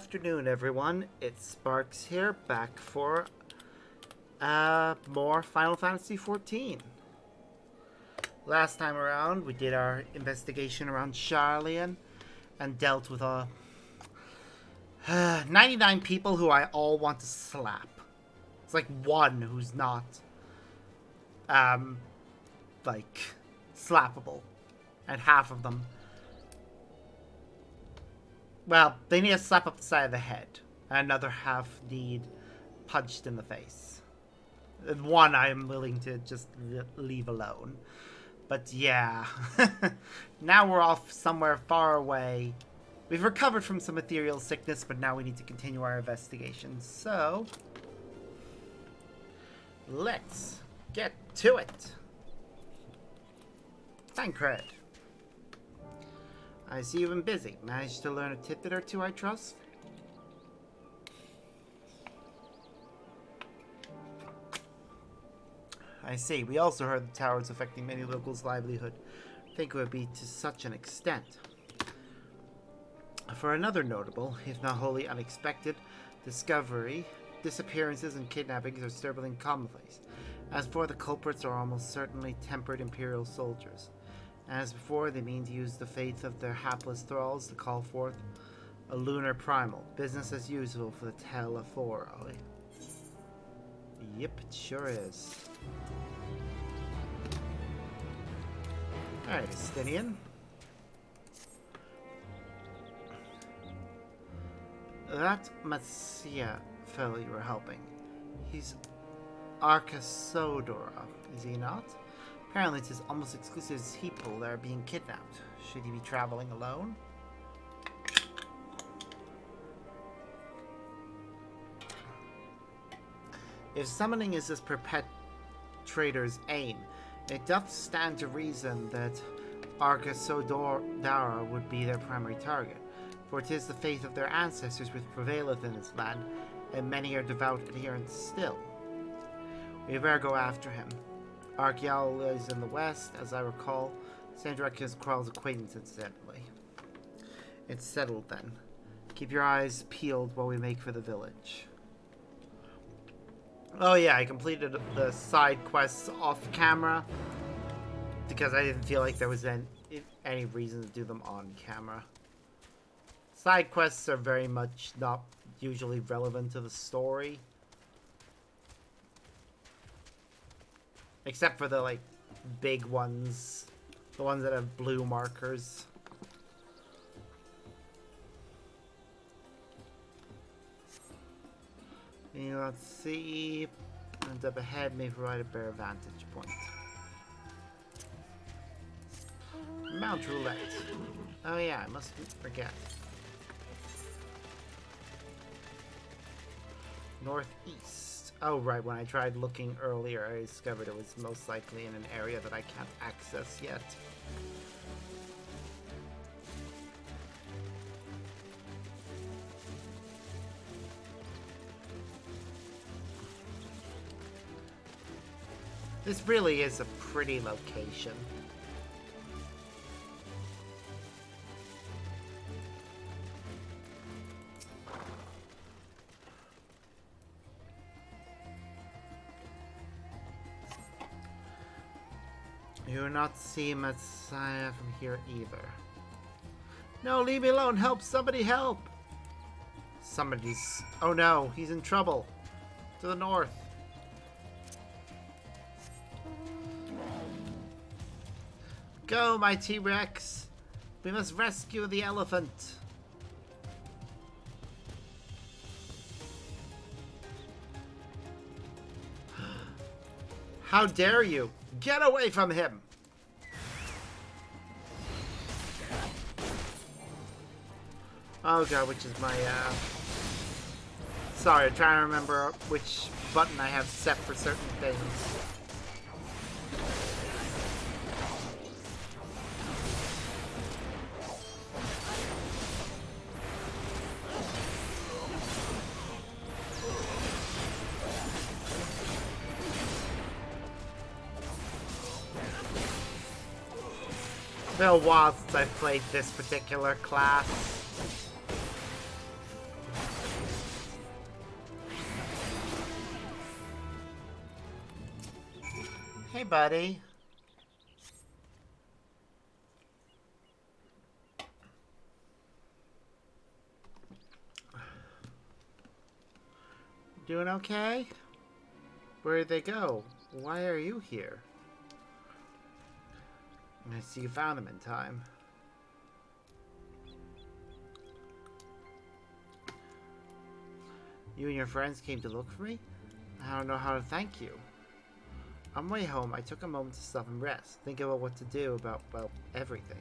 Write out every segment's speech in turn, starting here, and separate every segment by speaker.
Speaker 1: afternoon, everyone. It's Sparks here, back for more Final Fantasy XIV. Last time around, we did our investigation around Charlian and dealt with 99 people who I all want to slap. It's like one who's not, like, slappable. And half of them, well, they need a slap up the side of the head. And another half need punched in the face. And one I am willing to just leave alone. But yeah. Now we're off somewhere far away. We've recovered from some ethereal sickness, but now we need to continue our investigation. So, let's get to it. Tancred. I see you've been busy. Managed to learn a tidbit or two, I trust? I see. We also heard the tower is affecting many locals' livelihood. I think it would be to such an extent. For another notable, if not wholly unexpected, discovery, disappearances and kidnappings are still commonplace. As for the culprits are almost certainly tempered Imperial soldiers. As before, they mean to use the faith of their hapless thralls to call forth a lunar primal. Business as usual for the Tale of Four, Yep, it sure is. Alright, Estinian. That Matsia fellow you were helping, he's Arkasodora, is he not? Apparently it's almost exclusive people that are being kidnapped. Should he be traveling alone? If summoning is this perpetrator's aim, it doth stand to reason that Arkasodora would be their primary target, for 'tis the faith of their ancestors which prevaileth in this land, and many are devout adherents still. We had better go after him. Arkyal is in the west, as I recall. Sandrak is Kral's acquaintance, incidentally. It's settled, then. Keep your eyes peeled while we make for the village. Oh yeah, I completed the side quests off camera, because I didn't feel like there was any reason to do them on camera. Side quests are very much not usually relevant to the story. Except for the, like, big ones. The ones that have blue markers. And let's see. And up ahead may provide a better vantage point. Mount Roulette. Oh yeah, I must forget. Northeast. Oh, right, when I tried looking earlier, I discovered it was most likely in an area that I can't access yet. This really is a pretty location. You will not see Messiah from here either. No, leave me alone. Help! Somebody help! Somebody's... Oh no, he's in trouble. To the north. Go, my T-Rex. We must rescue the elephant. How dare you! Get away from him! Oh god, which is my, Sorry, I'm trying to remember which button I have set for certain things. It's been a while since I've played this particular class. Hey, buddy. Doing okay? Where did they go? Why are you here? I see you found them in time. You and your friends came to look for me? I don't know how to thank you. On my way home, I took a moment to stop and rest, think about what to do about, well, everything.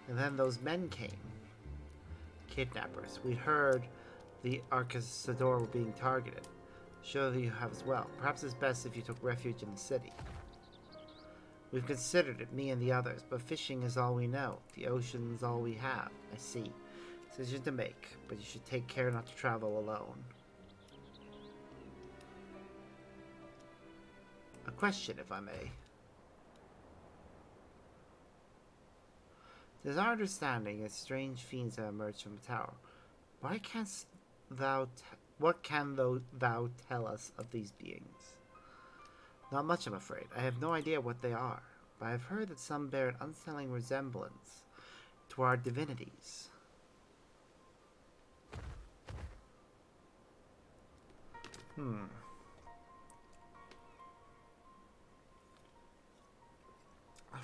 Speaker 1: And then those men came. Kidnappers. We'd heard the Arcasador were being targeted. Surely you have as well. Perhaps it's best if you took refuge in the city. We've considered it, me and the others, but fishing is all we know. The ocean's all we have. I see. Decision to make, but you should take care not to travel alone. A question, if I may. It is our understanding that strange fiends have emerged from the tower. What can thou tell us of these beings? Not much, I'm afraid. I have no idea what they are, but I have heard that some bear an unsettling resemblance to our divinities.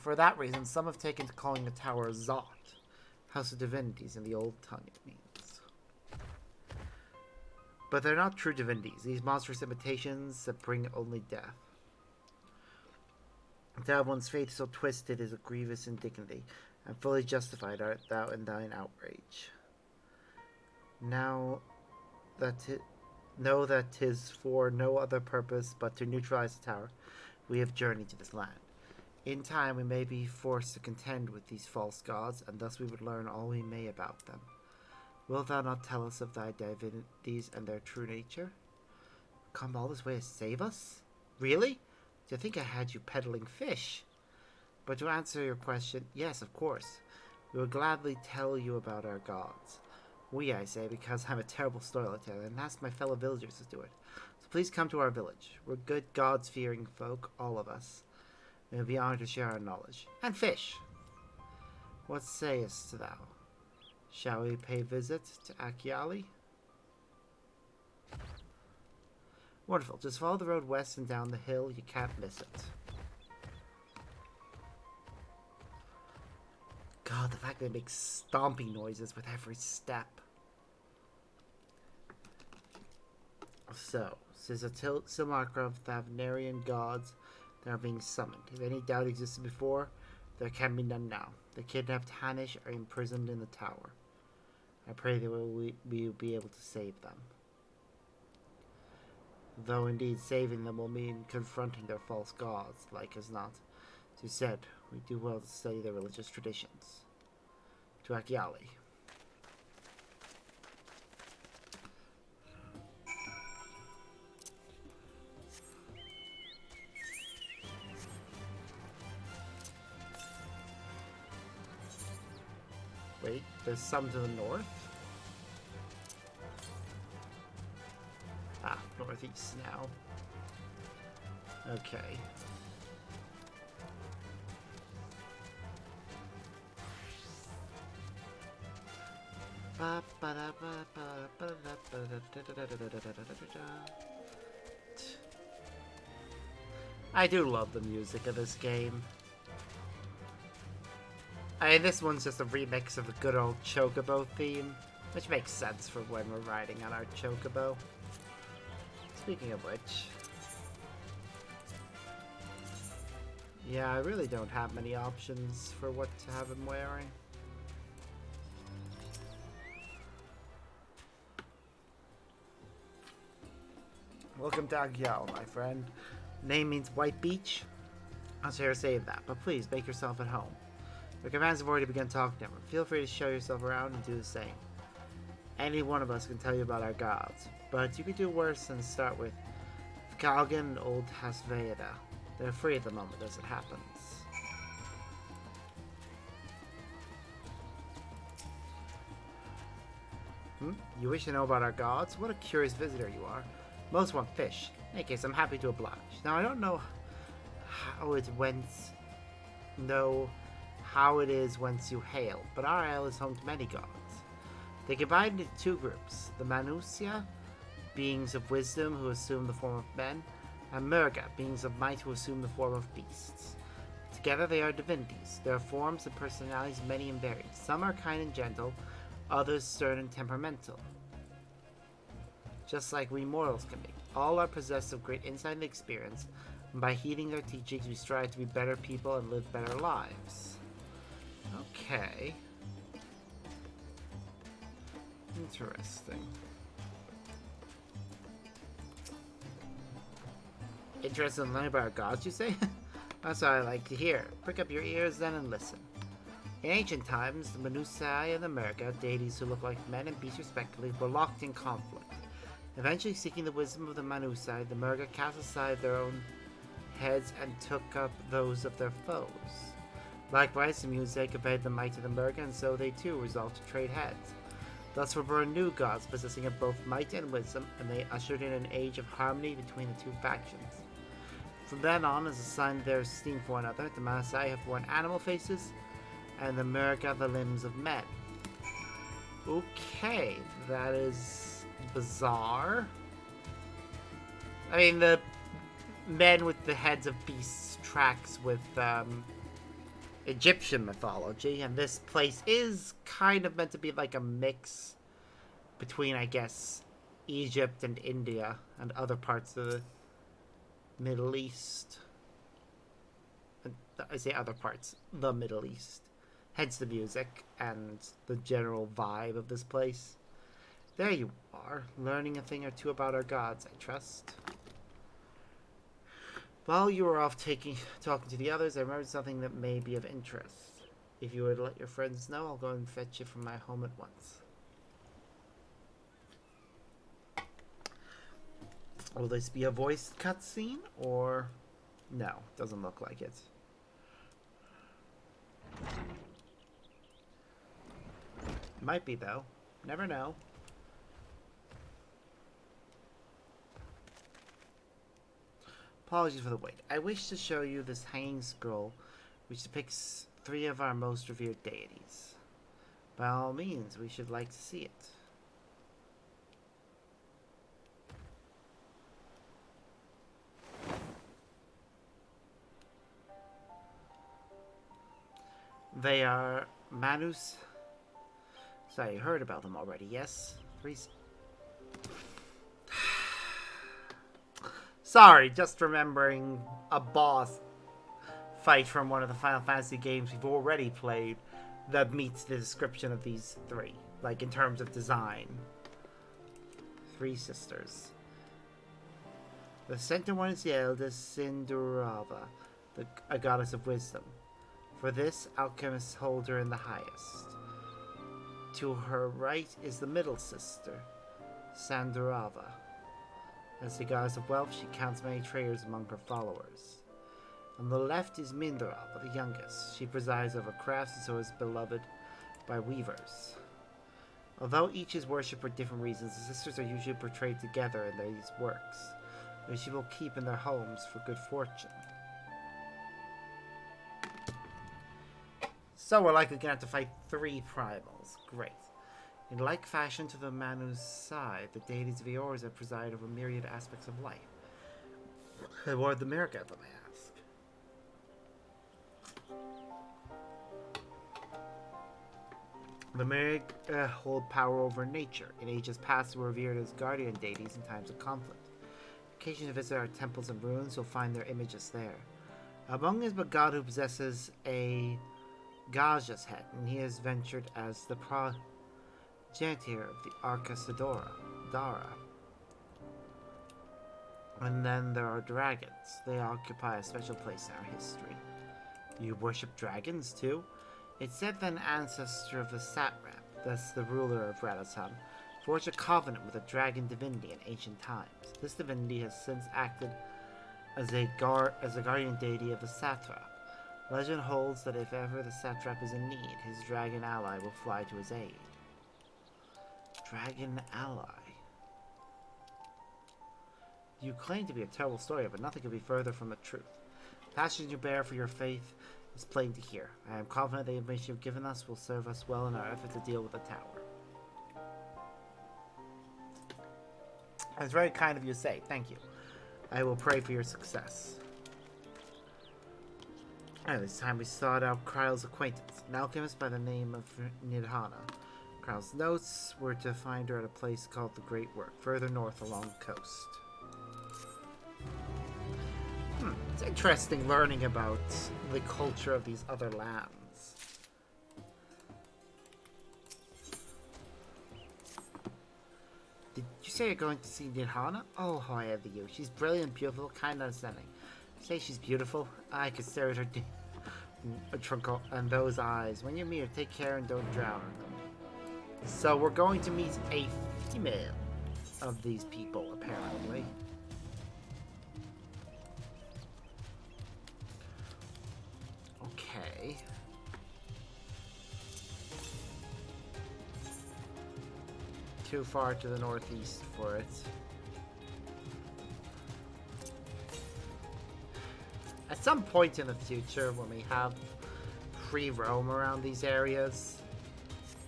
Speaker 1: For that reason, some have taken to calling the tower Zot, House of Divinities in the old tongue, it means. But they're not true divinities, these monstrous imitations that bring only death. To have one's faith so twisted is a grievous indignity, and fully justified art thou in thine outrage. Know that 'tis for no other purpose but to neutralize the tower we have journeyed to this land. In time, we may be forced to contend with these false gods, and thus we would learn all we may about them. Wilt thou not tell us of thy divinities and their true nature? Come all this way to save us? Really? Do you think I had you peddling fish? But to answer your question, yes, of course. We will gladly tell you about our gods. We, I say, because I'm a terrible storyteller, and ask my fellow villagers to do it. So please come to our village. We're good, gods-fearing folk, all of us. It would be honored to share our knowledge. And fish! What sayest thou? Shall we pay visit to Akiali? Wonderful. Just follow the road west and down the hill. You can't miss it. God, the fact that it makes stomping noises with every step. So, this is a simulacrum of the Havnarian gods that are being summoned. If any doubt existed before, there can be none now. The kidnapped Hanish are imprisoned in the tower. I pray that we will be able to save them. Though indeed saving them will mean confronting their false gods, like as not. As you said, we do well to study their religious traditions. To Akiali. Wait, there's some to the north? Ah, northeast now. Okay. I do love the music of this game. This one's just a remix of a good old Chocobo theme, which makes sense for when we're riding on our Chocobo. Speaking of which... yeah, I really don't have many options for what to have him wearing. Welcome to Agyal, my friend. Name means White Beach. I'll share to save that, but please make yourself at home. Your commands have already begun talking to him. Feel free to show yourself around and do the same. Any one of us can tell you about our gods, but you could do worse than start with Kalgan and Old Hasveda. They're free at the moment as it happens. You wish to know about our gods? What a curious visitor you are. Most want fish. In any case, I'm happy to oblige. Now, I don't know how it went, know how it is whence you hail, but our isle is home to many gods. They combine into two groups, the Manusia, beings of wisdom who assume the form of men, and Murga, beings of might who assume the form of beasts. Together they are divinities. Their forms and personalities many and varied. Some are kind and gentle, others stern and temperamental, just like we mortals can be. All are possessed of great insight and experience, and by heeding their teachings we strive to be better people and live better lives. Okay. Interesting. Interested in learning about our gods, you say? That's what I like to hear. Prick up your ears then and listen. In ancient times, the Manusai and the Murga, deities who look like men and beasts respectively, were locked in conflict. Eventually, seeking the wisdom of the Manusai, the Murga cast aside their own heads and took up those of their foes. Likewise, the Musai obeyed the might of the Murga, and so they too resolved to trade heads. Thus were born new gods possessing of both might and wisdom, and they ushered in an age of harmony between the two factions. From then on, as a sign of their esteem for one another, the Manusai have worn animal faces, and the Murga the limbs of men. Okay, that is bizarre. I mean, the men with the heads of beasts tracks with Egyptian mythology, and this place is kind of meant to be like a mix between, I guess, Egypt and India and other parts of the Middle East. I say other parts, the Middle East. Hence the music and the general vibe of this place. There you are, learning a thing or two about our gods, I trust. While you were off talking to the others, I remembered something that may be of interest. If you would let your friends know, I'll go and fetch you from my home at once. Will this be a voiced cutscene, or... No, doesn't look like it. Might be, though. Never know. Apologies for the wait. I wish to show you this hanging scroll, which depicts 3 of our most revered deities. By all means, we should like to see it. They are Manus. Sorry, you heard about them already, yes? 3. Sorry, just remembering a boss fight from one of the Final Fantasy games we've already played that meets the description of these 3, like in terms of design. 3 sisters. The center one is the eldest, Sindurava, a goddess of wisdom. For this, alchemists hold her in the highest. To her right is the middle sister, Sandurava. As the goddess of wealth, she counts many traders among her followers. On the left is Mindarava, the youngest. She presides over crafts and so is beloved by weavers. Although each is worshipped for different reasons, the sisters are usually portrayed together in these works, which she will keep in their homes for good fortune. So we're likely going to have to fight 3 primals. Great. In like fashion to the Manu's side, the deities of Eorza preside over myriad aspects of life. What are the Murga, let me ask? The Murga hold power over nature. In ages past, they were revered as guardian deities in times of conflict. Occasionally visit our temples and ruins, you'll find their images there. Among is a god who possesses a Gaja's head, and he has ventured as the progenitor of the Arca Dara. And then there are dragons. They occupy a special place in our history. You worship dragons too? It's said that an ancestor of the Satrap, thus the ruler of Radazan, forged a covenant with a dragon divinity in ancient times. This divinity has since acted as a guardian deity of the satrap. Legend holds that if ever the satrap is in need, his dragon ally will fly to his aid. Dragon ally. You claim to be a terrible story, but nothing could be further from the truth. Passion you bear for your faith is plain to hear. I am confident the information you've given us will serve us well in our effort to deal with the tower. That's very kind of you to say. Thank you. I will pray for your success. At this time, we sought out Kryle's acquaintance, an alchemist by the name of Nidhana. Kryle's notes were to find her at a place called the Great Work, further north along the coast. It's interesting learning about the culture of these other lands. Did you say you're going to see Nidhana? Oh, how I envy you. She's brilliant, beautiful, kind, understanding. Say she's beautiful. I could stare at her a trunkle and those eyes. When you meet her, take care and don't drown in them. So we're going to meet a female of these people, apparently. Okay. Too far to the northeast for it. At some point in the future, when we have free roam around these areas,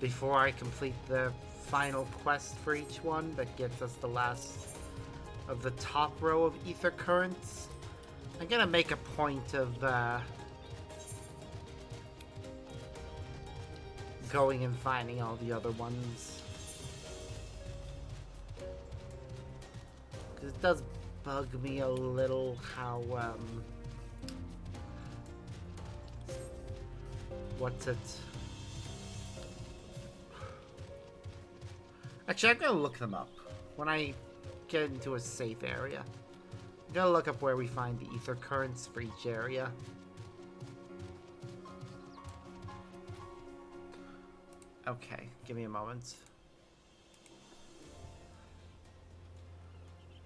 Speaker 1: before I complete the final quest for each one that gets us the last of the top row of ether currents, I'm gonna make a point of going and finding all the other ones. Because it does bug me a little how, what's it? Actually, I'm gonna look them up when I get into a safe area. I'm gonna look up where we find the ether currents for each area. Okay, give me a moment.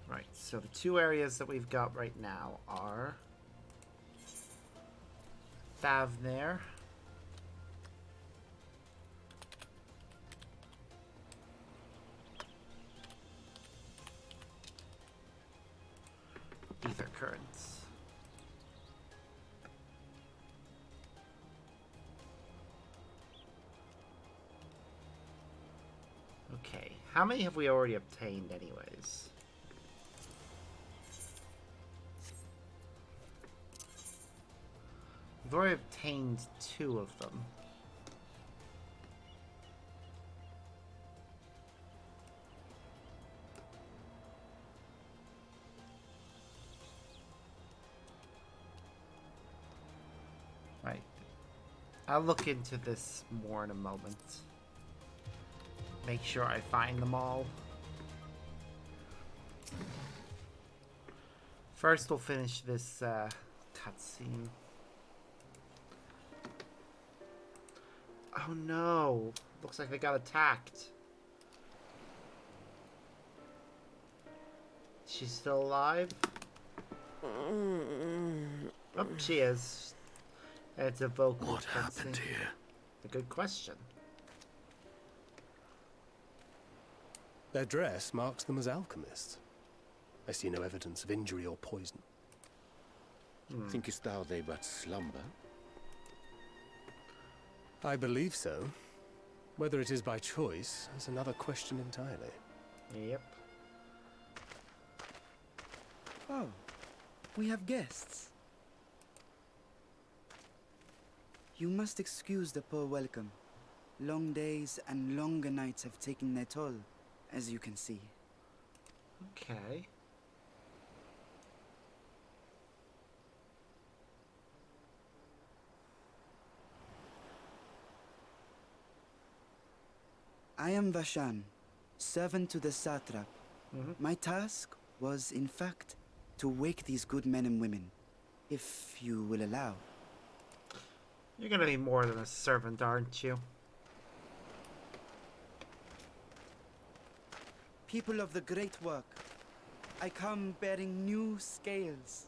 Speaker 1: Right, so the two areas that we've got right now are Favner ether currents. Okay, how many have we already obtained anyways? We've already obtained 2 of them. Right. I'll look into this more in a moment. Make sure I find them all. First, we'll finish this cutscene. Oh no! Looks like they got attacked. She's still alive? Oh, she is. It's a vocal
Speaker 2: What happened here?
Speaker 1: A good question.
Speaker 2: Their dress marks them as alchemists. I see no evidence of injury or poison.
Speaker 3: Thinkest thou they but slumber?
Speaker 2: I believe so. Whether it is by choice is another question entirely.
Speaker 1: Yep.
Speaker 4: Oh, we have guests. You must excuse the poor welcome. Long days and longer nights have taken their toll, as you can see.
Speaker 1: Okay.
Speaker 4: I am Vashan, servant to the satrap. My task was, in fact, to wake these good men and women, if you will allow.
Speaker 1: You're gonna be more than a servant, aren't you?
Speaker 4: People of the great work, I come bearing new scales.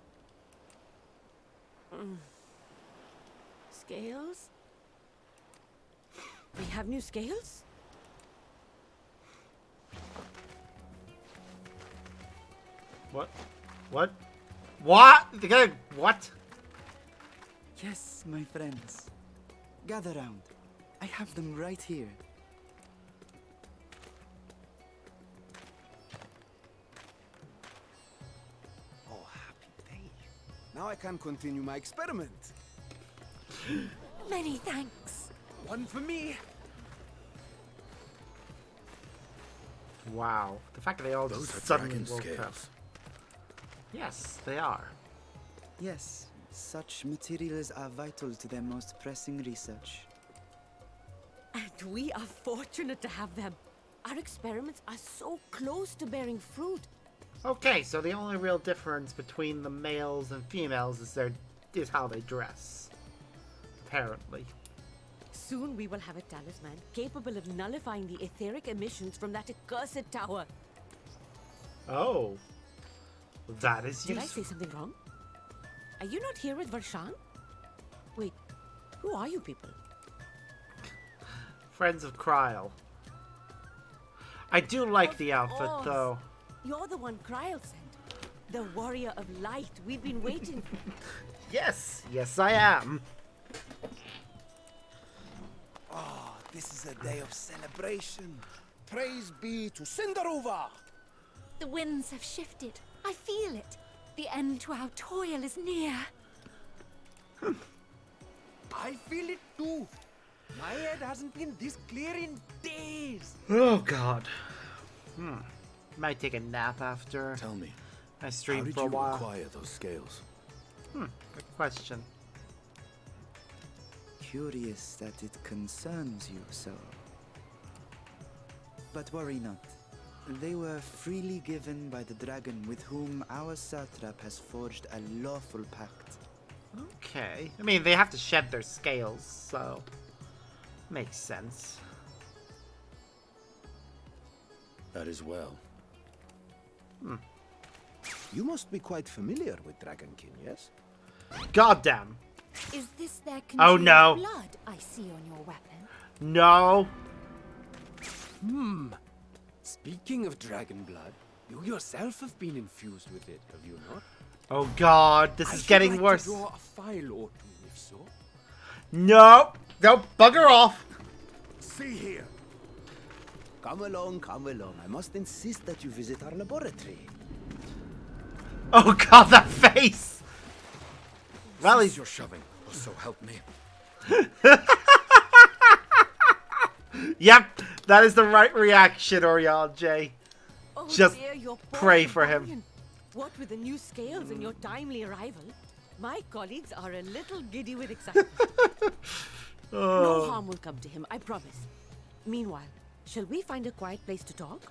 Speaker 5: Scales? We have new scales?
Speaker 1: What? What? What? They're gonna... What?
Speaker 4: Yes, my friends. Gather round. I have them right here.
Speaker 3: Oh, happy day. Now I can continue my experiment.
Speaker 5: Many thanks.
Speaker 3: One for me.
Speaker 1: Wow. The fact that they all
Speaker 2: Those
Speaker 1: just
Speaker 2: are
Speaker 1: suddenly
Speaker 2: dragon
Speaker 1: woke up.
Speaker 2: scales.
Speaker 1: Yes, they are.
Speaker 4: Yes, such materials are vital to their most pressing research.
Speaker 5: And we are fortunate to have them. Our experiments are so close to bearing fruit.
Speaker 1: Okay, so the only real difference between the males and females is how they dress. Apparently.
Speaker 5: Soon we will have a talisman capable of nullifying the etheric emissions from that accursed tower.
Speaker 1: Oh. That is
Speaker 5: Did I
Speaker 1: useful.
Speaker 5: say something wrong? Are you not here with Varshan? Wait, who are you people?
Speaker 1: Friends of Kryl. I do like
Speaker 5: Of
Speaker 1: the outfit,
Speaker 5: course.
Speaker 1: though.
Speaker 5: You're the one Kryl sent. The warrior of light we've been waiting for.
Speaker 1: Yes, yes I am.
Speaker 3: Oh, this is a day of celebration. Praise be to Cinderova.
Speaker 6: The winds have shifted. I feel it. The end to our toil is near.
Speaker 3: I feel it too. My head hasn't been this clear in days.
Speaker 1: Oh god. Might take a nap after
Speaker 2: Tell me,
Speaker 1: I
Speaker 2: how
Speaker 1: stream
Speaker 2: did
Speaker 1: for a
Speaker 2: you
Speaker 1: while.
Speaker 2: acquire those scales?
Speaker 1: Good question.
Speaker 4: Curious that it concerns you so. But worry not. They were freely given by the dragon with whom our satrap has forged a lawful pact.
Speaker 1: Okay. I mean, they have to shed their scales, so makes sense.
Speaker 2: That is well.
Speaker 3: You must be quite familiar with Dragonkin, yes?
Speaker 1: Goddamn.
Speaker 6: Is this their
Speaker 1: Oh,
Speaker 6: congealed
Speaker 1: no.
Speaker 6: blood I see on your weapon?
Speaker 1: No.
Speaker 3: Speaking of dragon blood, you yourself have been infused with it, have you not?
Speaker 1: Oh god, this
Speaker 3: I
Speaker 1: is
Speaker 3: should
Speaker 1: getting
Speaker 3: like to
Speaker 1: worse.
Speaker 3: draw a file or two, if so.
Speaker 1: No. No, bugger off.
Speaker 3: See here. Come along, come along. I must insist that you visit our laboratory.
Speaker 1: Oh god, that face. Well,
Speaker 2: Cease
Speaker 1: he's
Speaker 2: your shoving, or so help me.
Speaker 1: Yep, that is the right reaction, Orion J.
Speaker 5: Oh
Speaker 1: Just
Speaker 5: dear, your poor
Speaker 1: pray for him.
Speaker 5: companion. What with the new scales and your timely arrival, my colleagues are a little giddy with excitement. No harm will come to him, I promise. Meanwhile, shall we find a quiet place to talk?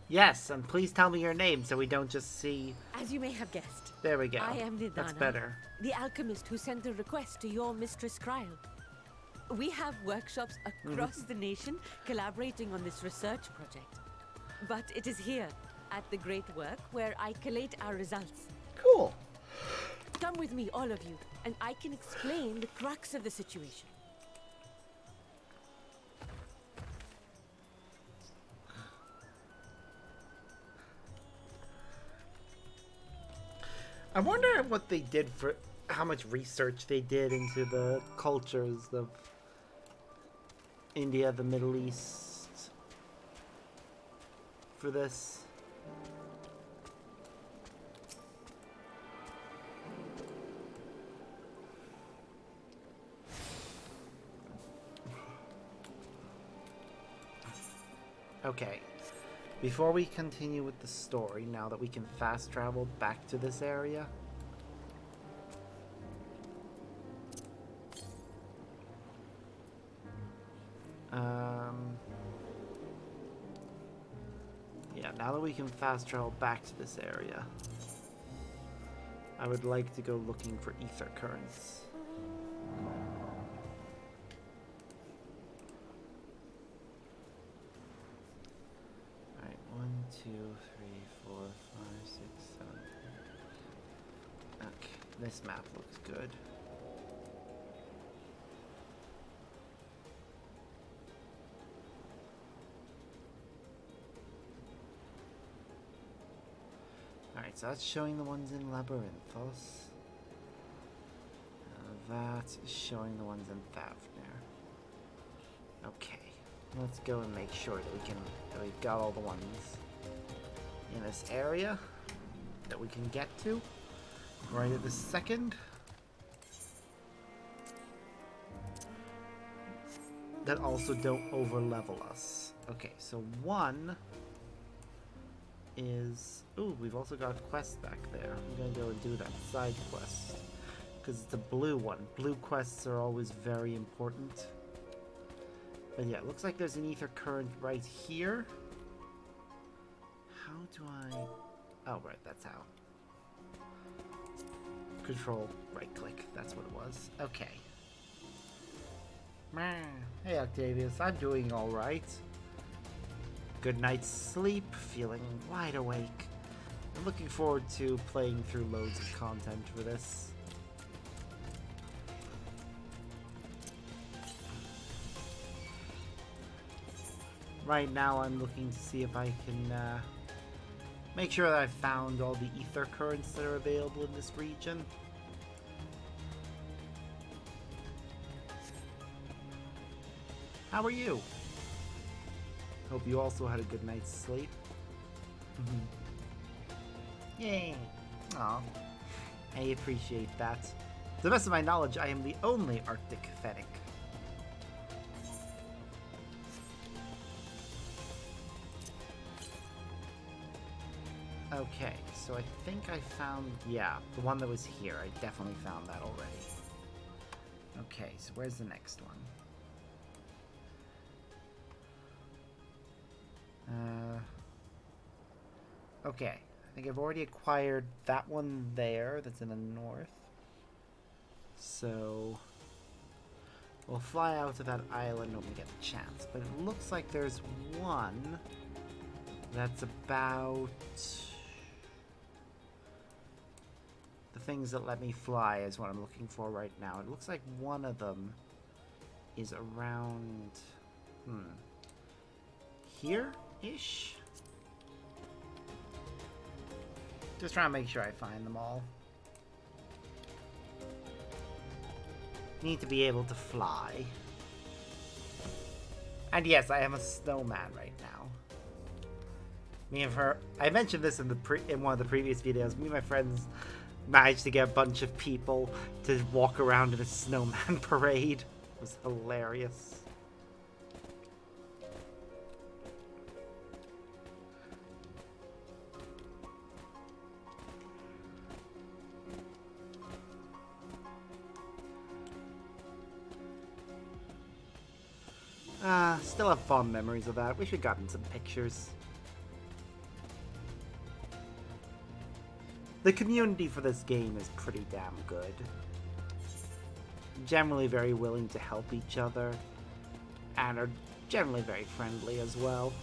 Speaker 1: Yes, and please tell me your name so we don't just see.
Speaker 5: As you may have guessed,
Speaker 1: There we go.
Speaker 5: I am Nidana,
Speaker 1: That's better.
Speaker 5: the alchemist who sent a request to your mistress Kryl. We have workshops across the nation collaborating on this research project. But it is here, at the great work, where I collate our results.
Speaker 1: Cool.
Speaker 5: Come with me, all of you, and I can explain the crux of the situation.
Speaker 1: I wonder what they did for how much research they did into the cultures of India, the Middle East for this. Okay. Before we continue with the story, now that we can fast travel back to this area, yeah, now that we can fast travel back to this area, I would like to go looking for ether currents. Alright, 1, 2, 3, 4, 5, 6, 7, 8. Okay, this map looks good. Alright, so that's showing the ones in Labyrinthos. that is showing the ones in Thavnir. Okay, let's go and make sure that we've got all the ones in this area that we can get to right at this second. That also don't over level us. Okay, so one is... Ooh, we've also got a quest back there. I'm gonna go and do that side quest. Because it's a blue one. Blue quests are always very important. But yeah, it looks like there's an ether current right here. How do I... Oh, right, that's how. Control, right click, that's what it was. Okay. Hey Octavius, I'm doing alright. Good night's sleep, feeling wide awake. I'm looking forward to playing through loads of content for this. Right now I'm looking to see if I can make sure that I've found all the ether currents that are available in this region. How are you? Hope you also had a good night's sleep. Yay! Aw, I appreciate that. To the best of my knowledge, I am the only Arctic Fennec. Okay, so I think I found, yeah, the one that was here. I definitely found that already. Okay, so where's the next one? Okay, I think I've already acquired that one there that's in the north. So we'll fly out to that island when we get a chance. But it looks like there's one that's about... The things that let me fly is what I'm looking for right now. It looks like one of them is around... here-ish? Just trying to make sure I find them all. Need to be able to fly. And yes, I am a snowman right now. Me and her... I mentioned this in one of the previous videos. Me and my friends managed to get a bunch of people to walk around in a snowman parade. It was hilarious. Still have fond memories of that. Wish we'd gotten some pictures. The community for this game is pretty damn good. Generally very willing to help each other, and are generally very friendly as well.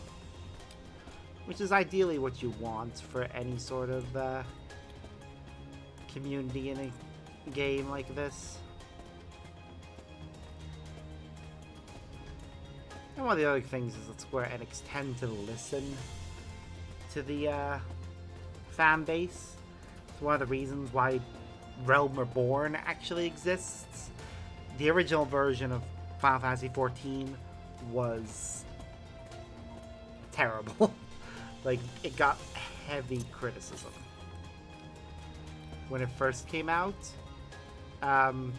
Speaker 1: Which is ideally what you want for any sort of community in a game like this. And one of the other things is that Square Enix tend to listen to the fan base. It's one of the reasons why Realm Reborn actually exists. The original version of Final Fantasy XIV was terrible. Like, it got heavy criticism when it first came out. And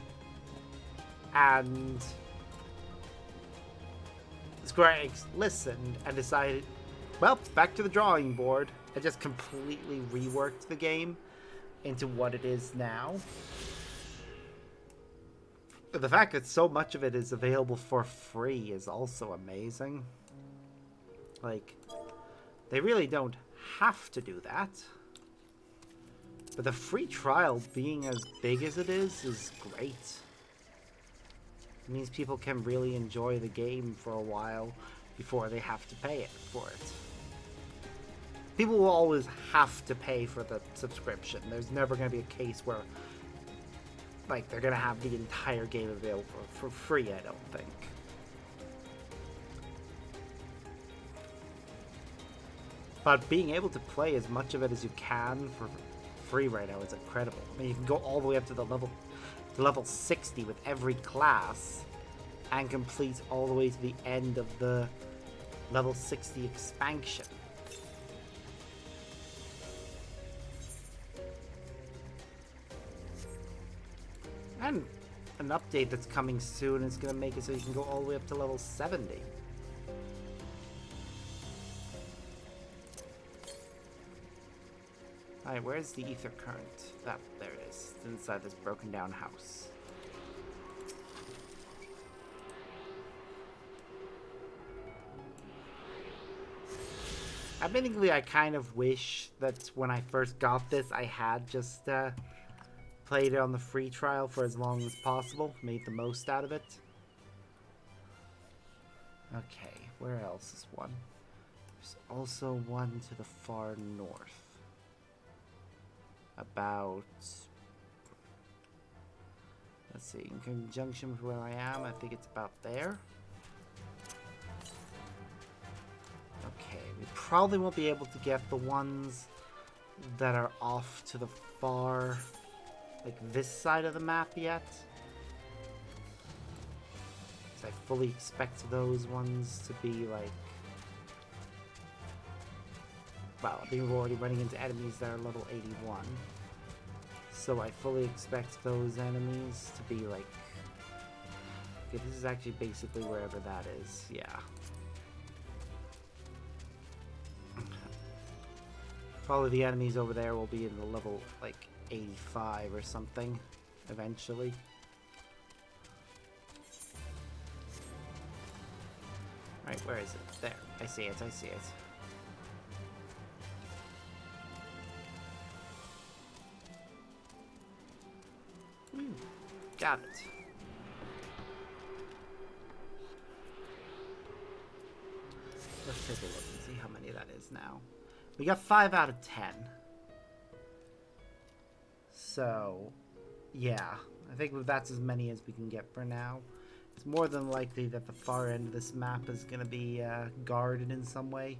Speaker 1: Square Enix listened and decided, well, back to the drawing board, and just completely reworked the game into what it is now. But the fact that so much of it is available for free is also amazing. Like, they really don't have to do that. But the free trial being as big as it is great. It means people can really enjoy the game for a while before they have to pay it for it. People will always have to pay for the subscription. There's never going to be a case where, like, they're going to have the entire game available for free, I don't think. But being able to play as much of it as you can for free right now is incredible. I mean, you can go all the way up to the level to level 60 with every class and complete all the way to the end of the level 60 expansion. And an update that's coming soon is going to make it so you can go all the way up to level 70. Alright, where's the ether current? There it is. It's inside this broken down house. Admittingly, I kind of wish that when I first got this, I had just played it on the free trial for as long as possible. Made the most out of it. Okay, where else is one? There's also one to the far north. About... Let's see, in conjunction with where I am, I think it's about there. Okay, we probably won't be able to get the ones that are off to the far, like this side of the map yet. So I fully expect those ones to be like... Well, I think we're already running into enemies that are level 81. So I fully expect those enemies to be like... Okay, this is actually basically wherever that is, yeah. Probably the enemies over there will be in the level, like, 85 or something, eventually. Right, where is it? There. I see it, I see it. Got it. Let's take a look and see how many that is now. We got 5 out of 10. So, yeah. I think that's as many as we can get for now. It's more than likely that the far end of this map is going to be guarded in some way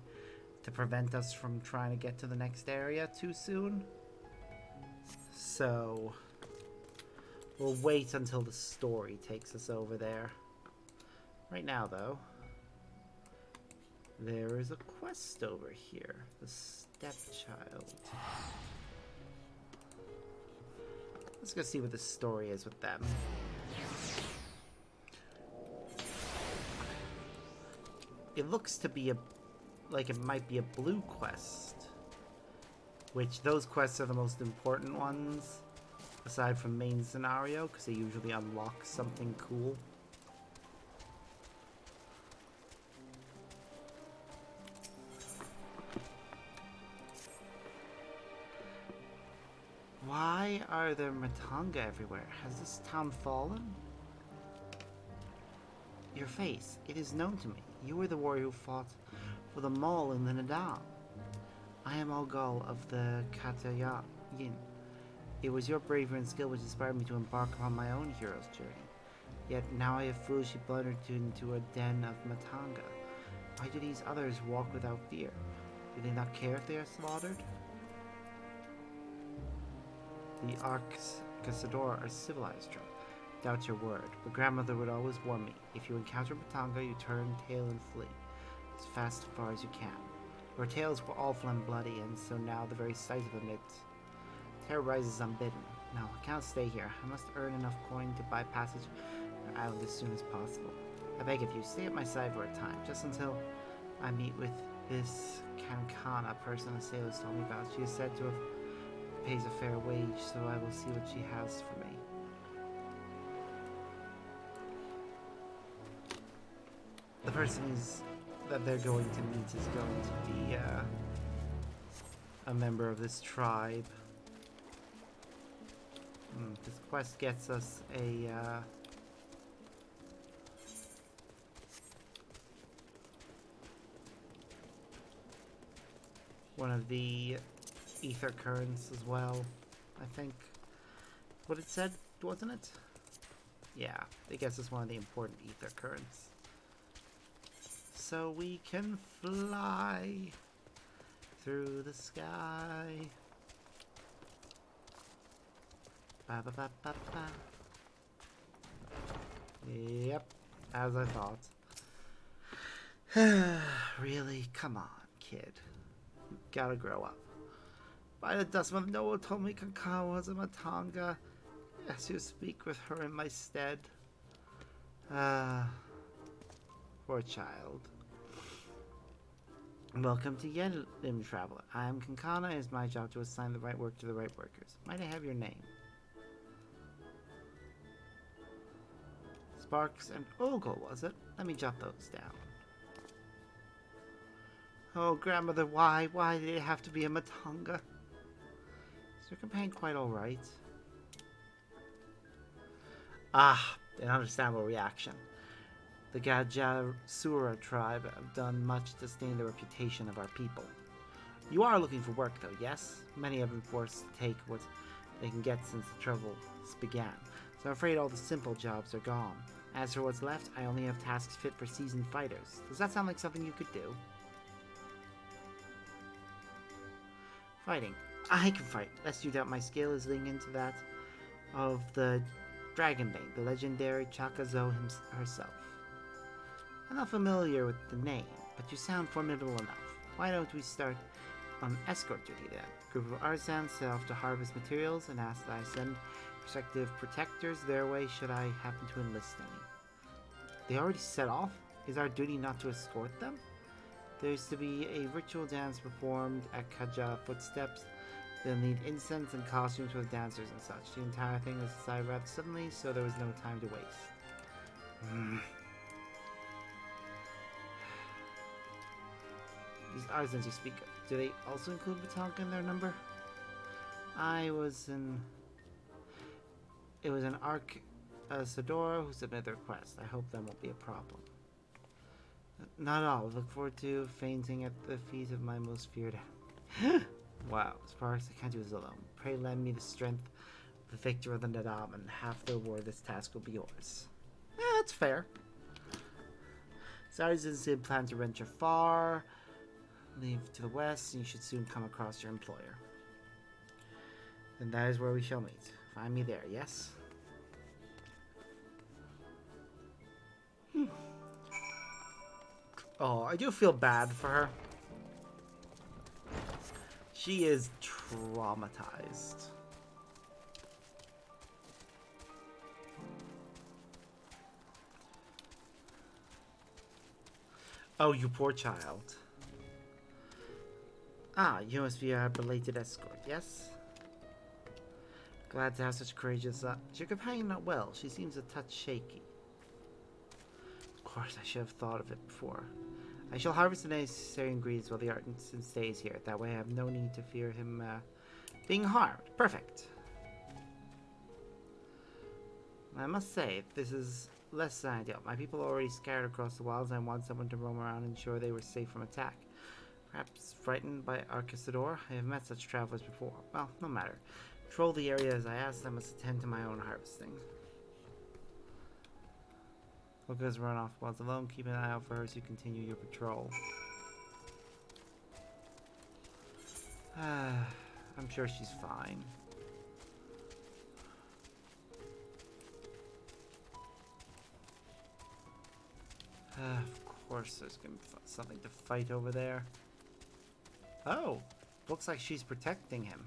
Speaker 1: to prevent us from trying to get to the next area too soon. So, we'll wait until the story takes us over there. Right now, though, there is a quest over here. The Stepchild. Let's go see what the story is with them. It looks to be like it might be a blue quest. Which, those quests are the most important ones. Aside from main scenario, because they usually unlock something cool. Why are there Matanga everywhere? Has this town fallen? Your face, it is known to me. You were the warrior who fought for the mall in the Nadal. I am Algal of the Katayin. It was your bravery and skill which inspired me to embark upon my own hero's journey. Yet now I have foolishly blundered into a den of Matanga. Why do these others walk without fear? Do they not care if they are slaughtered? The Arcasador are civilized, Joe. Doubt your word, but grandmother would always warn me. If you encounter Matanga, you turn tail and flee. As fast as far as you can. Your tails were awful and bloody, and so now the very sight of them, it terrorizes unbidden. No, I can't stay here. I must earn enough coin to buy passage to the island as soon as possible. I beg of you, stay at my side for a time, just until I meet with this Kankana person the sailors told me about. She is said to have pays a fair wage, so I will see what she has for me. The person that they're going to meet is going to be a member of this tribe. This quest gets us a one of the ether currents as well, I think. What it said, wasn't it? Yeah, it gets us one of the important ether currents. So we can fly through the sky. Ba ba ba ba ba. Yep, as I thought. Really? Come on, kid. You gotta grow up. By the dustman, Noah told me Kankana was a Matanga. Yes, you speak with her in my stead. Poor child. Welcome to Yenim Traveler. I am Kankana. It is my job to assign the right work to the right workers. Might I have your name? Sparks and Ogle, was it? Let me jot those down. Oh, grandmother, why? Why did it have to be a Matanga? Is your companion quite alright? Ah, an understandable reaction. The Gajasura tribe have done much to stain the reputation of our people. You are looking for work, though, yes? Many have been forced to take what they can get since the troubles began, so I'm afraid all the simple jobs are gone. As for what's left, I only have tasks fit for seasoned fighters. Does that sound like something you could do? Fighting. I can fight, lest you doubt my skill is linked into that of the Dragonbane, the legendary Chakazo herself. I'm not familiar with the name, but you sound formidable enough. Why don't we start on escort duty then? A group of artisans set off to harvest materials and ask that I send prospective protectors their way should I happen to enlist any. They already set off? Is our duty not to escort them? There's to be a ritual dance performed at Kaja footsteps. They'll need incense and costumes with dancers and such. The entire thing was decided rather suddenly, so there was no time to waste. These artisans you speak of, do they also include Batanka in their number? It was an Sadora who submitted the request. I hope that won't be a problem. Not at all. Look forward to fainting at the feet of my most feared enemy. Wow, Sparks, I can't do this alone. Pray lend me the strength of the victor of the Nadam, and half the reward of this task will be yours. Yeah, that's fair. Sargents plan to venture far. Leave to the west, and you should soon come across your employer. Then that is where we shall meet. Find me there, yes? Oh, I do feel bad for her. She is traumatized. Oh, you poor child. Ah, you must be our belated escort, yes? Glad to have such courageous... Is your companion not well? She seems a touch shaky. Of course, I should have thought of it before. I shall harvest the necessary ingredients while the artisan stays here. That way I have no need to fear him being harmed. Perfect. I must say, this is less than ideal. My people are already scattered across the wilds and I want someone to roam around and ensure they were safe from attack. Perhaps frightened by Arcasador? I have met such travelers before. Well, no matter. Patrol the area as I asked. I must attend to my own harvesting. Lucas run off while alone. Keep an eye out for her as you continue your patrol. I'm sure she's fine. Of course there's gonna be something to fight over there. Oh, looks like she's protecting him.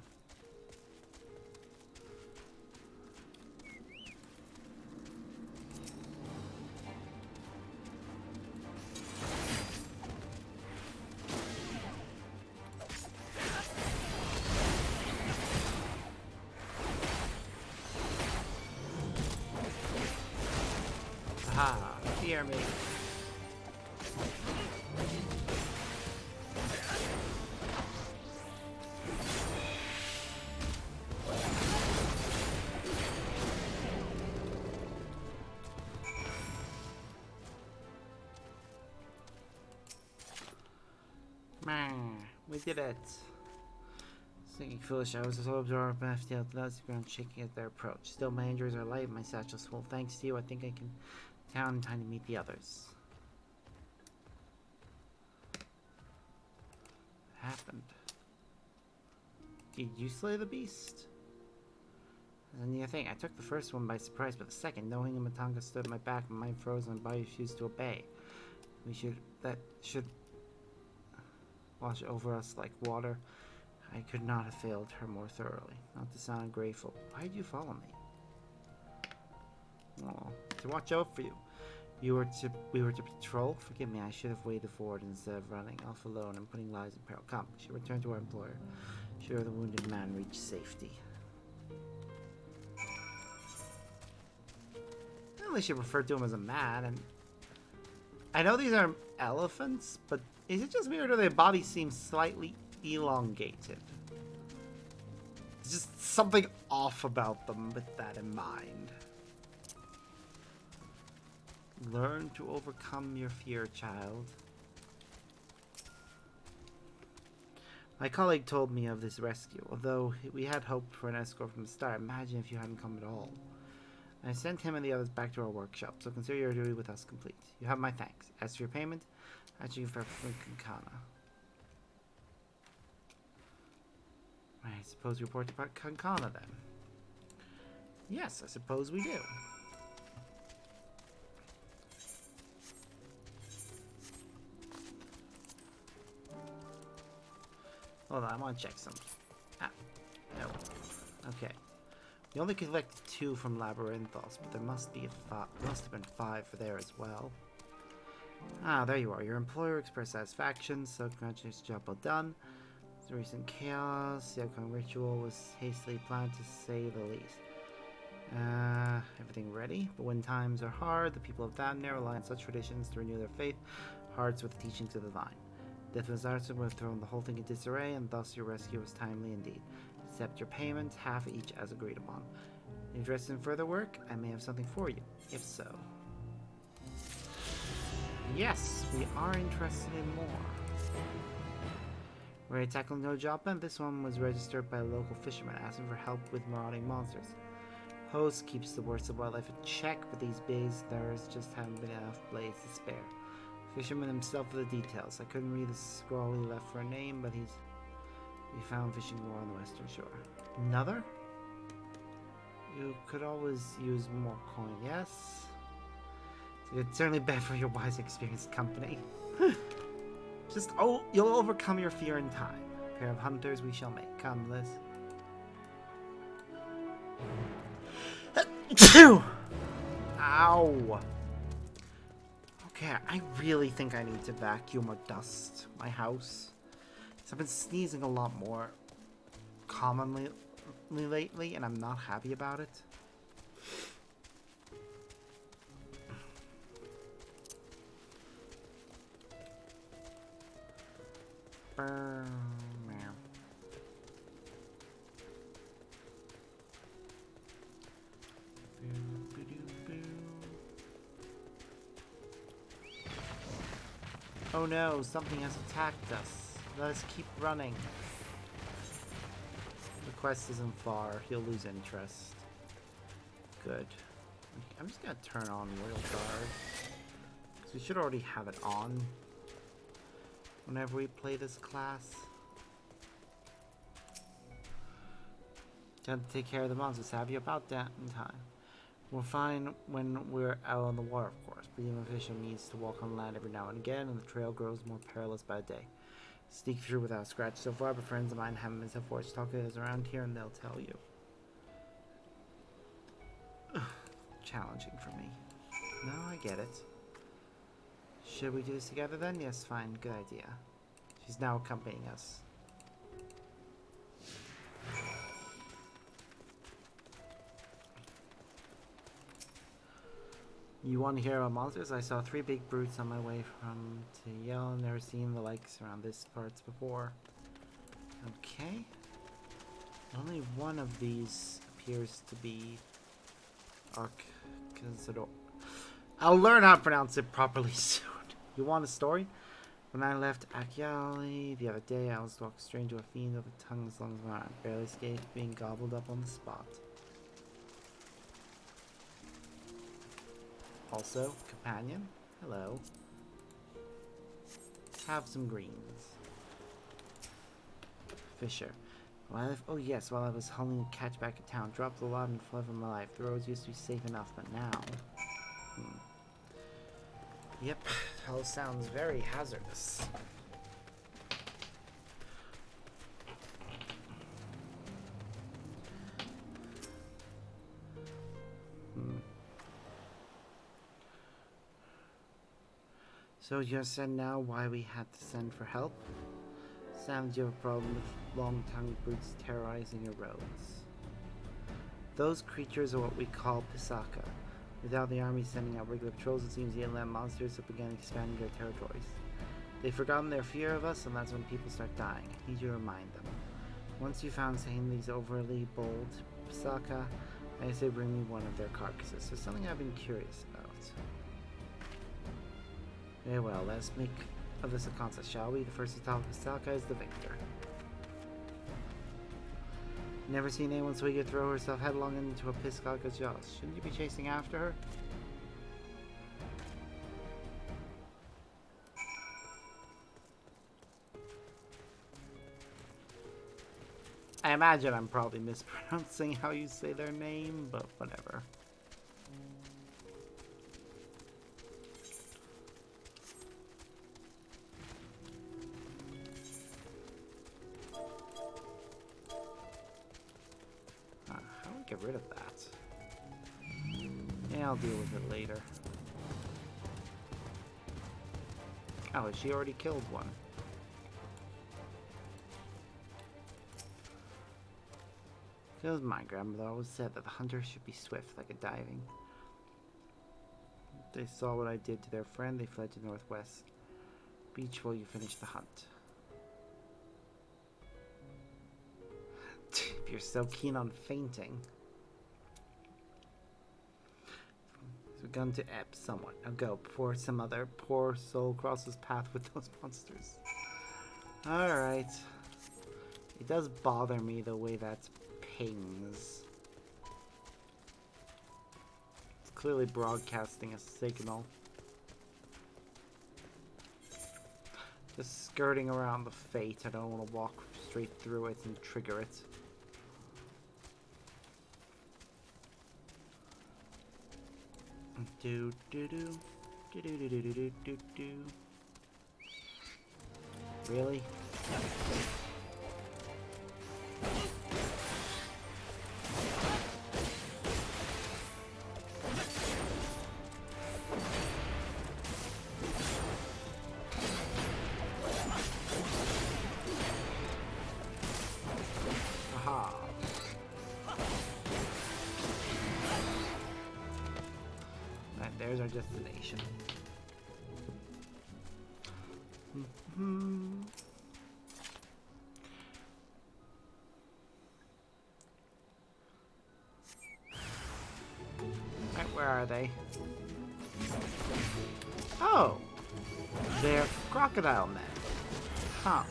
Speaker 1: Aha, fear me. We did it. Thinking foolish, I was so absorbed by the lots of ground shaking at their approach. Still, my injuries are light, my satchel's full. Thanks to you, I think I can down in time to meet the others. What happened? Did you slay the beast? A near thing. I took the first one by surprise, but the second, knowing Matanga stood at my back, my mind froze and my body refused to obey. That should wash over us like water. I could not have failed her more thoroughly. Not to sound ungrateful. Why did you follow me? Oh, to watch out for you. We were to patrol? Forgive me, I should have waded forward instead of running off alone and putting lives in peril. Come, she returned to our employer. Sure, the wounded man reached safety. At least she referred to him as a man, and I know these are elephants, but is it just me or do their bodies seem slightly elongated? There's just something off about them with that in mind. Learn to overcome your fear, child. My colleague told me of this rescue. Although we had hoped for an escort from the start, imagine if you hadn't come at all. I sent him and the others back to our workshop, so consider your duty with us complete. You have my thanks. As for your payment, I should give from Kankana. I suppose we report to Kankana then. Yes, I suppose we do. Hold on, I want to check something. Ah, no. Okay. We only collected 2 from Labyrinthos, but there must have been 5 for there as well. Ah, there you are. Your employer expressed satisfaction, so congratulations, job well done. The recent chaos, the upcoming ritual was hastily planned to say the least. Everything ready? But when times are hard, the people of Thamnir rely on such traditions to renew their faith, hearts with the teachings of the divine. Death was Arson would have thrown the whole thing in disarray, and thus your rescue was timely indeed. Accept your payment, half each as agreed upon. Interested in further work? I may have something for you, if so. Yes, we are interested in more. We're tackling no job, and this one was registered by a local fisherman asking for help with marauding monsters. Host keeps the worst of wildlife in check, but these bays there just haven't been enough blades to spare. Fisherman himself for the details. I couldn't read the scroll he left for a name, but we found fishing more on the western shore. Another? You could always use more coin, yes? It's certainly better for your wise, experienced company. You'll overcome your fear in time. A pair of hunters we shall make. Come, Liz. Ow! Okay, I really think I need to vacuum or dust my house. I've been sneezing a lot more commonly lately, and I'm not happy about it. Oh no, something has attacked us. Let us keep running. The quest isn't far. He'll lose interest. Good. I'm just gonna turn on Royal Guard. So we should already have it on whenever we play this class. Got to take care of the monsters. Have you about that in time? We're fine when we're out on the water, of course, but even a fisher needs to walk on land every now and again, and the trail grows more perilous by the day. Sneak through without a scratch so far, but friends of mine haven't been so fortunate to talk to us around here, and they'll tell you. Challenging for me. No, I get it. Should we do this together then? Yes, fine. Good idea. She's now accompanying us. You want to hear about monsters? I saw 3 big brutes on my way from to Yell. Never seen the likes around this parts before. Okay. Only one of these appears to be Arcador. I'll learn how to pronounce it properly soon. You want a story? When I left Akyali the other day, I was walking straight into a fiend with a tongue as long as my arm. Barely escaped being gobbled up on the spot. Also, companion, hello. Have some greens. Fisher. Oh yes, while I was hauling a catch back in town, dropped the lot and fled for my life. The roads used to be safe enough, but now... Yep, it all sounds very hazardous. So you understand now why we had to send for help? Sounds you have a problem with long-tongued brutes terrorizing your roads. Those creatures are what we call Pisaka. Without the army sending out regular patrols, it seems the inland monsters have begun expanding their territories. They've forgotten their fear of us, and that's when people start dying. I need you to remind them. Once you found these overly bold Pisaka, I say bring me one of their carcasses. There's something I've been curious about. Very well, let's make of this a contest, shall we? The first to talk Pisaka is the victor. Never seen anyone so eager to throw herself headlong into a Pisaka's jaws. Shouldn't you be chasing after her? I imagine I'm probably mispronouncing how you say their name, but whatever. How do we get rid of that? Yeah, I'll deal with it later. Oh, she already killed one. Feels my grandmother always said that the hunter should be swift, like a diving. They saw what I did to their friend, they fled to the northwest beach while you finished the hunt. If you're so keen on fainting. It's begun to ebb somewhat. Now go, before some other poor soul crosses path with those monsters. Alright. It does bother me the way that pings. It's clearly broadcasting a signal. Just skirting around the fate. I don't want to walk straight through it and trigger it. Do do do do do do do do do do. Really? Aha. Right, there's our destination. Right, where are they? Oh! They're crocodile men. Huh.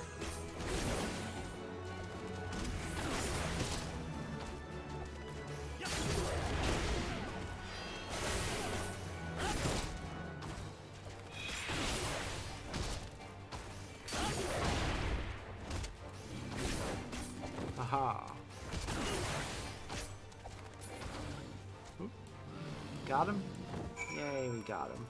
Speaker 1: Aha. Oop. Got him? Yay, we got him.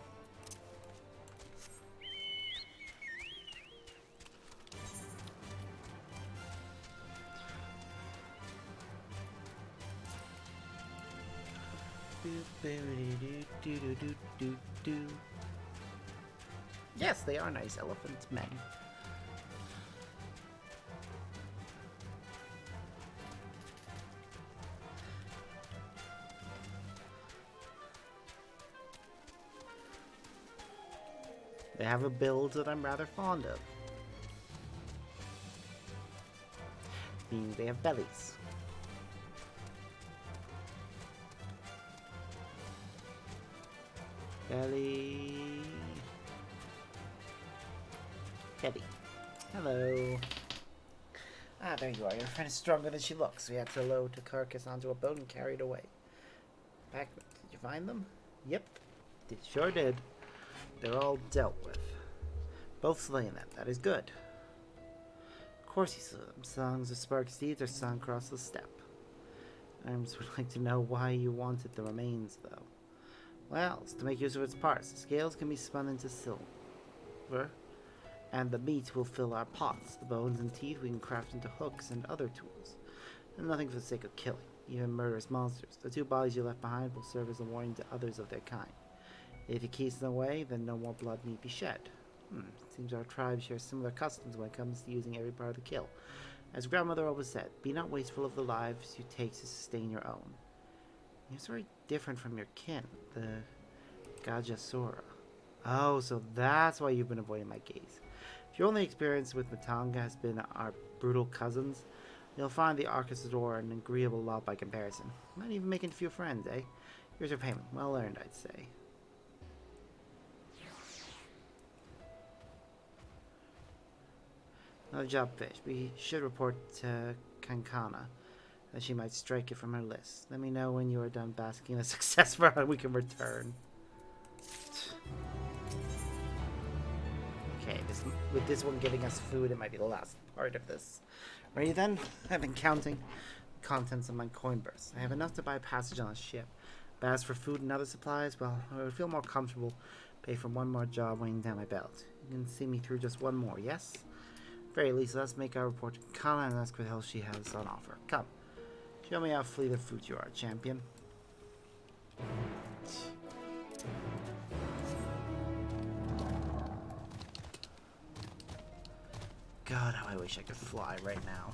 Speaker 1: Yes, they are nice elephant men. They have a build that I'm rather fond of. Meaning they have bellies. Belly. Belly. Hello. Ah, there you are. Your friend is stronger than she looks. We had to load the carcass onto a boat and carry it away. Back. Did you find them? Yep. Sure did. They're all dealt with. Both slain then. That is good. Of course you slew them. Songs of spark seeds are sung across the steppe. I just would like to know why you wanted the remains, though. Well, it's to make use of its parts. The scales can be spun into silver, and the meat will fill our pots. The bones and teeth we can craft into hooks and other tools. And nothing for the sake of killing, even murderous monsters. The 2 bodies you left behind will serve as a warning to others of their kind. If you keep them away, then no more blood need be shed. Seems our tribe shares similar customs when it comes to using every part of the kill. As grandmother always said, be not wasteful of the lives you take to sustain your own. It's very different from your kin, the Gajasura. Oh, so that's why you've been avoiding my gaze. If your only experience with Matanga has been our brutal cousins, you'll find the Arcasador an agreeable lot by comparison. Might even make a few friends, eh? Here's your payment. Well earned, I'd say. Another job finished. We should report to Kankana, that she might strike it from her list. Let me know when you are done basking in a success for her and we can return. Okay, with this one giving us food, it might be the last part of this. Ready then? I've been counting the contents of my coin purse. I have enough to buy a passage on a ship. But as for food and other supplies, well, I would feel more comfortable pay for one more job weighing down my belt. You can see me through just one more, yes? Very least, let's make our report to Kana and ask what else she has on offer. Come, show me how fleet of foot you are, champion. God, how I wish I could fly right now.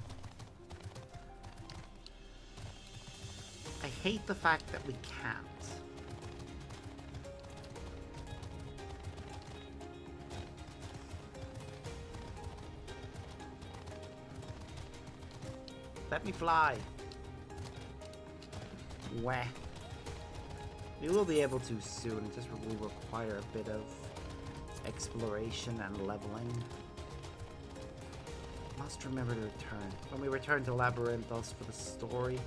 Speaker 1: I hate the fact that we can't. Let me fly. Wah. We will be able to soon. It just will require a bit of exploration and leveling. Must remember to return. When we return to Labyrinthos for the story,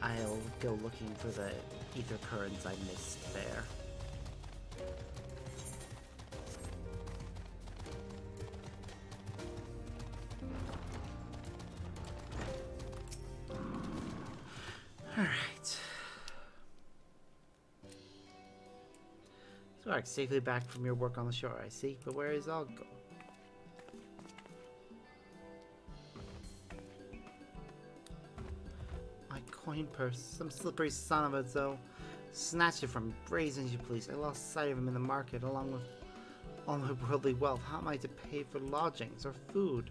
Speaker 1: I'll go looking for the ether currents I missed there. Alright. So, safely back from your work on the shore, I see. But where is Oggo? My coin purse. Some slippery son of a though. Snatched it from me. Brazen as you please. I lost sight of him in the market along with all my worldly wealth. How am I to pay for lodgings or food?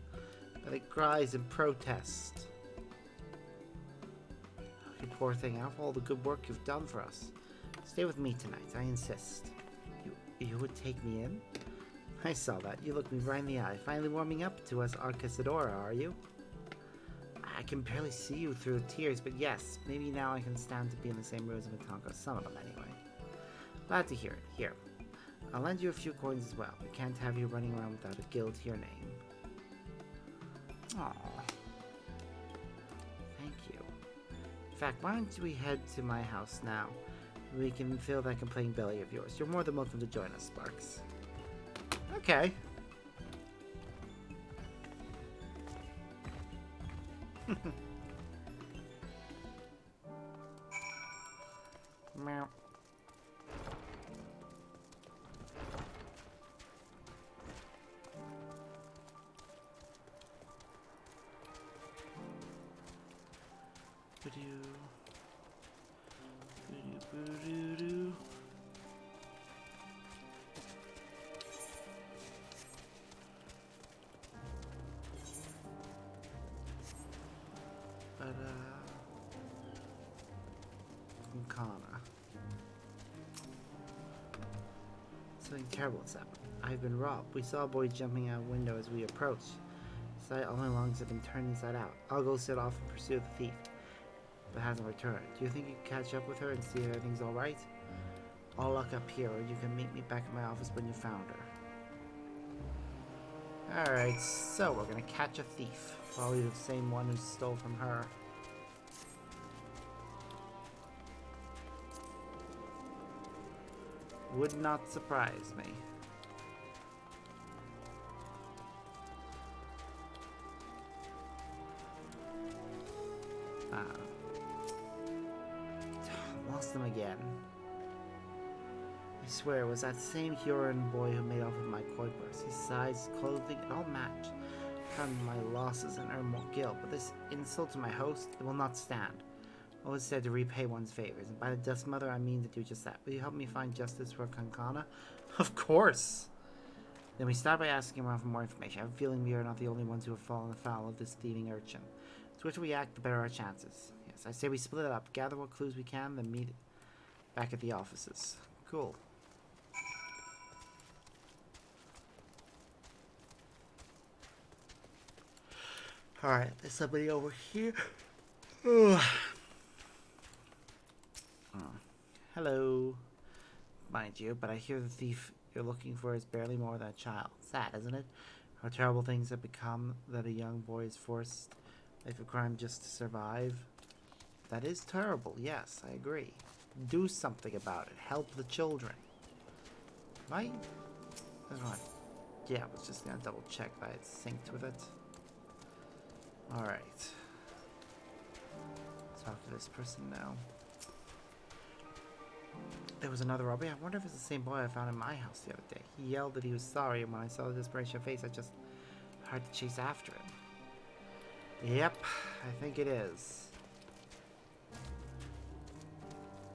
Speaker 1: But it cries in protest. You poor thing, after all the good work you've done for us. Stay with me tonight, I insist. You would take me in? I saw that. You looked me right in the eye. Finally warming up to us Arcasadora, are you? I can barely see you through the tears, but yes, maybe now I can stand to be in the same room as Matanka. Some of them, anyway. Glad to hear it. Here, I'll lend you a few coins as well. We can't have you running around without a guild to your name. Aww. Thank you. In fact, why don't we head to my house now? We can fill that complaining belly of yours. You're more than welcome to join us, Sparks. Okay. Meow. Something terrible has happened. I've been robbed. We saw a boy jumping out a window as we approached. Sight all my lungs have been turned inside out. I'll go set off and pursue the thief, but hasn't returned. Do you think you can catch up with her and see if everything's alright? I'll lock up here, or you can meet me back at my office when you found her. Alright, so we're gonna catch a thief. Probably the same one who stole from her. Would not surprise me. Lost them again. I swear, it was that same Huron boy who made off with my koi purse. His size, clothing, it all matched. Counting my losses and earn more guilt, but this insult to my host, it will not stand. Always said to repay one's favors, and by the Dust Mother, I mean to do just that. Will you help me find justice for Kankana? Of course! Then we start by asking around for more information. I have a feeling we are not the only ones who have fallen afoul of this thieving urchin. The swifter we act, the better our chances. Yes, I say we split it up, gather what clues we can, then meet back at the offices. Cool. Alright, there's somebody over here. Hello. Mind you, but I hear the thief you're looking for is barely more than a child. Sad, isn't it? How terrible things have become that a young boy is forced life of crime just to survive. That is terrible, yes, I agree. Do something about it. Help the children. Right? That's right. Yeah, I was just gonna double check that it's synced with it. Alright. Talk to this person now. There was another robbery. I wonder if it's the same boy I found in my house the other day. He yelled that he was sorry, and when I saw the desperation face, I just hard to chase after him. Yep, I think it is.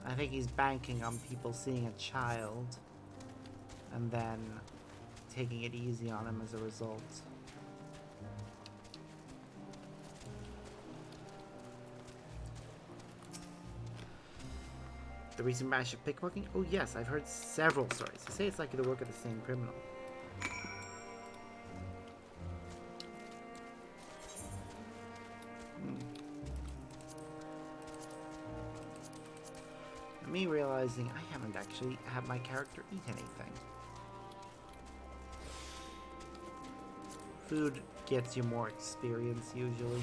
Speaker 1: I think he's banking on people seeing a child and then taking it easy on him as a result. The recent rash of pickpocketing? Oh yes, I've heard several stories. They say it's likely the work of the same criminal. Me realizing I haven't actually had my character eat anything. Food gets you more experience usually.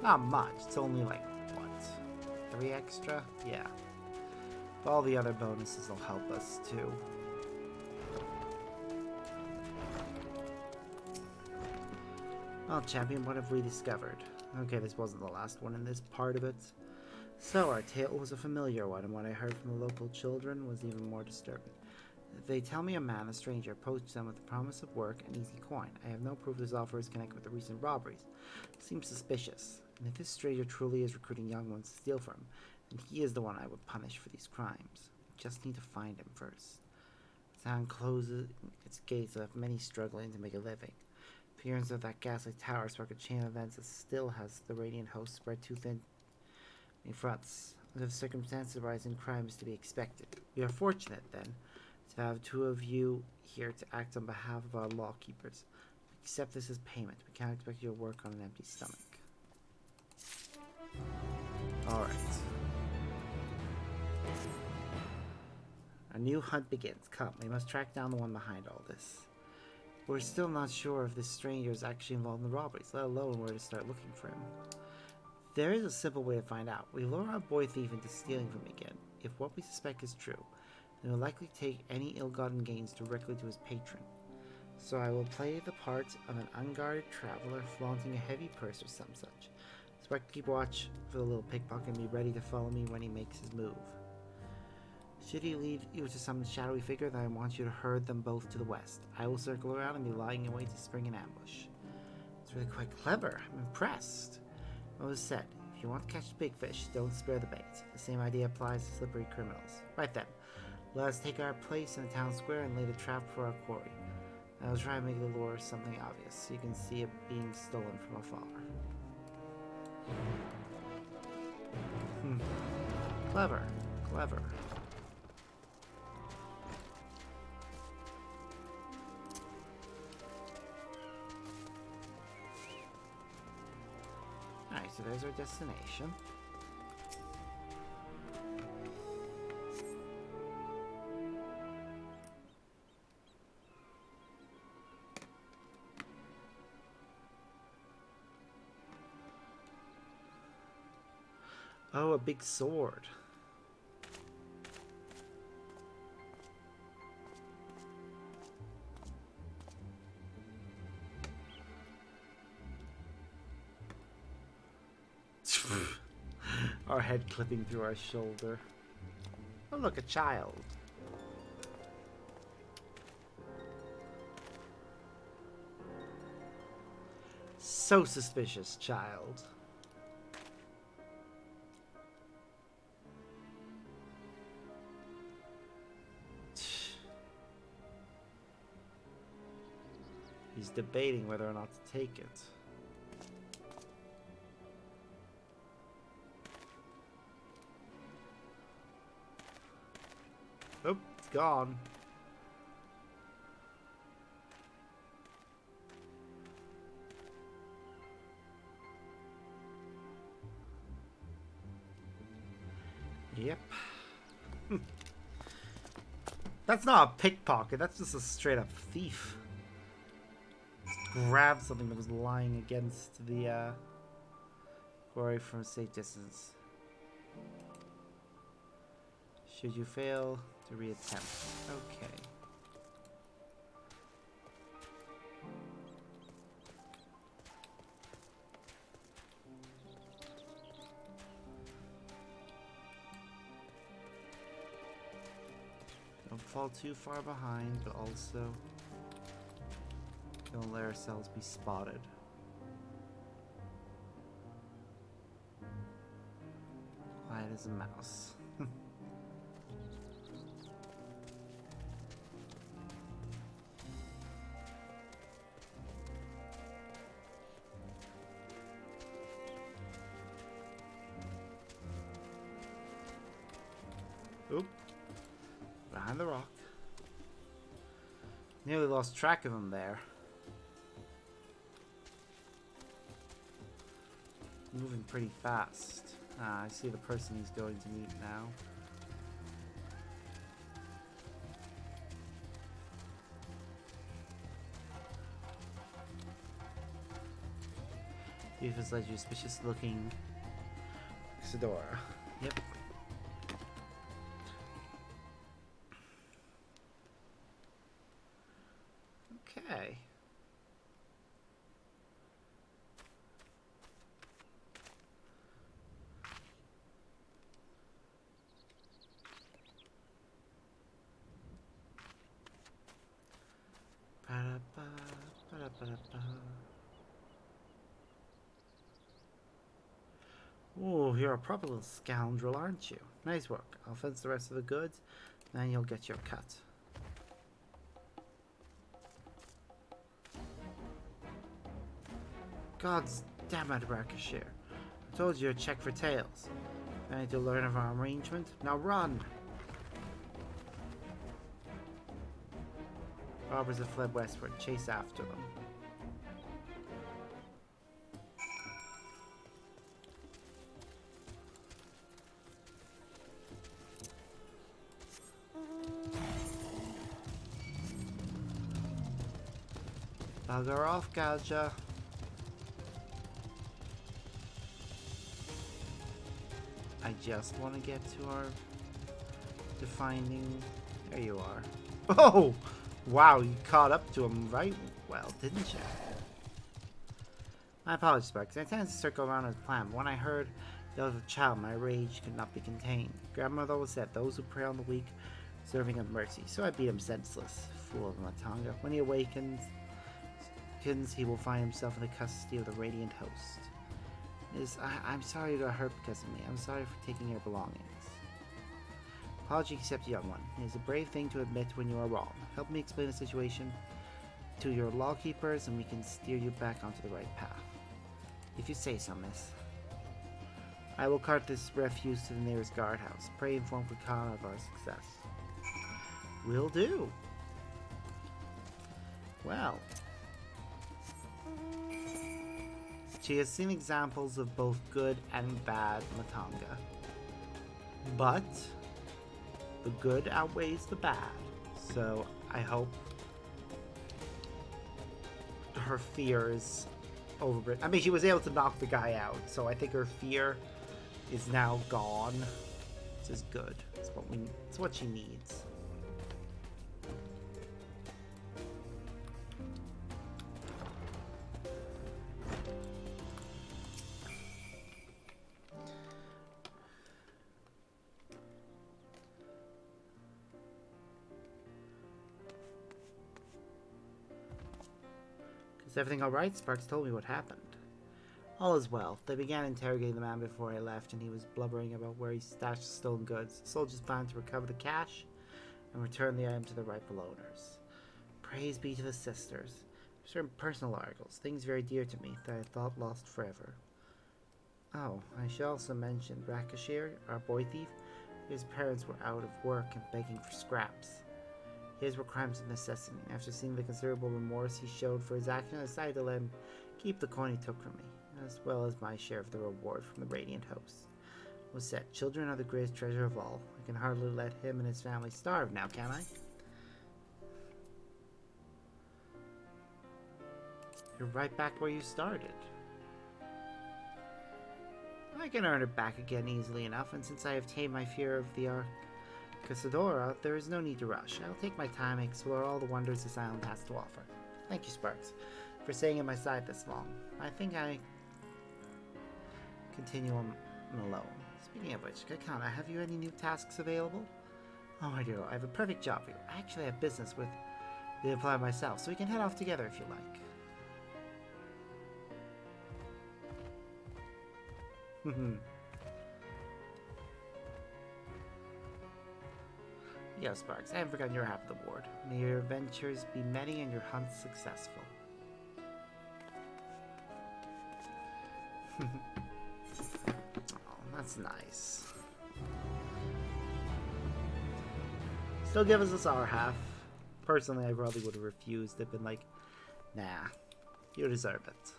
Speaker 1: Not much, it's only like, what, 3 extra? Yeah. But all the other bonuses will help us too. Well, champion, what have we discovered? Okay, this wasn't the last one in this part of it. So, our tale was a familiar one, and what I heard from the local children was even more disturbing. They tell me a man, a stranger, approached them with the promise of work and easy coin. I have no proof this offer is connected with the recent robberies. It seems suspicious. And if this stranger truly is recruiting young ones to steal from him, then he is the one I would punish for these crimes. We just need to find him first. The town closes its gates, left many struggling to make a living. Appearance of that ghastly tower sparked a chain of events that still has the radiant host spread too thin in fronts. Under the circumstances, the rise in crime is to be expected. We are fortunate, then, to have 2 of you here to act on behalf of our lawkeepers. Accept this as payment. We can't expect you to work on an empty stomach. Alright. A new hunt begins. Come, we must track down the one behind all this. We're still not sure if this stranger is actually involved in the robberies, let alone where to start looking for him. There is a simple way to find out. We lure our boy thief into stealing from me again. If what we suspect is true, then we'll likely take any ill-gotten gains directly to his patron. So I will play the part of an unguarded traveler flaunting a heavy purse or some such. Expect to keep watch for the little pickpocket and be ready to follow me when he makes his move. Should he lead you to some shadowy figure, then I want you to herd them both to the west. I will circle around and be lying in wait to spring an ambush. It's really quite clever. I'm impressed. What was said, if you want to catch big fish, don't spare the bait. The same idea applies to slippery criminals. Right then, let us take our place in the town square and lay the trap for our quarry. I will try and make the lure something obvious, so you can see it being stolen from afar. Clever. Clever. Alright, so there's our destination. Oh, a big sword. Our head clipping through our shoulder. Oh, look, a child. So suspicious, child. He's debating whether or not to take it. Oh, it's gone. Yep. That's not a pickpocket, that's just a straight up thief. Grabbed something that was lying against the quarry from a safe distance. Should you fail to reattempt? Okay. Don't fall too far behind, but also don't let ourselves be spotted. Quiet as a mouse. Oop. Behind the rock. Nearly lost track of him there. Moving pretty fast. Ah, I see the person he's going to meet now. Thief is like suspicious looking Isadora. Yep. Okay. Oh, you're a proper little scoundrel, aren't you? Nice work. I'll fence the rest of the goods, then you'll get your cut. God's damn it, Rakashir. I told you to check for tails. I need to learn of our arrangement. Now run! Robbers have fled westward. Chase after them. Bugger off, Galja. I just want to get to our defining. There you are. Oh! Wow, you caught up to him right well, didn't you? My apologies, Sparks. I intended to circle around as planned, but when I heard the other child, my rage could not be contained. Grandmother always said, those who prey on the weak, serving of mercy. So I beat him senseless. Fool of Matanga. When he awakens, he will find himself in the custody of the Radiant Host. I'm sorry you got hurt because of me. I'm sorry for taking your belongings. Apology accepted, young one. It is a brave thing to admit when you are wrong. Help me explain the situation to your lawkeepers and we can steer you back onto the right path. If you say so, miss. I will cart this refuse to the nearest guardhouse. Pray inform Khan of our success. Will do. Well. She has seen examples of both good and bad Matanga. But the good outweighs the bad. So I hope her fear is over. I mean, she was able to knock the guy out, so I think her fear is now gone. This is good. It's what she needs. Is everything alright? Sparks told me what happened. All is well. They began interrogating the man before I left, and he was blubbering about where he stashed the stolen goods. The soldiers planned to recover the cash and return the item to the rightful owners. Praise be to the sisters. Certain personal articles, things very dear to me that I thought lost forever. Oh, I should also mention Rakashir, our boy thief. His parents were out of work and begging for scraps. His were crimes of necessity. After seeing the considerable remorse he showed for his action, I decided to let him keep the coin he took from me, as well as my share of the reward from the Radiant Host. It was said, children are the greatest treasure of all. I can hardly let him and his family starve now, can I? You're right back where you started. I can earn it back again easily enough, and since I have tamed my fear of the Arcasadora, there is no need to rush. I'll take my time and explore all the wonders this island has to offer. Thank you, Sparks, for staying at my side this long. I think I continue on alone. Speaking of which, Kakana, have you any new tasks available? Oh, my dear, I have a perfect job for you. I actually have business with the employer myself, so we can head off together if you like. Yo, Sparks, I haven't forgotten your half of the ward. May your adventures be many and your hunts successful. Oh, that's nice. Still give us our half. Personally, I probably would have refused. They've been like, nah, you deserve it.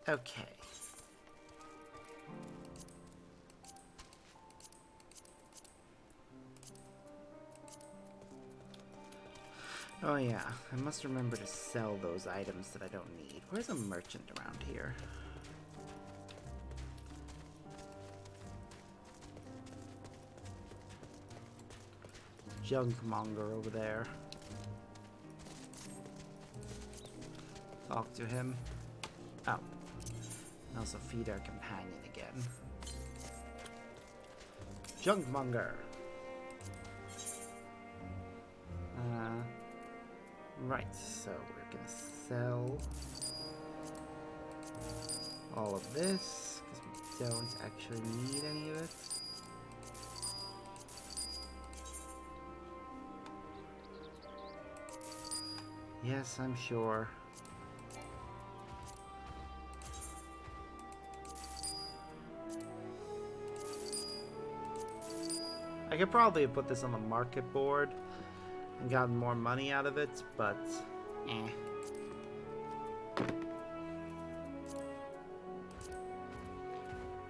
Speaker 1: Okay. Oh yeah, I must remember to sell those items that I don't need. Where's a merchant around here? Junkmonger over there. Talk to him. Oh. And also feed our companion again. Junkmonger! Right, so we're gonna sell all of this, because we don't actually need any of it. Yes, I'm sure. I could probably have put this on the market board and gotten more money out of it, but eh.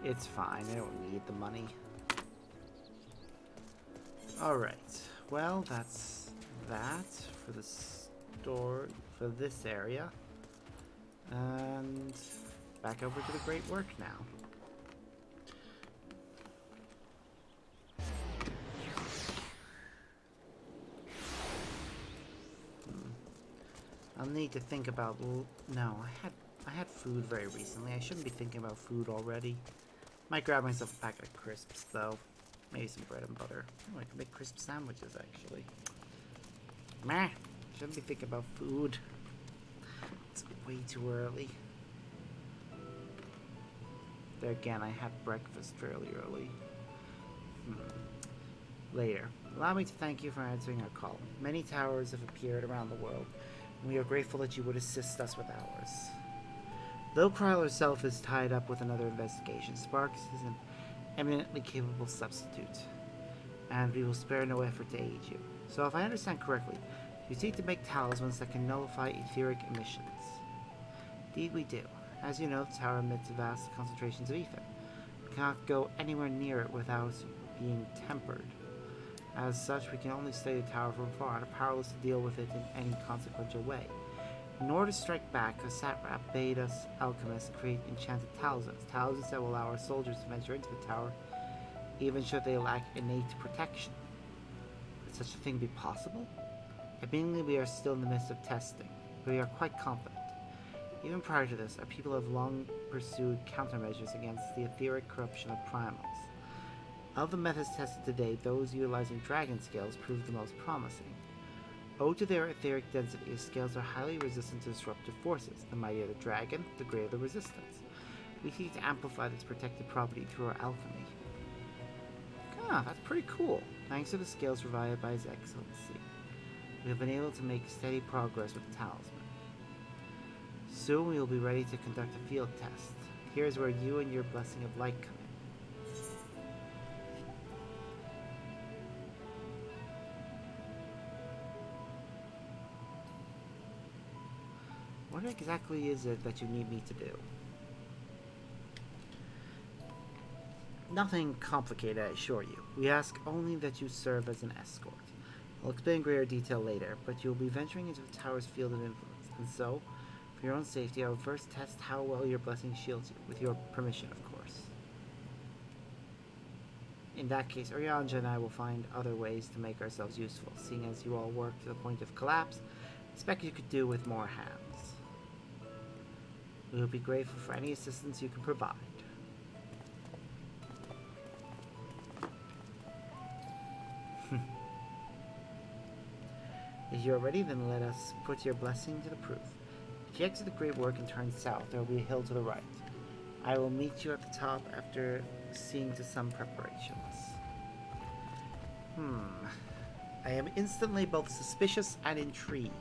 Speaker 1: It's fine, I don't need the money. Alright, well that's that for the store, for this area. And back over to the great work now. I'll need to think about. No, I had food very recently. I shouldn't be thinking about food already. Might grab myself a packet of crisps though. Maybe some bread and butter. Oh, I can make crisp sandwiches actually. Meh. Shouldn't be thinking about food. It's way too early. There again, I had breakfast fairly early. Later. Allow me to thank you for answering our call. Many towers have appeared around the world. We are grateful that you would assist us with ours. Though Kryl herself is tied up with another investigation, Sparks is an eminently capable substitute, and we will spare no effort to aid you. So if I understand correctly, you seek to make talismans that can nullify etheric emissions. Indeed we do. As you know, the tower emits vast concentrations of ether. We cannot go anywhere near it without being tempered. As such, we can only study the tower from afar and are powerless to deal with it in any consequential way. In order to strike back, a satrap bade us alchemists create enchanted talismans, talismans that will allow our soldiers to venture into the tower, even should they lack innate protection. Could such a thing be possible? Admittedly, we are still in the midst of testing, but we are quite confident. Even prior to this, our people have long pursued countermeasures against the etheric corruption of primals. Of the methods tested to date, those utilizing dragon scales proved the most promising. Owed to their etheric density, scales are highly resistant to disruptive forces. The mightier the dragon, the greater the resistance. We seek to amplify this protected property through our alchemy. Ah, that's pretty cool. Thanks to the scales provided by His Excellency, we have been able to make steady progress with the talisman. Soon we will be ready to conduct a field test. Here's where you and your blessing of light come in. What exactly is it that you need me to do? Nothing complicated, I assure you. We ask only that you serve as an escort. I'll explain in greater detail later, but you'll be venturing into the tower's field of influence, and so, for your own safety, I will first test how well your blessing shields you, with your permission, of course. In that case, Orianja and I will find other ways to make ourselves useful, seeing as you all work to the point of collapse. I expect you could do with more hands. We will be grateful for any assistance you can provide. If you are ready, then let us put your blessing to the proof. If you exit the great work and turn south, there will be a hill to the right. I will meet you at the top after seeing to some preparations. I am instantly both suspicious and intrigued.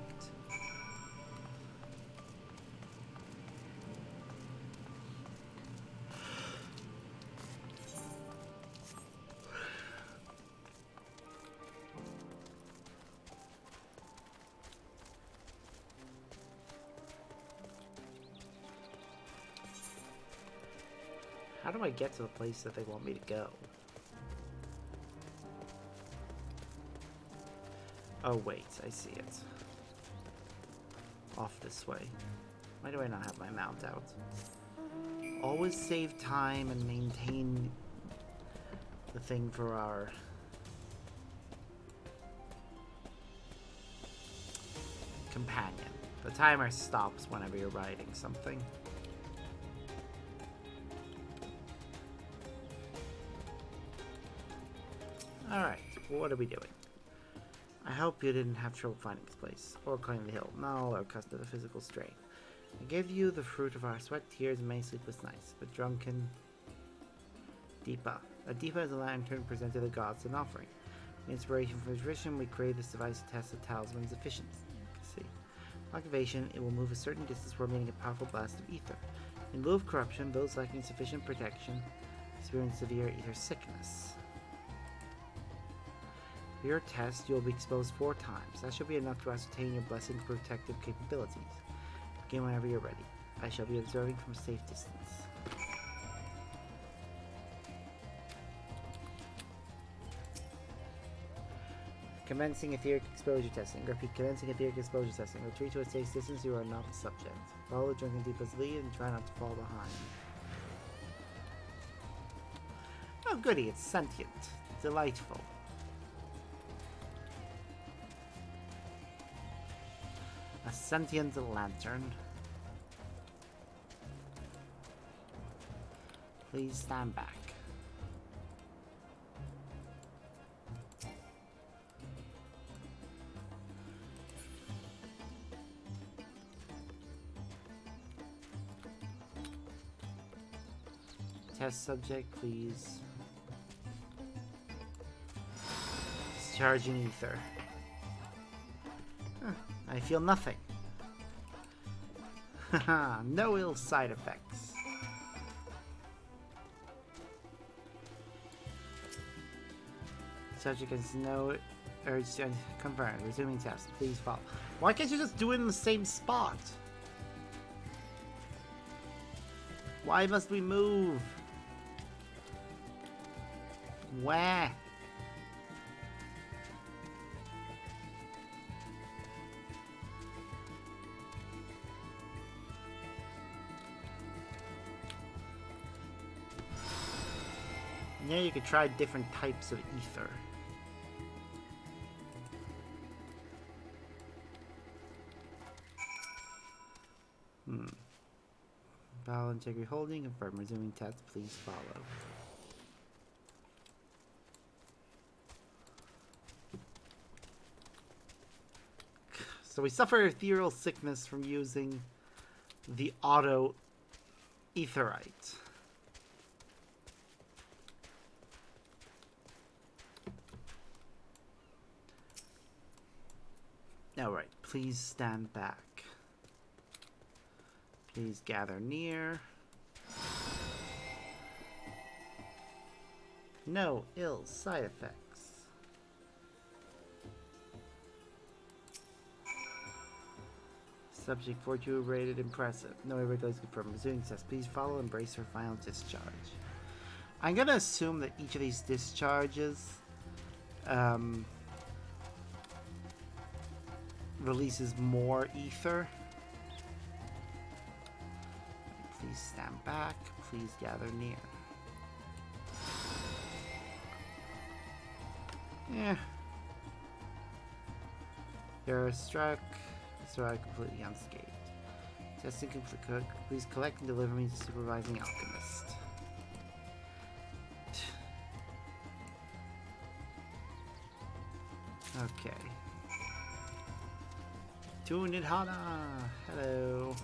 Speaker 1: How do I get to the place that they want me to go? Oh wait, I see it. Off this way. Why do I not have my mount out? Always save time and maintain the thing for our... companion. The timer stops whenever you're riding something. Alright, what are we doing? I hope you didn't have trouble finding this place, or climbing the hill. Not all are accustomed to the physical strain. I gave you the fruit of our sweat, tears, and many sleepless nights. The drunken Deepa. A Deepa is a lantern presented to the gods as an offering. The inspiration from tradition, we created this device to test the talisman's efficiency. See. Activation, it will move a certain distance before emitting a powerful blast of ether. In lieu of corruption, those lacking sufficient protection experience severe ether sickness. For your test, you will be exposed 4 times. That should be enough to ascertain your blessing's protective capabilities. Begin whenever you're ready. I shall be observing from a safe distance. Commencing etheric exposure testing. Repeat, commencing etheric exposure testing. Retreat to a safe distance, you are not the subject. Follow Drunken Deepa's lead and try not to fall behind. Oh goody, it's sentient. Delightful. A sentient lantern. Please stand back. Test subject, please. Discharging ether. Huh, I feel nothing. Haha, no ill side effects. Subject has no urge to confirm. Resuming test. Please follow. Why can't you just do it in the same spot? Why must we move? Where? Yeah, you could try different types of ether. Valid integrity holding, confirm resuming test, please follow. So we suffer ethereal sickness from using the auto etherite. Alright, please stand back. Please gather near. No ill side effects. Subject 42 rated impressive. No irregularities confirmed. Resuming test. Please follow and brace for final discharge. I'm gonna assume that each of these discharges releases more ether. Please stand back. Please gather near. Yeah. You're struck. Survive completely unscathed. Testing complete. Please collect and deliver me to supervising alchemist. Okay. To Nidhana! Hello.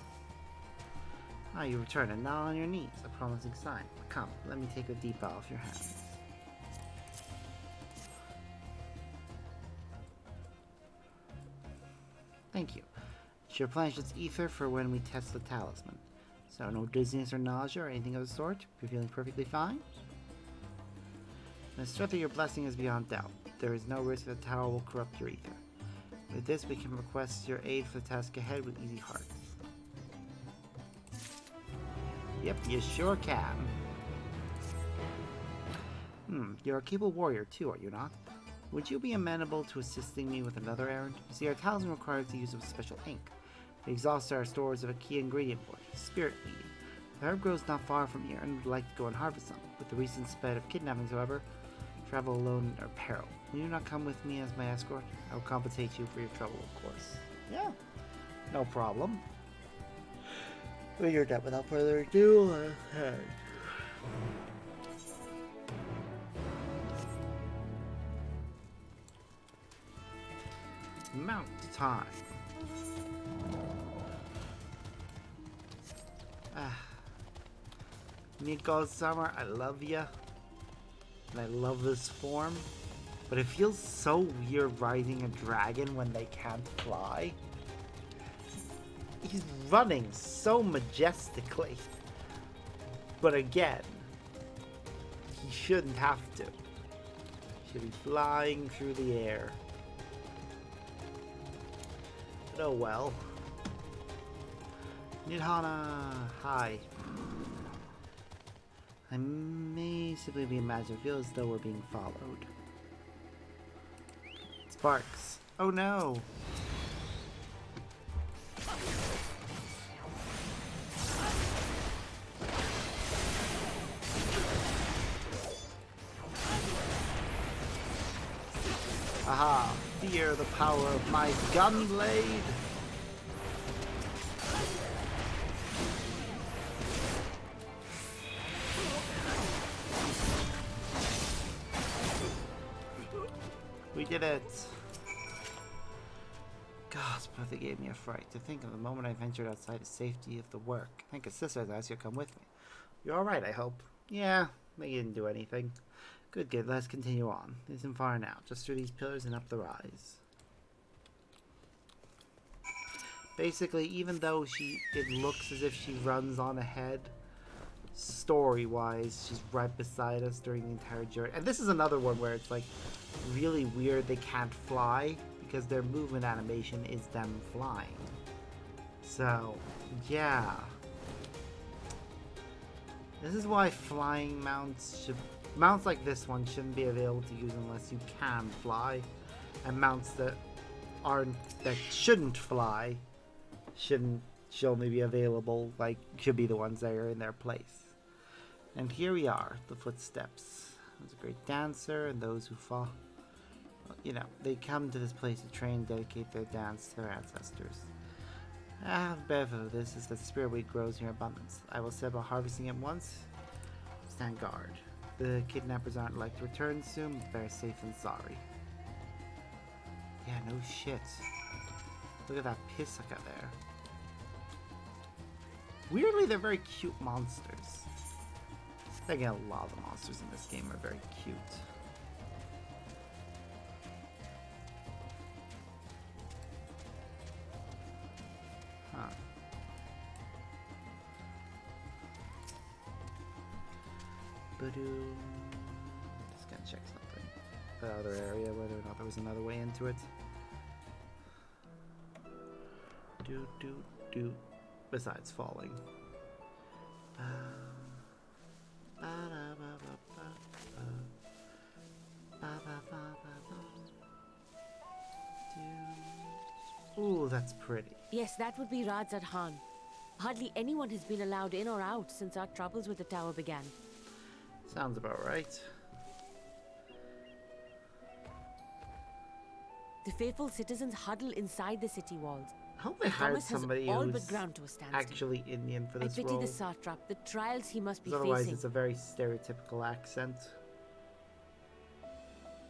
Speaker 1: Ah, you return and not on your knees. A promising sign. Come, let me take a deep bow off your hands. Thank you. Replenish its ether for when we test the talisman. So no dizziness or nausea or anything of the sort? You're feeling perfectly fine? The strength of your blessing is beyond doubt. There is no risk that the tower will corrupt your ether. With this, we can request your aid for the task ahead with easy hearts. Yep, you sure can. You're a capable warrior too, are you not? Would you be amenable to assisting me with another errand? You see, our talisman requires the use of special ink. We exhausted our stores of a key ingredient for it, spirit weed. The herb grows not far from here and would like to go and harvest some. With the recent spread of kidnappings, however, travel alone in our peril. Will you not come with me as my escort? I will compensate you for your trouble, of course. Yeah, no problem. When you're done, without further ado, mount time. Midgard Summer, I love ya. And I love this form. But it feels so weird riding a dragon when they can't fly. He's running so majestically. But again, he shouldn't have to. He should be flying through the air. But oh well. Nidhana, hi. I may simply be imagining. It feels as though we're being followed. Sparks. Oh no! Aha! Fear the power of my gunblade! We did it! Gasp, but they gave me a fright. To think of the moment I ventured outside the safety of the work. Thank a sister has asked you to come with me. You're alright, I hope. Yeah, they didn't do anything. Good, good, let's continue on. It isn't far now, just through these pillars and up the rise. Basically, even though it looks as if she runs on ahead, story-wise, she's right beside us during the entire journey. And this is another one where it's like really weird they can't fly because their movement animation is them flying. So, yeah. This is why flying mounts like this one shouldn't be available to use unless you can fly. And mounts that shouldn't fly should only be available, should be the ones that are in their place. And here we are, the footsteps. There's a great dancer and those who fall. You know, they come to this place to train and dedicate their dance to their ancestors. The benefit of this is that spirit weed grows in abundance. I will set about harvesting it once. Stand guard. The kidnappers aren't like to return soon, but better safe than sorry. Yeah, no shit. Look at that Pisaka there. Weirdly, they're very cute monsters. Again, a lot of the monsters in this game are very cute. Huh. Ba-doom. Just gonna check something. The other area, whether or not there was another way into it. Do. Besides falling. Ooh, that's pretty.
Speaker 5: Yes, that would be Radzad Khan. Hardly anyone has been allowed in or out since our troubles with the tower began.
Speaker 1: Sounds about right.
Speaker 5: The faithful citizens huddle inside the city walls.
Speaker 1: I hope they hired
Speaker 5: Thomas has
Speaker 1: somebody
Speaker 5: all
Speaker 1: who's
Speaker 5: but ground to a standstill.
Speaker 1: actually Indian for
Speaker 5: I
Speaker 1: this
Speaker 5: pity
Speaker 1: role.
Speaker 5: the satrap, the trials he must be
Speaker 1: 'Cause otherwise
Speaker 5: facing.
Speaker 1: it's a very stereotypical accent.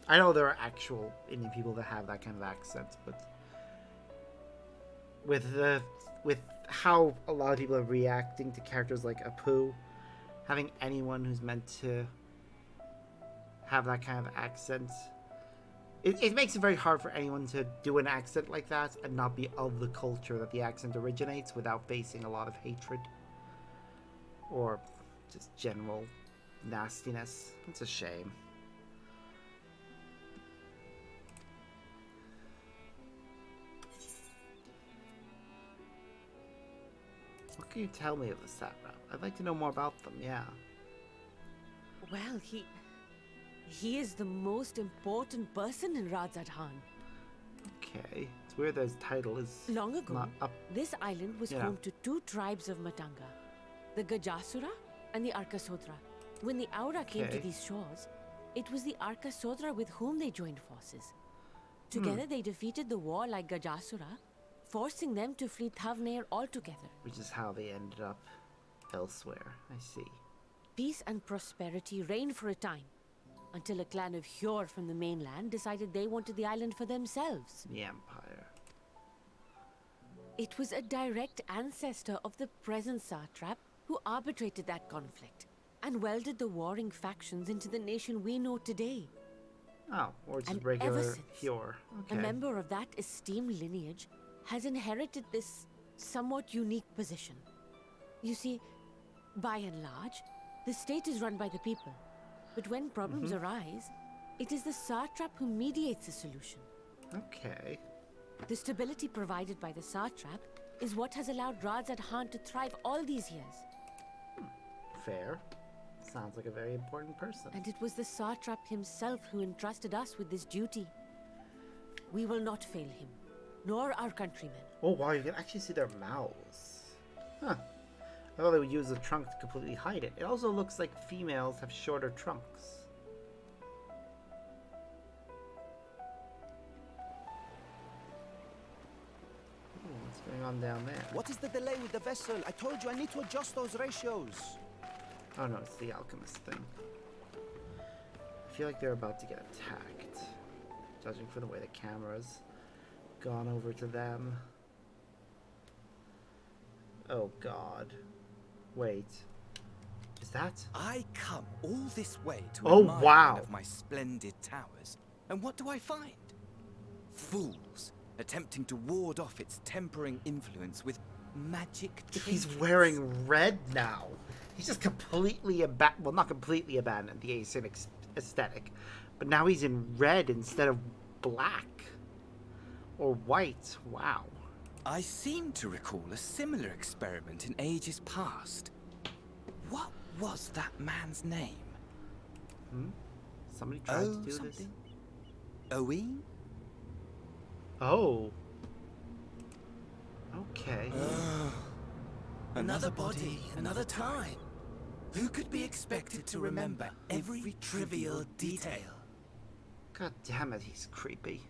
Speaker 1: I know there are actual Indian people that have that kind of accent, but with how a lot of people are reacting to characters like Apu, having anyone who's meant to have that kind of accent, it makes it very hard for anyone to do an accent like that and not be of the culture that the accent originates without facing a lot of hatred or just general nastiness. It's a shame. What can you tell me of the satrap? I'd like to know more about them, yeah.
Speaker 5: Well, he is the most important person in Radzad Khan.
Speaker 1: Okay. It's weird that his title is
Speaker 5: Long ago,
Speaker 1: not up.
Speaker 5: this island was
Speaker 1: Yeah.
Speaker 5: home to two tribes of Matanga, the Gajasura and the Arkasodra. When the Aura came to
Speaker 1: Okay.
Speaker 5: these shores, it was the Arkasodra with whom they joined forces. Together they defeated the warlike Gajasura, forcing them to flee Thavnair altogether.
Speaker 1: Which is how they ended up elsewhere. I see.
Speaker 5: Peace and prosperity reigned for a time, until a clan of Hjor from the mainland decided they wanted the island for themselves.
Speaker 1: The Empire.
Speaker 5: It was a direct ancestor of the present satrap who arbitrated that conflict and welded the warring factions into the nation we know today.
Speaker 1: Oh, or just
Speaker 5: And
Speaker 1: regular
Speaker 5: ever since,
Speaker 1: Hjor. Okay.
Speaker 5: A member of that esteemed lineage has inherited this somewhat unique position. You see, by and large, the state is run by the people. But when problems arise, it is the satrap who mediates a solution.
Speaker 1: Okay.
Speaker 5: The stability provided by the satrap is what has allowed Radzad Khan to thrive all these years.
Speaker 1: Fair. Sounds like a very important person.
Speaker 5: And it was the satrap himself who entrusted us with this duty. We will not fail him, nor our countrymen.
Speaker 1: Oh wow, you can actually see their mouths. Huh. I thought they would use the trunk to completely hide it. It also looks like females have shorter trunks. Ooh, what's going on down there?
Speaker 3: What is the delay with the vessel? I told you I need to adjust those ratios.
Speaker 1: Oh no, it's the alchemist thing. I feel like they're about to get attacked. Judging from the way the camera's gone over to them. Oh god. Wait. Is that?
Speaker 7: I come all this way to
Speaker 1: Oh,
Speaker 7: admire
Speaker 1: wow.
Speaker 7: one of my splendid towers, and what do I find? Fools attempting to ward off its tempering influence with magic
Speaker 1: He's
Speaker 7: trinkets.
Speaker 1: wearing red now. He's just completely well, not completely abandoned the Asian aesthetic, but now he's in red instead of black or white. Wow.
Speaker 7: I seem to recall a similar experiment in ages past. What was that man's name?
Speaker 1: Somebody tried to do
Speaker 7: something?
Speaker 1: this.
Speaker 7: Owen?
Speaker 1: Oh. Okay.
Speaker 7: Another body, another time. Who could be expected to remember every trivial detail?
Speaker 1: God damn it, he's creepy.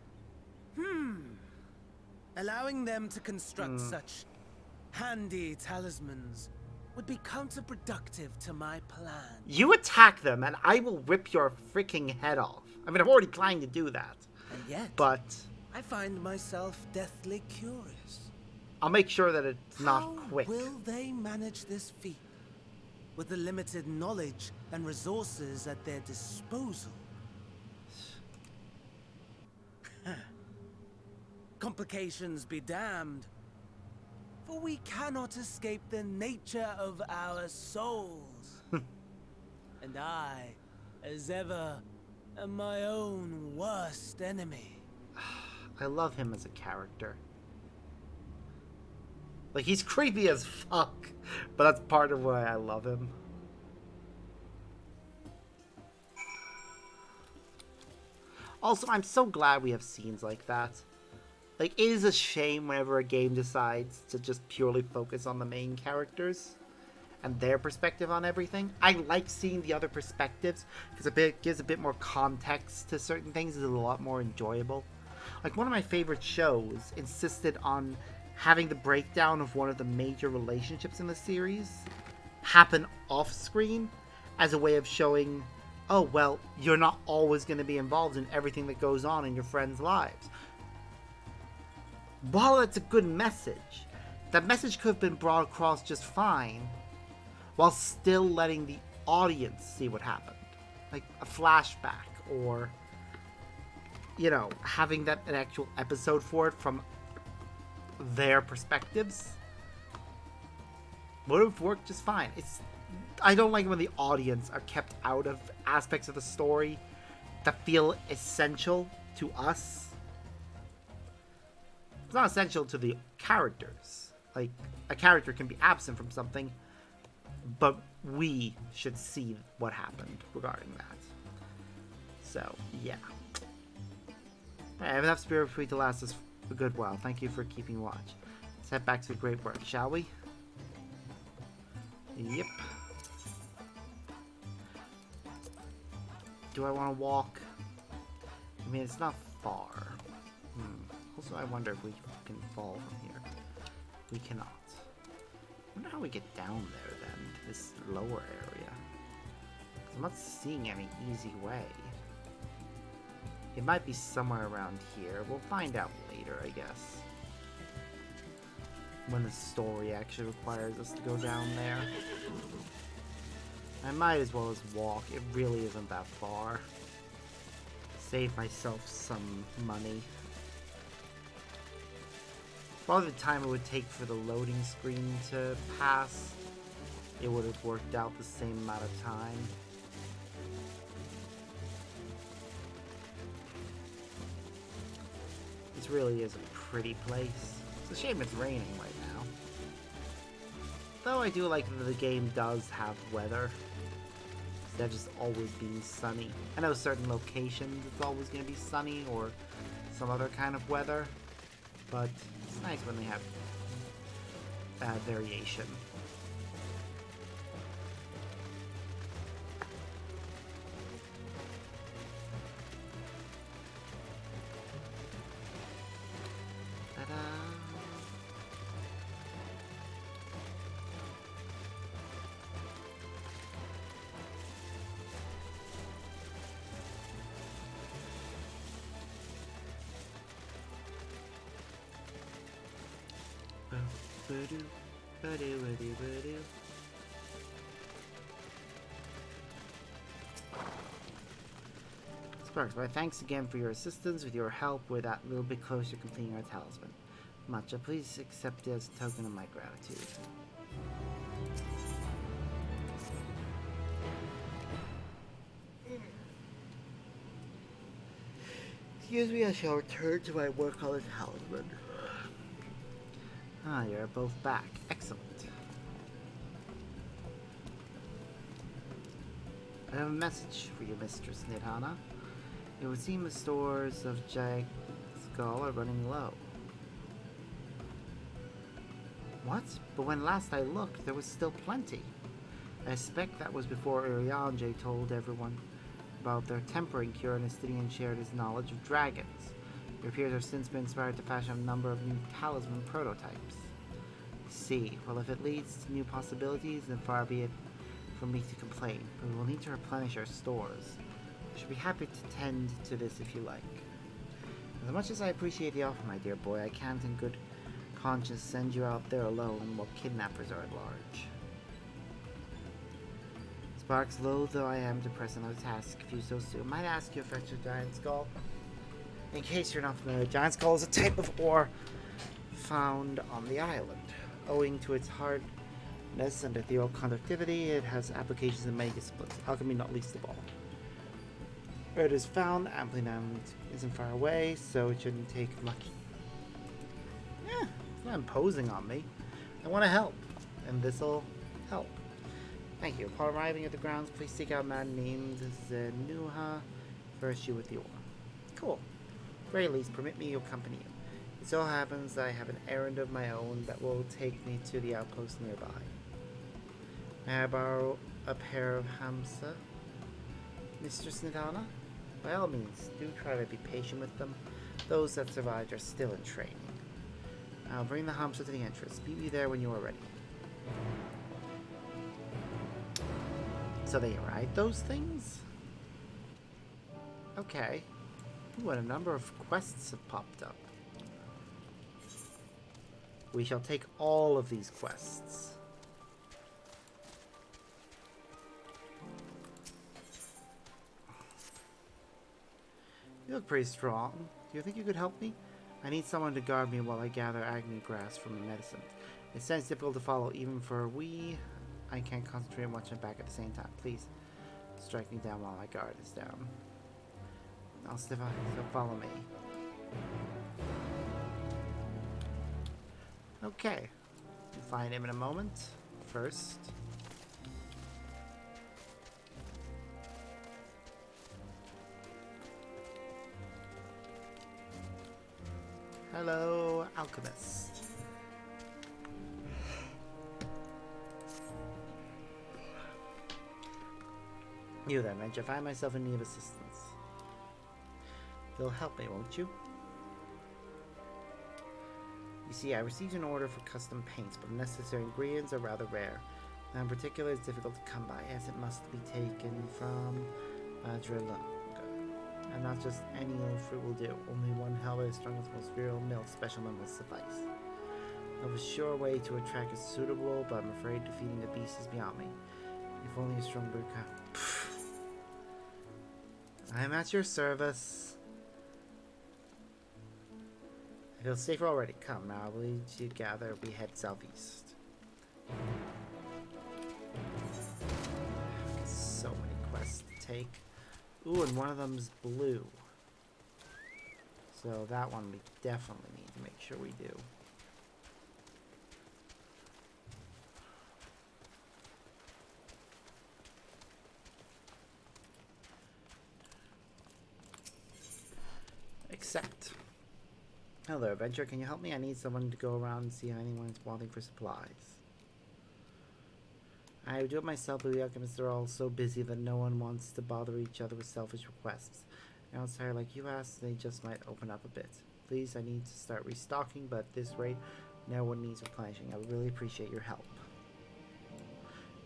Speaker 2: Allowing them to construct such handy talismans would be counterproductive to my plan.
Speaker 1: You attack them and I will rip your freaking head off. I mean, I'm already trying to do that.
Speaker 2: And yet,
Speaker 1: But
Speaker 2: I find myself deathly curious.
Speaker 1: I'll make sure that it's not
Speaker 2: How
Speaker 1: quick.
Speaker 2: will they manage this feat with the limited knowledge and resources at their disposal? Complications be damned, for we cannot escape the nature of our souls. And I, as ever, am my own worst enemy.
Speaker 1: I love him as a character. Like, he's creepy as fuck, but that's part of why I love him. Also, I'm so glad we have scenes like that. Like, it is a shame whenever a game decides to just purely focus on the main characters and their perspective on everything. I like seeing the other perspectives because it gives a bit more context to certain things. It's a lot more enjoyable. Like, one of my favorite shows insisted on having the breakdown of one of the major relationships in the series happen off screen as a way of showing, oh, well, you're not always going to be involved in everything that goes on in your friends' lives. While it's a good message, that message could have been brought across just fine while still letting the audience see what happened. Like a flashback, or, you know, having that an actual episode for it from their perspectives would have worked just fine. I don't like when the audience are kept out of aspects of the story that feel essential to us. It's not essential to the characters. Like, a character can be absent from something, but we should see what happened regarding that. So, yeah. I have enough spirit for you to last us a good while. Thank you for keeping watch. Let's head back to the great work, shall we? Yep. Do I want to walk? I mean, it's not far. Also, I wonder if we can fall from here. We cannot. I wonder how we get down there, then, to this lower area. I'm not seeing any easy way. It might be somewhere around here. We'll find out later, I guess. When the story actually requires us to go down there. I might as well as walk. It really isn't that far. Save myself some money. Probably the time it would take for the loading screen to pass, it would have worked out the same amount of time. This really is a pretty place. It's a shame it's raining right now. Though I do like that the game does have weather. Instead of just always being sunny. I know certain locations it's always going to be sunny or some other kind of weather. But it's nice when they have variation. Ta-da! Sparks, my thanks again for your assistance. With your help, we're that little bit closer to completing our talisman. Matcha, please accept it as a token of my gratitude. Excuse me, I shall return to my work on the talisman. Ah, you're both back. Excellent. I have a message for you, Mistress Nidhana. It would seem the stores of Jag Skull are running low. What? But when last I looked, there was still plenty. I suspect that was before Urianger told everyone about their tempering cure and Estinian shared his knowledge of dragons. Your peers have since been inspired to fashion a number of new talisman prototypes. I see. Well, if it leads to new possibilities, then far be it from me to complain, but we will need to replenish our stores. I should be happy to tend to this if you like. As much as I appreciate the offer, my dear boy, I can't in good conscience send you out there alone while kidnappers are at large. Sparks, loath though I am to press another task if you so soon, might ask you to fetch a giant skull. In case you're not familiar, giant skull is a type of ore found on the island. Owing to its hardness and ethereal conductivity, it has applications in many disciplines, alchemy not least of all. Where it is found, amply named, isn't far away, so it shouldn't take much. Yeah, it's not imposing on me. I want to help, and this'll help. Thank you. Upon arriving at the grounds, please seek out a man named Zenuha. First you with the ore. Cool. Very least, permit me to accompany you. It so happens that I have an errand of my own that will take me to the outpost nearby. May I borrow a pair of hamsa, Mistress Nidana? By all means, do try to be patient with them. Those that survived are still in training. I'll bring the hamsa to the entrance. Meet me there when you are ready. So they ride those things? Okay. Ooh, and a number of quests have popped up. We shall take all of these quests. You look pretty strong. Do you think you could help me? I need someone to guard me while I gather agony grass from the medicine. It sounds difficult to follow even for I can't concentrate on watching back at the same time. Please strike me down while my guard is down. I'll still follow me. Okay. We'll find him in a moment. First. Hello, alchemist. You there, Venture. I find myself in need of assistance. You'll help me, won't you? You see, I received an order for custom paints, but necessary ingredients are rather rare. Now, in particular, it's difficult to come by, as it must be taken from Drelunga. And not just any old fruit will do. Only one hell of the strongest, most virile milk specimen will suffice. I have a sure way to attract a suitable, but I'm afraid defeating the beast is beyond me. If only a strong bird could. I'm at your service. I feel safer already. Come now, I lead you gather. We head southeast. So many quests to take. Ooh, and one of them's blue. So that one we definitely need to make sure we do. Accept. Hello, adventurer. Can you help me? I need someone to go around and see if anyone's wanting for supplies. I would do it myself, but the alchemists are all so busy that no one wants to bother each other with selfish requests. An outsider like you asked, they just might open up a bit. Please, I need to start restocking, but at this rate, no one needs replenishing. I would really appreciate your help.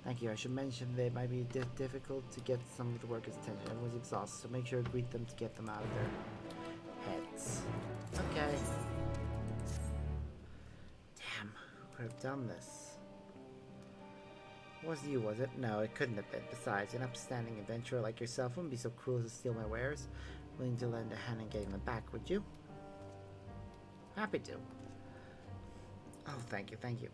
Speaker 1: Thank you. I should mention that it might be difficult to get some of the workers' attention. Everyone's exhausted, so make sure to greet them to get them out of their heads. Okay. Damn, could have done this. It wasn't you, was it? No, it couldn't have been. Besides, an upstanding adventurer like yourself wouldn't be so cruel as to steal my wares. Willing to lend a hand in getting them back, would you? Happy to. Oh, thank you, thank you.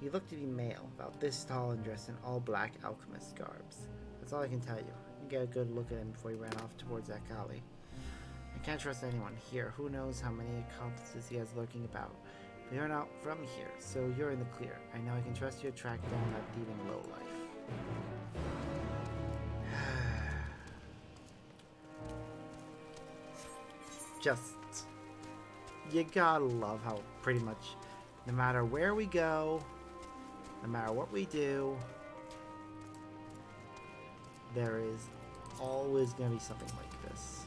Speaker 1: You look to be male, about this tall and dressed in all black alchemist garbs. That's all I can tell you. You get a good look at him before he ran off towards that alley. I can't trust anyone here. Who knows how many accomplices he has lurking about. But you're not from here, so you're in the clear. I know I can trust you to track down that thieving lowlife. Just... you gotta love how pretty much no matter where we go, no matter what we do, there is always gonna be something like this.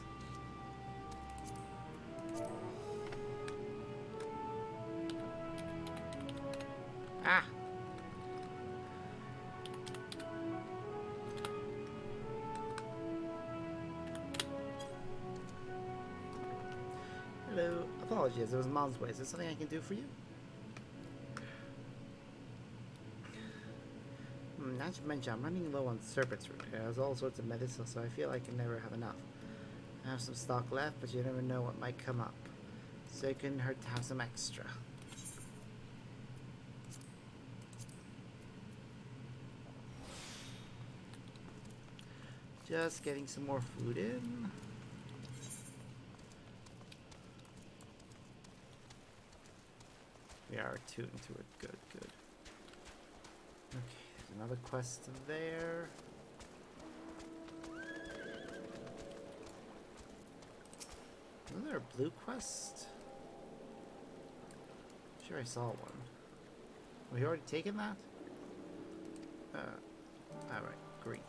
Speaker 1: Ah! Hello. Apologies, it was Mom's way. Is there something I can do for you? Not to mention, I'm running low on serpent's root. It has all sorts of medicine, so I feel I can never have enough. I have some stock left, but you never know what might come up. So it couldn't hurt to have some extra. Just getting some more food in. We are tuned to it. Good, good. Okay, there's another quest there. Wasn't there a blue quest? I'm sure I saw one. Have we already taken that? Alright, great.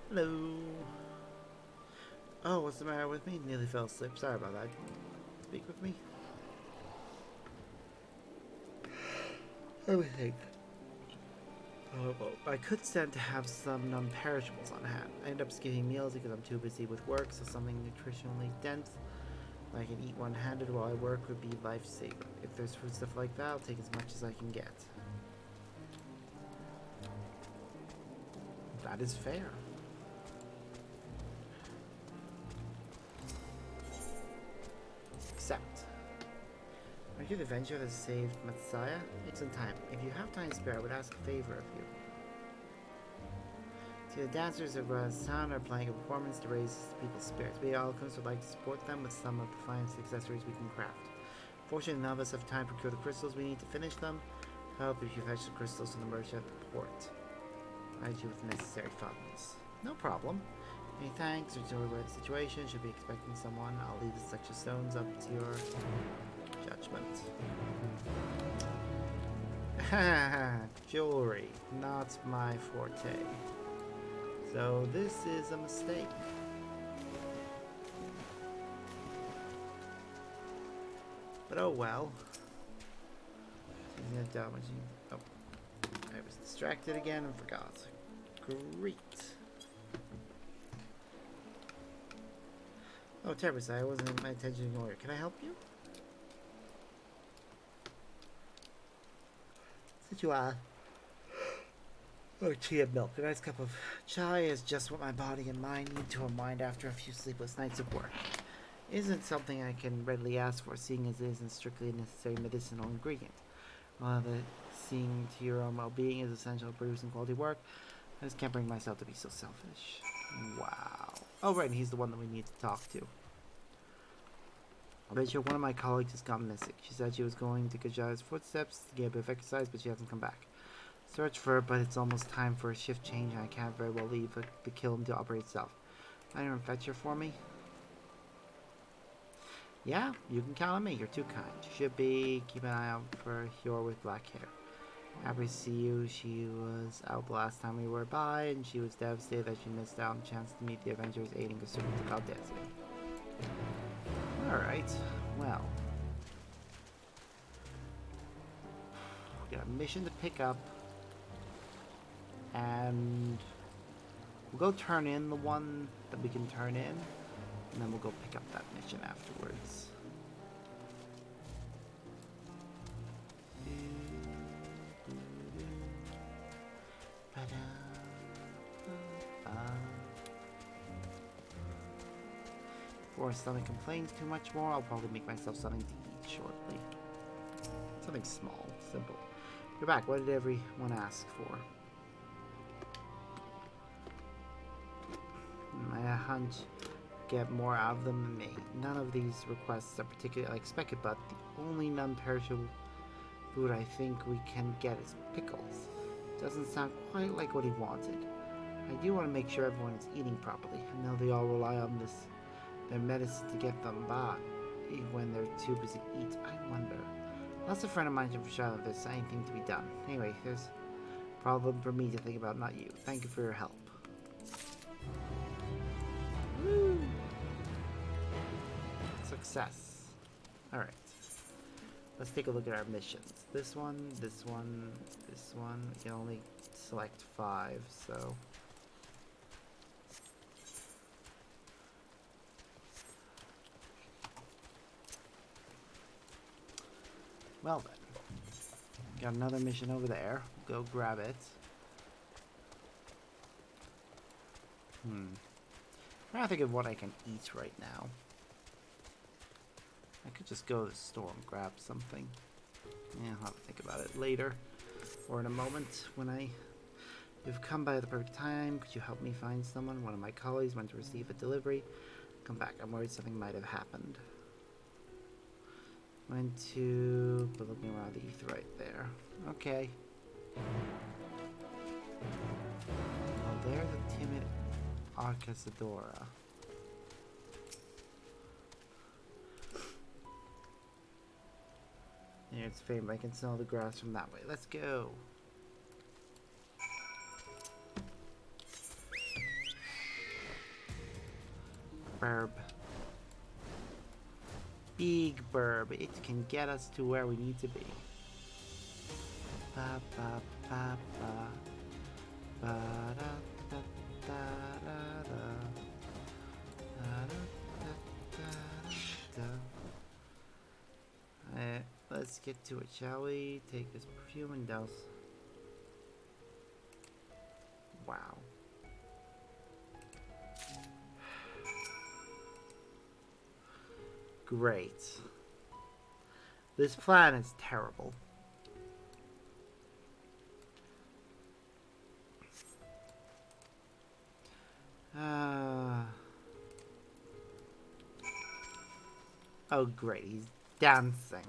Speaker 1: Hello. Oh, what's the matter with me? Nearly fell asleep. Sorry about that. Speak with me. Let me think. Oh, well, I could stand to have some non-perishables on hand. I end up skipping meals because I'm too busy with work, so something nutritionally dense I can eat one-handed while I work would be lifesaver. If there's food stuff like that, I'll take as much as I can get. That is fair. Accept. Are you the Avenger that saved Messiah? Take some time. If you have time spare, I would ask a favor of you. See, the dancers of Town are playing a performance to raise people's spirits. We alchemists would like to support them with some of the finest accessories we can craft. Fortunately, none of us have time to procure the crystals we need to finish them. Help if you fetch the crystals from the merchant at the port. Provide you with the necessary funds. No problem. Any thanks or joy about the situation? Should be expecting someone. I'll leave the section stones up to your judgment. Jewelry, not my forte. So this is a mistake. But oh well. Oh, I was distracted again and forgot. Great. Oh, Terrace, I wasn't in my attention earlier. Can I help you? Since you are. Oh, chia milk. A nice cup of chai is just what my body and mind need to unwind after a few sleepless nights of work. Isn't something I can readily ask for, seeing as it isn't strictly a necessary medicinal ingredient. While seeing to your own well-being is essential to producing quality work, I just can't bring myself to be so selfish. Wow. Oh, right, and he's the one that we need to talk to. I bet you one of my colleagues has gone missing. She said she was going to Kaja's footsteps to get a bit of exercise, but she hasn't come back. Search for her, but it's almost time for a shift change, and I can't very well leave the kiln to operate itself. Can you fetch her for me? Yeah, you can count on me. You're too kind. Should be. Keep an eye out for Yor with black hair. Happy to see you. She was out the last time we were by, and she was devastated that she missed out on the chance to meet the Avengers aiding a servant to God Destiny. Alright, well. We got a mission to pick up. And we'll go turn in the one that we can turn in. And then we'll go pick up that mission afterwards. Before my stomach complains too much more, I'll probably make myself something to eat shortly. Something small, simple. You're back. What did everyone ask for? My hunch, get more out of them than me. None of these requests are particularly expected, but the only non-perishable food I think we can get is pickles. Doesn't sound quite like what he wanted. I do want to make sure everyone is eating properly. I know they all rely on their medicine to get them by when they're too busy to eat. I wonder. That's a friend of mine from Charlotte if there's anything to be done. Anyway, there's a problem for me to think about, not you. Thank you for your help. Woo! Success. Alright. Let's take a look at our missions. This one, this one, this one. You can only select 5, so Well then. Got another mission over there. Go grab it. I'm trying to think of what I can eat right now. I could just go to the store and grab something. Yeah, I'll have to think about it later. Or in a moment when You've come by the perfect time. Could you help me find someone? One of my colleagues went to receive a delivery. Come back. I'm worried something might have happened. Went to... But looking around the etherite there. Okay. Oh, there's a timid Arcasadora. Near its fame, I can smell the grass from that way. Let's go. Burb. Big burb. It can get us to where we need to be. Ba ba ba ba. Ba da da da da da. Da da da da da. Let's get to it, shall we? Take this perfume and douse. Wow. Great. This plan is terrible. Oh great, he's dancing.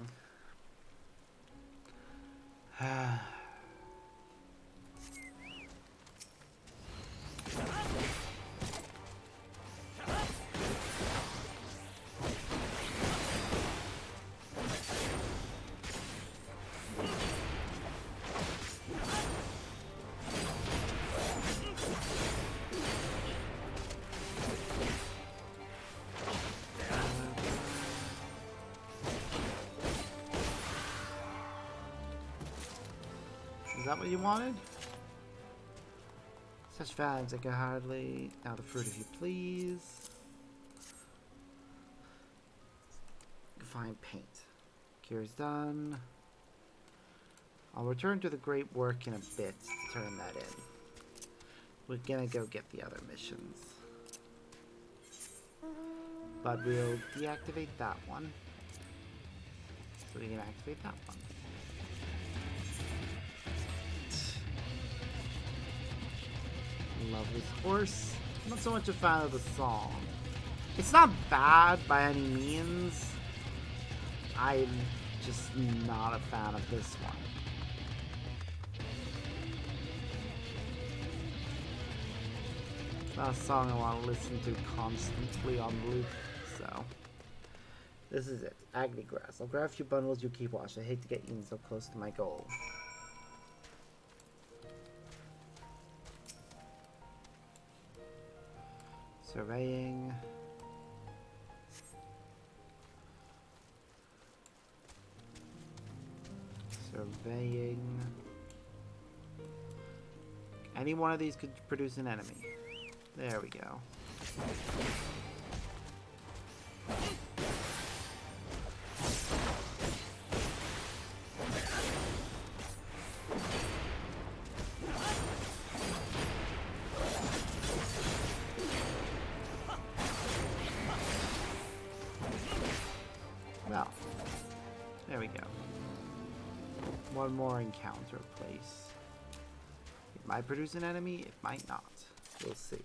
Speaker 1: Is that what you wanted? Such vibes I could hardly... Now the fruit if you please. Fine paint. Cure's done. I'll return to the great work in a bit to turn that in. We're gonna go get the other missions. But we'll deactivate that one. So we can activate that one. Love this horse. I'm not so much a fan of the song. It's not bad by any means. I'm just not a fan of this one. It's not a song I want to listen to constantly on loop, so. This is it. Agony Grass. I'll grab a few bundles, you keep watch. I hate to get you so close to my goal. Surveying. Surveying. Any one of these could produce an enemy. There we go. Well, there we go. One more encounter place. It might produce an enemy, it might not. We'll see.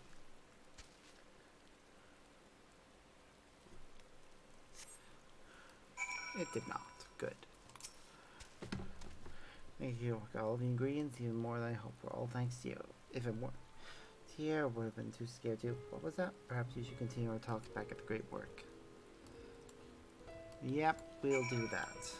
Speaker 1: It did not. Good. Thank you. Got all the ingredients, even more than I hoped for. All thanks to you. If it weren't here, I would have been too scared to. What was that? Perhaps you should continue our talks back at the great work. Yep, we'll do that.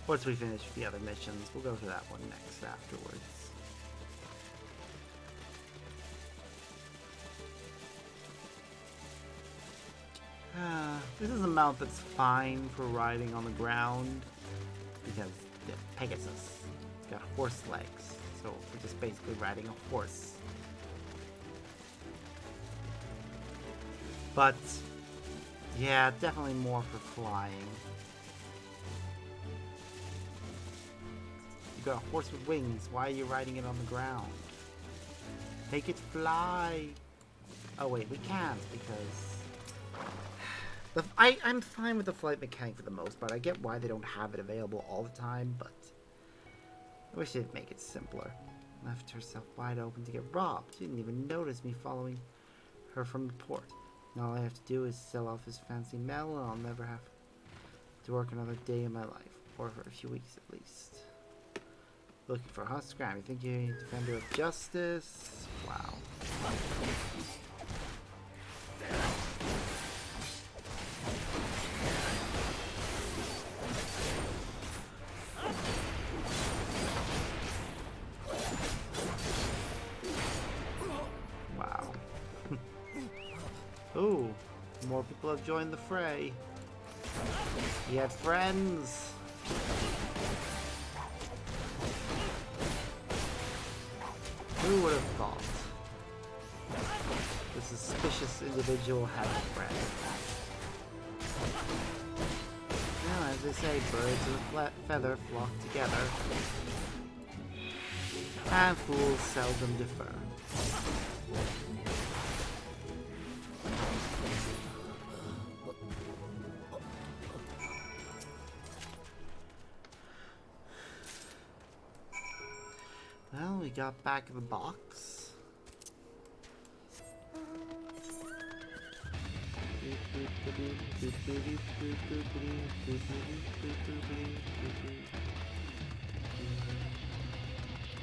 Speaker 1: Once we finish the other missions, we'll go to that one next afterwards. This is a mount that's fine for riding on the ground because Pegasus. It's got horse legs, so we're just basically riding a horse. But, yeah, definitely more for flying. You got a horse with wings. Why are you riding it on the ground? Make it fly. Oh wait, we can't because I'm fine with the flight mechanic for the most part. I get why they don't have it available all the time, but I wish they'd make it simpler. Left herself wide open to get robbed. She didn't even notice me following her from the port. And all I have to do is sell off his fancy metal, and I'll never have to work another day in my life, or for a few weeks at least. Looking for a scram. You think you're a defender of justice? Wow. Wow. Ooh, more people have joined the fray. You have friends. Who would have thought? The suspicious individual had a friend. Now, as they say, birds of a feather flock together. And fools seldom differ. Well, we got back in the box.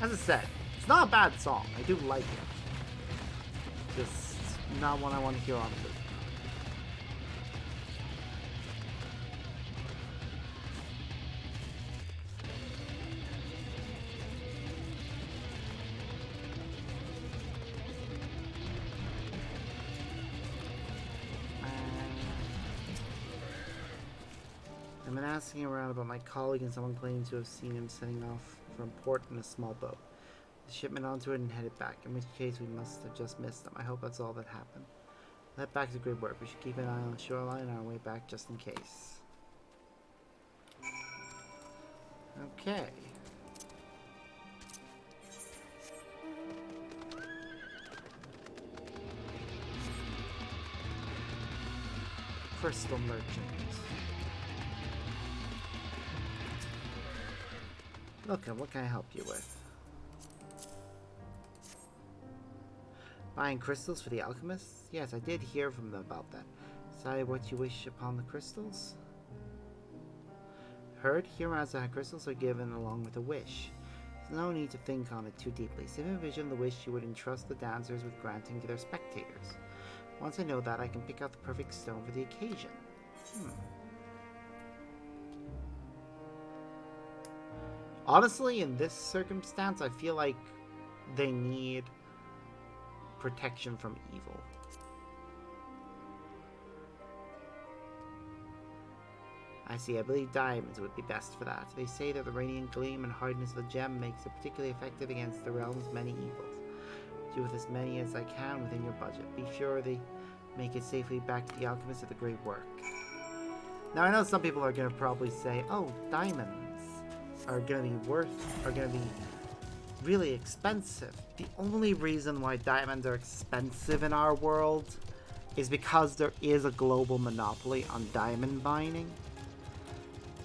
Speaker 1: As I said, it's not a bad song. I do like it. Just not one I want to hear on loop. I've been asking around about my colleague and someone claiming to have seen him setting off from port in a small boat. The shipment onto it and headed back, in which case we must have just missed them. I hope that's all that happened. That back is great work. We should keep an eye on the shoreline on our way back just in case. Okay. Crystal Merchant. Welcome, what can I help you with? Buying crystals for the alchemists? Yes, I did hear from them about that. Decide what you wish upon the crystals? Heard, Hiramazza crystals are given along with a wish. There's no need to think on it too deeply. Simply envision the wish you would entrust the dancers with granting to their spectators. Once I know that, I can pick out the perfect stone for the occasion. Honestly, in this circumstance, I feel like they need protection from evil. I see. I believe diamonds would be best for that. They say that the radiant gleam and hardness of the gem makes it particularly effective against the realm's many evils. Do with as many as I can within your budget. Be sure they make it safely back to the alchemists of the great work. Now, I know some people are going to probably say, oh, diamonds are going to be really expensive. The only reason why diamonds are expensive in our world is because there is a global monopoly on diamond mining.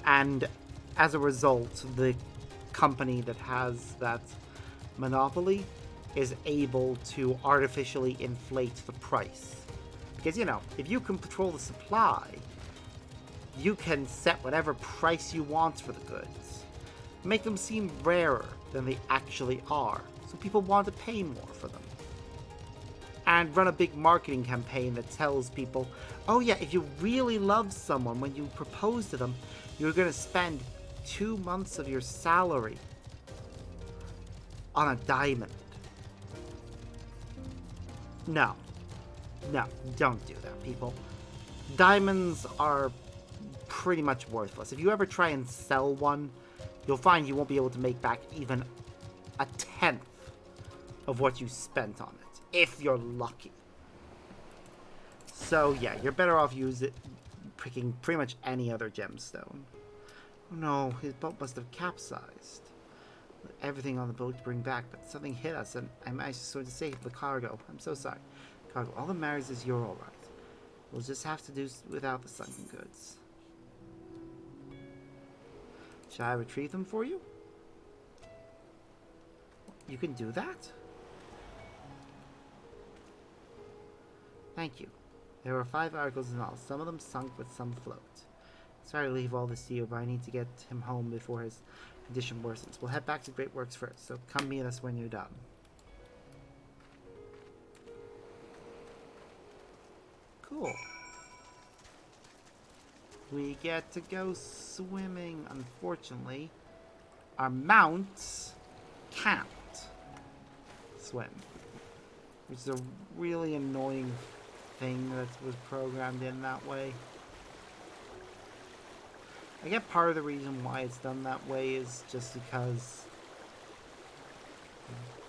Speaker 1: And as a result, the company that has that monopoly is able to artificially inflate the price. Because, you know, if you can control the supply, you can set whatever price you want for the goods. Make them seem rarer than they actually are, so people want to pay more for them. And run a big marketing campaign that tells people, oh yeah, if you really love someone, when you propose to them, you're going to spend 2 months of your salary on a diamond. No, don't do that, people. Diamonds are pretty much worthless. If you ever try and sell one, you'll find you won't be able to make back even a tenth of what you spent on it, if you're lucky. So yeah, you're better off picking pretty much any other gemstone. Oh no, his boat must have capsized. Everything on the boat to bring back, but something hit us and I managed to sort of save the cargo. I'm so sorry. Cargo, all that matters is you're alright. We'll just have to do without the sunken goods. Shall I retrieve them for you? You can do that? Thank you. There were 5 articles in all. Some of them sunk, but some float. Sorry to leave all this to you, but I need to get him home before his condition worsens. We'll head back to Great Works first, so come meet us when you're done. Cool. We get to go swimming. Unfortunately, our mounts can't swim, which is a really annoying thing that was programmed in that way. I get part of the reason why it's done that way is just because,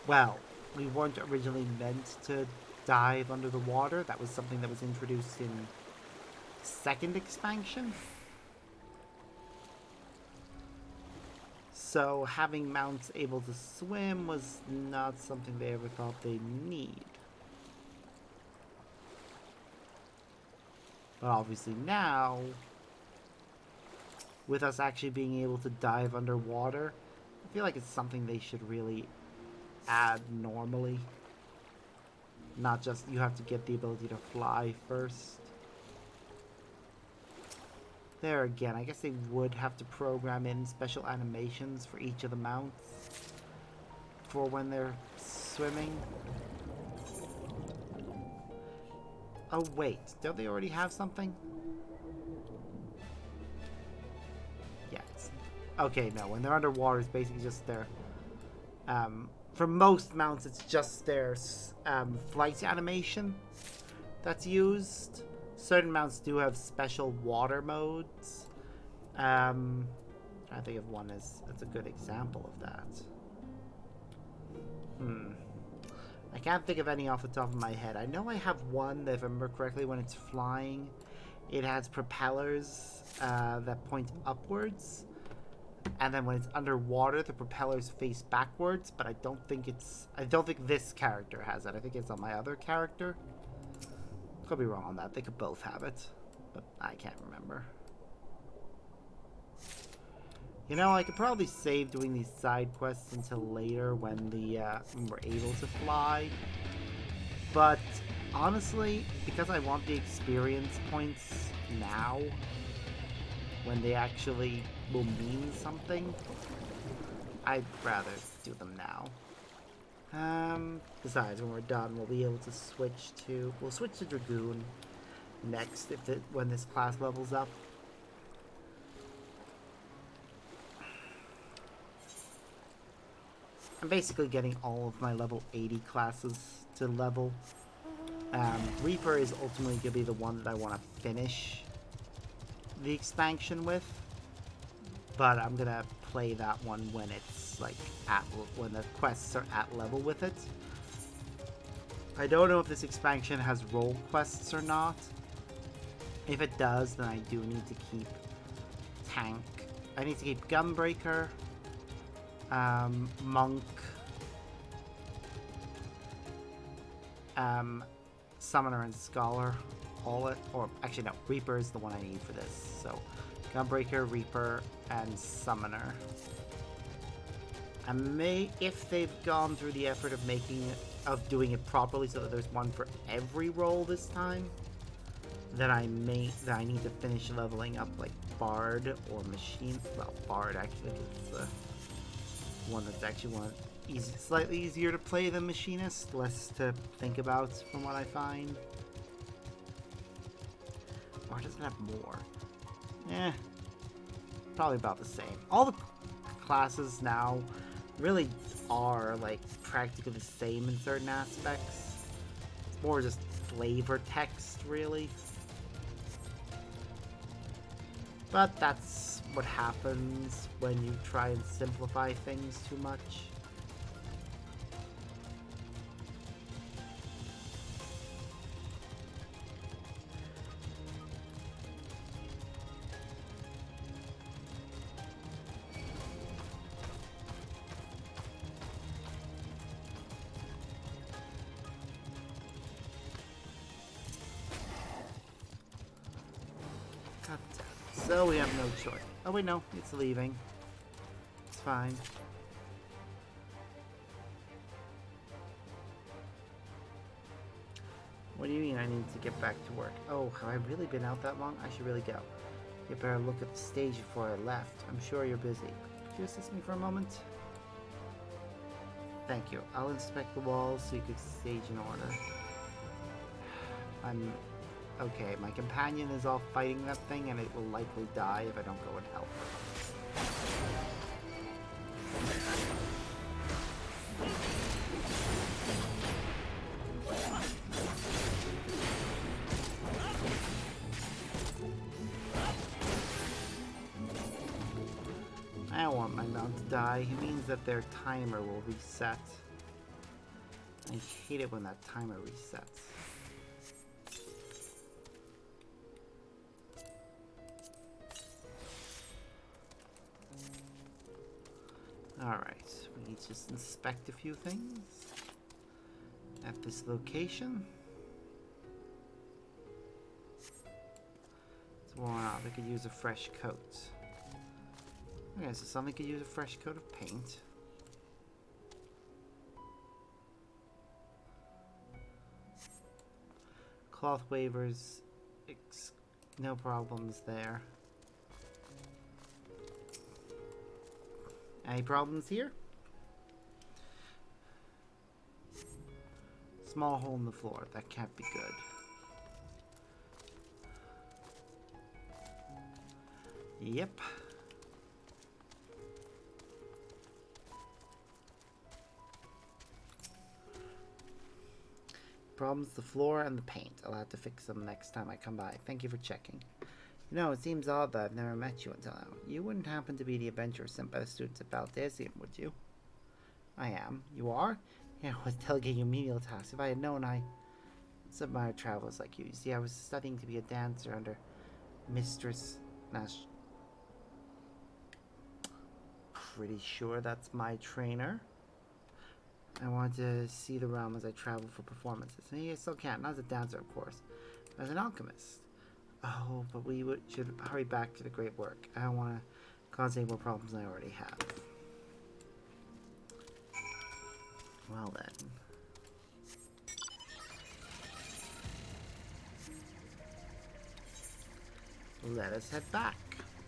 Speaker 1: well, we weren't originally meant to dive under the water. That was something that was introduced in second expansion. So having mounts able to swim was not something they ever thought they'd need. But obviously now, with us actually being able to dive underwater, I feel like it's something they should really add normally. Not just you have to get the ability to fly first. There again, I guess they would have to program in special animations for each of the mounts for when they're swimming. Oh wait, don't they already have something? Yes. Okay, no, when they're underwater it's basically just their for most mounts it's just their flight animation that's used. Certain mounts do have special water modes. I think of one that's a good example of that. I can't think of any off the top of my head. I know I have one that, if I remember correctly, when it's flying, it has propellers that point upwards. And then when it's underwater, the propellers face backwards, but I don't think this character has it. I think it's on my other character. Could be wrong on that. They could both have it, but I can't remember. You know, I could probably save doing these side quests until later when we're able to fly. But honestly, because I want the experience points now, when they actually will mean something, I'd rather do them now. Besides, when we're done, we'll be able to switch to Dragoon next when this class levels up. I'm basically getting all of my level 80 classes to level. Reaper is ultimately going to be the one that I want to finish the expansion with, but I'm going to play that one when it's like when the quests are at level with it. I don't know if this expansion has role quests or not. If it does, then I do need to keep Tank. I need to keep Gunbreaker, Monk, Summoner and Scholar, or actually no, Reaper is the one I need for this. So Gunbreaker, Reaper, and Summoner. And if they've gone through the effort of doing it properly so that there's one for every role this time, then I need to finish leveling up like Bard or Machine. Well, Bard actually is the one that's actually slightly easier to play than Machinist, less to think about from what I find. Or does it have more? Probably about the same. All the classes now really are like practically the same in certain aspects. It's more just flavor text, really. But that's what happens when you try and simplify things too much. So we have no choice. Oh wait, no, it's leaving. It's fine. What do you mean I need to get back to work? Oh, have I really been out that long? I should really go. You better look at the stage before I left. I'm sure you're busy. Could you assist me for a moment? Thank you. I'll inspect the walls so you can stage in order. I'm... Okay, my companion is off fighting that thing and it will likely die if I don't go and help her. I don't want my mount to die. It means that their timer will reset. I hate it when that timer resets. Alright, we need to just inspect a few things at this location. It's worn out. We could use a fresh coat. Okay, so somebody could use a fresh coat of paint. Cloth waivers, no problems there. Any problems here? Small hole in the floor, that can't be good. Yep. Problems the floor and the paint. I'll have to fix them next time I come by. Thank you for checking. You know, it seems odd that I've never met you until now. You wouldn't happen to be the adventurer sent by the students at Baldesion, would you? I am. You are? Yeah, I was delegating you menial tasks. If I had known, I admired travelers like you. You see, I was studying to be a dancer under Mistress Nash. Pretty sure that's my trainer. I wanted to see the realm as I traveled for performances. And I still can't. Not as a dancer, of course. As an alchemist. Oh, but we should hurry back to the great work. I don't want to cause any more problems than I already have. Well then. Let us head back.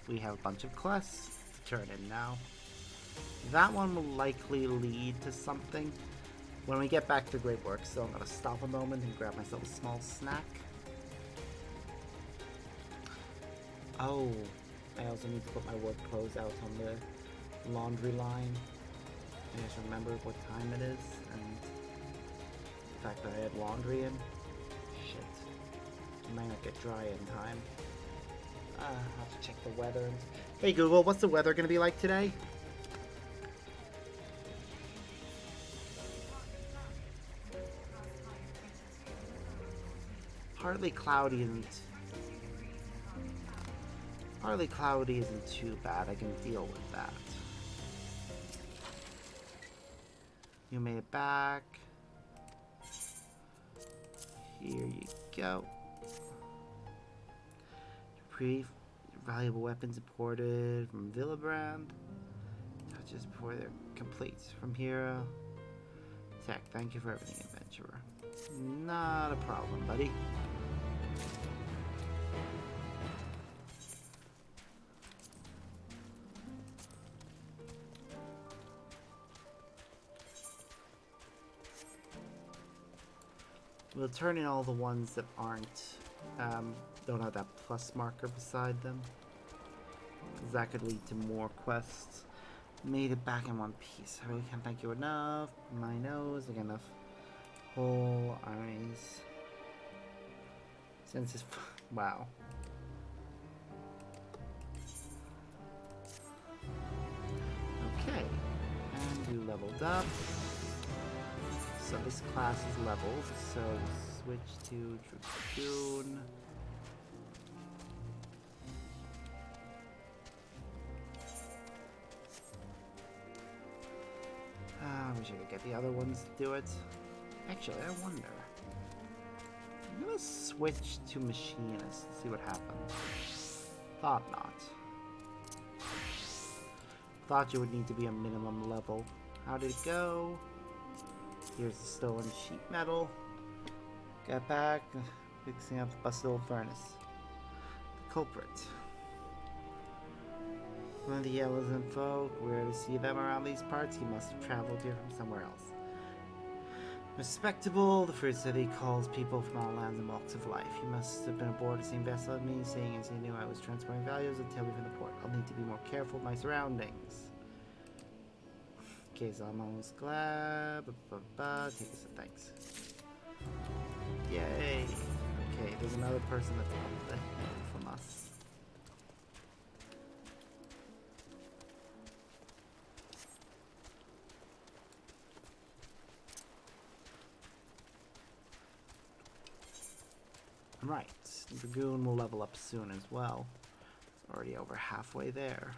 Speaker 1: We have a bunch of quests to turn in now. That one will likely lead to something. When we get back to the great work, so I'm going to stop a moment and grab myself a small snack. Oh, I also need to put my work clothes out on the laundry line. I just remember what time it is and the fact that I had laundry in. Shit. I might not get dry in time. I'll have to check the weather. Hey Google, what's the weather going to be like today? Partly cloudy isn't too bad. I can deal with that. You made it back. Here you go. Valuable weapons imported from Villabrand. Touches before they're complete. From here. Tech, thank you for everything, adventurer. Not a problem, buddy. We'll turn in all the ones that aren't, don't have that plus marker beside them. Because that could lead to more quests. Made it back in one piece. I really can't thank you enough. My nose, I got enough whole eyes. Since it's, wow. Okay, and you leveled up. So this class is leveled, so switch to Dragoon. I wish I could get the other ones to do it. Actually, I wonder. I'm gonna switch to Machinist to see what happens. Thought not. Thought you would need to be a minimum level. How did it go? Here's the stolen sheet metal. Get back. Fixing up the busted old furnace. The culprit. One of the Yellows folk. Where to see them around these parts? He must have traveled here from somewhere else. Respectable, the Fruit City calls people from all lands and walks of life. He must have been aboard the same vessel as me, saying as he knew I was transporting valuables until leaving the port. I'll need to be more careful of my surroundings. Okay, so I'm almost glad. Take us a thanks. Yay! Okay, there's another person that's up the hill from us. Right, Dragoon will level up soon as well. It's already over halfway there.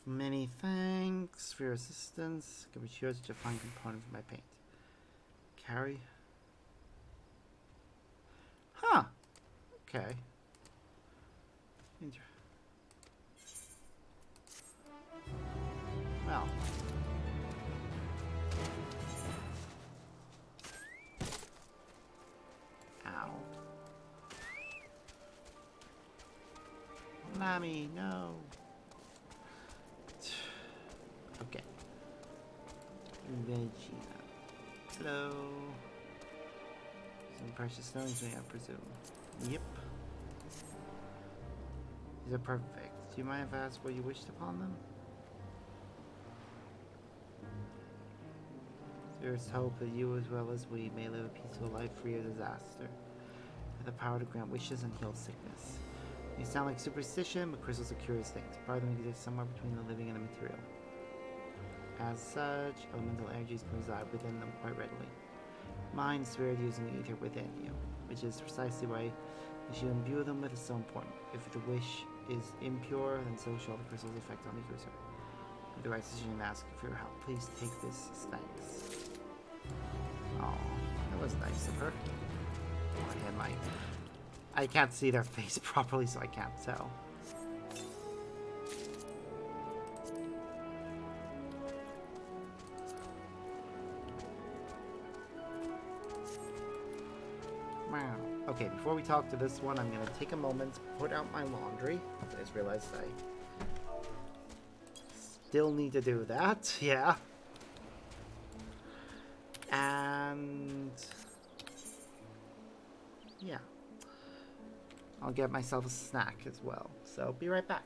Speaker 1: Many thanks for your assistance. Can be sure to find component for my paint. Carry. Huh. Okay. Well. Ow. Mommy, no. Okay. Veggie. Hello. Some precious stones, I presume. Yep. These are perfect. Do you mind if I ask what you wished upon them? There is hope that you, as well as we, may live a peaceful life free of disaster. With the power to grant wishes and heal sickness. They sound like superstition, but crystals are curious things. Part of them exist somewhere between the living and the material. As such, elemental energies can reside within them quite readily. Mind spirit using the ether within you, which is precisely why you should imbue them with is so important. If the wish is impure, then so shall the crystal's effect on the user. With the right decision and ask for your help. Please take this as thanks. Oh, that was nice of her. And I can't see their face properly, so I can't tell. Wow. Okay, before we talk to this one, I'm going to take a moment to put out my laundry. I just realized I still need to do that. Yeah. And yeah, I'll get myself a snack as well. So be right back.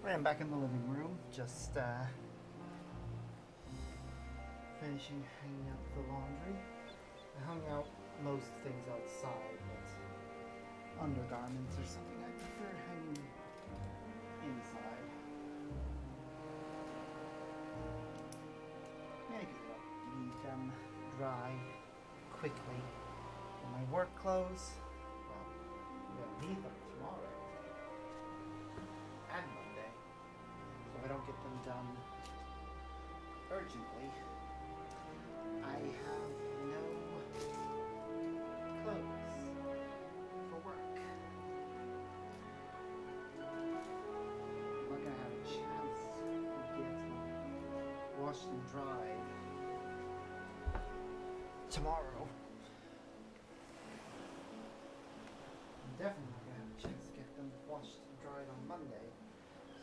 Speaker 1: Right, I'm back in the living room, just finishing hanging out the laundry. I hung out most things outside, but undergarments or something I prefer hanging inside. Maybe I'll need them dry quickly. And my work clothes, well, I'm gonna need them tomorrow and Monday. So if I don't get them done urgently, I have no clothes for work. I'm not gonna have a chance to get them washed and dried tomorrow. I'm definitely not gonna have a chance to get them washed and dried on Monday.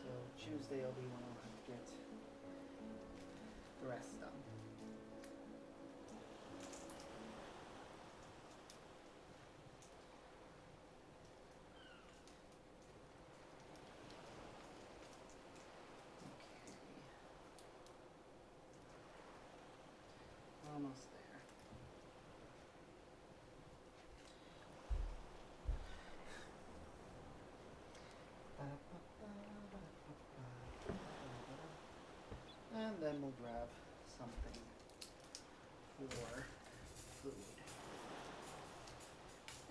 Speaker 1: So Tuesday will be when I'll have to get the rest done. Okay. Almost there. And then we'll grab something for food.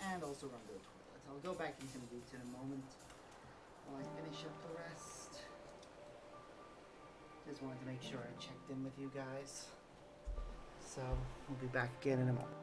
Speaker 1: And also run to the toilet. I'll go back into the boots in a moment while I finish up the rest. Just wanted to make sure I checked in with you guys. So we'll be back again in a moment.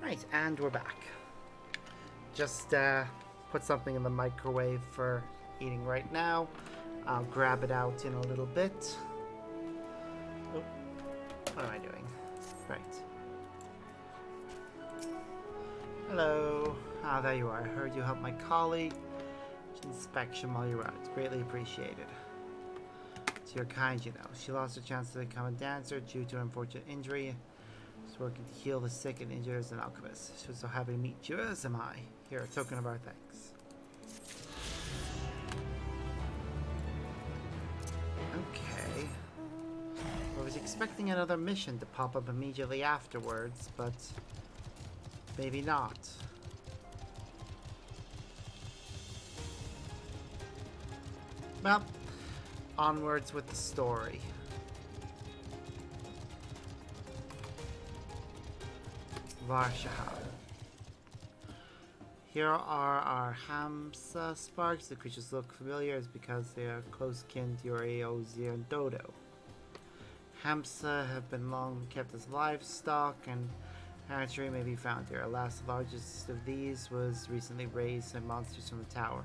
Speaker 1: Right, and we're back. Just put something in the microwave for eating right now. I'll grab it out in a little bit. Oh, what am I doing? Right. Hello. Ah, there you are. I heard you helped my colleague. Inspection while you were out. It's greatly appreciated. So you're kind, you know. She lost her chance to become a dancer due to an unfortunate injury. She's working to heal the sick and injured as an alchemist. She was so happy to meet you, as am I. Here, a token of our thanks. Okay. I was expecting another mission to pop up immediately afterwards, but maybe not. Well, onwards with the story. Varsha. Here are our Hamsa sparks. The creatures look familiar is because they are close kin to your Aozi and Dodo. Hamsa have been long kept as livestock, and hatchery may be found here. Alas, the largest of these was recently raised by monsters from the tower.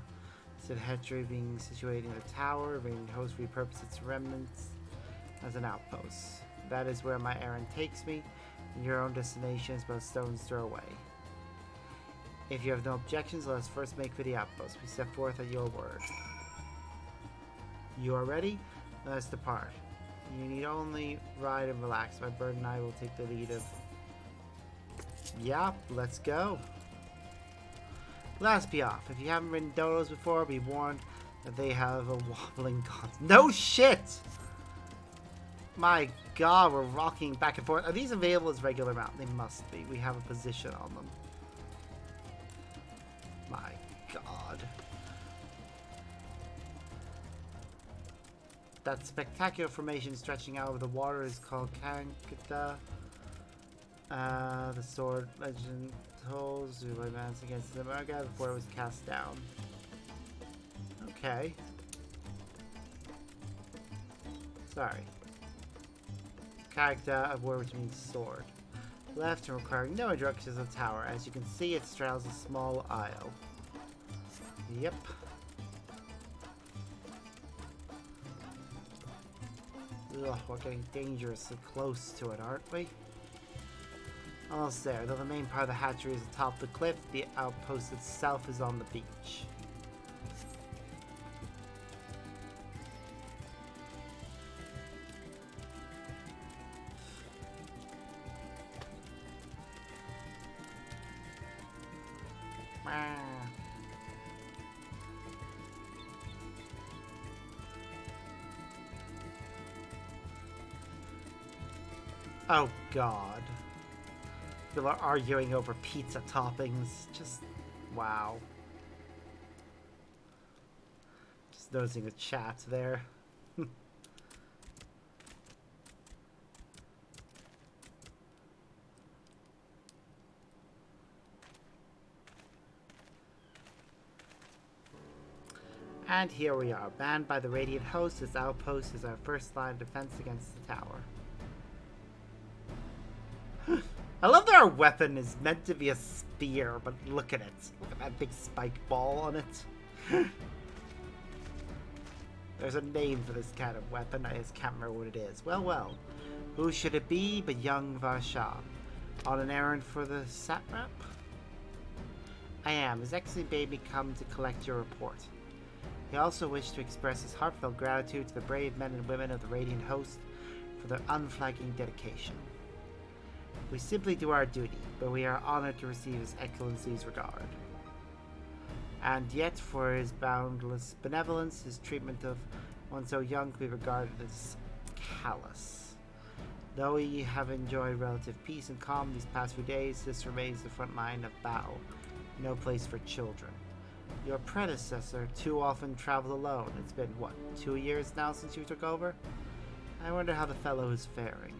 Speaker 1: Said hatchery being situated in the tower, raiding host repurpose its remnants as an outpost. That is where my errand takes me, and your own destination is about a stone's throw away. If you have no objections, let us first make for the outpost. We step forth at your word. You are ready? Let us depart. You need only ride and relax. My bird and I will take the lead of... Yeah, let's go. Let's be off. If you haven't ridden dodos before, be warned that they have a wobbling god. No shit! My god, we're rocking back and forth. Are these available as regular mount? They must be. We have a position on them. My god. That spectacular formation stretching out over the water is called Kankata. The sword legend holds who advanced against the America before it was cast down. Okay. Sorry. Character of word which means sword. Left and requiring no introductions of the tower. As you can see, it straddles a small isle. Yep. Ugh, we're getting dangerously close to it, aren't we? Almost there. Though the main part of the hatchery is atop the cliff, the outpost itself is on the beach. Oh god. People are arguing over pizza toppings. Just wow. Just noticing the chat there. And here we are, banned by the Radiant Host. This outpost is our first line of defense against the tower. I love that our weapon is meant to be a spear, but look at it. Look at that big spike ball on it. There's a name for this kind of weapon. I just can't remember what it is. Well, well. Who should it be but young Varsha? On an errand for the satrap? I am. His Excellency bade me come to collect your report. He also wished to express his heartfelt gratitude to the brave men and women of the Radiant Host for their unflagging dedication. We simply do our duty, but we are honored to receive His Excellency's regard. And yet, for his boundless benevolence, his treatment of one so young could be regarded as callous. Though we have enjoyed relative peace and calm these past few days, this remains the front line of battle. No place for children. Your predecessor too often traveled alone. It's been, what, 2 years now since you took over? I wonder how the fellow is faring.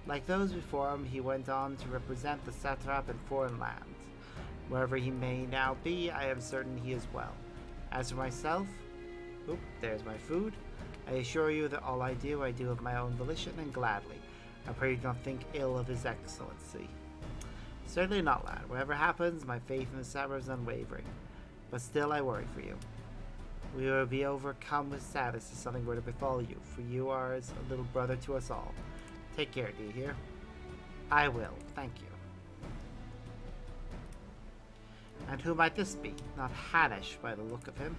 Speaker 1: Like those before him, he went on to represent the satrap in foreign lands. Wherever he may now be, I am certain he is well. As for myself, oop, there's my food. I assure you that all I do of my own volition and gladly. I pray you do not think ill of His Excellency. Certainly not, lad. Whatever happens, my faith in the Samurai is unwavering. But still, I worry for you. We will be overcome with sadness if something were to befall you, for you are as a little brother to us all. Take care, do you hear? I will, thank you. And who might this be? Not Hanish by the look of him.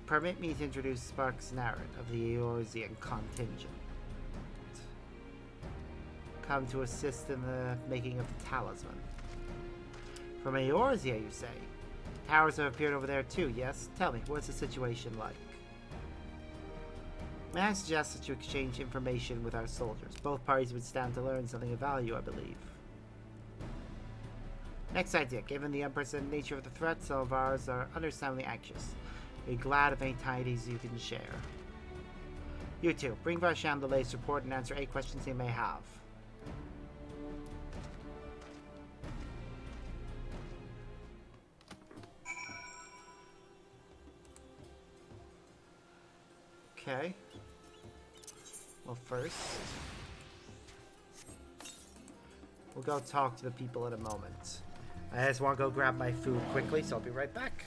Speaker 1: Permit me to introduce Sparks Narrett of the Eorzean contingent. Come to assist in the making of the talisman. From Eorzea, you say? Towers have appeared over there too, yes? Tell me, what's the situation like? May I suggest that you exchange information with our soldiers? Both parties would stand to learn something of value, I believe. Next idea. Given the unprecedented nature of the threat, some of ours are understandably anxious. We'd be glad of any tidings you can share. You two, bring Varshan the latest report and answer any questions he may have. Okay. Well, first, we'll go talk to the people in a moment. I just want to go grab my food quickly, so I'll be right back.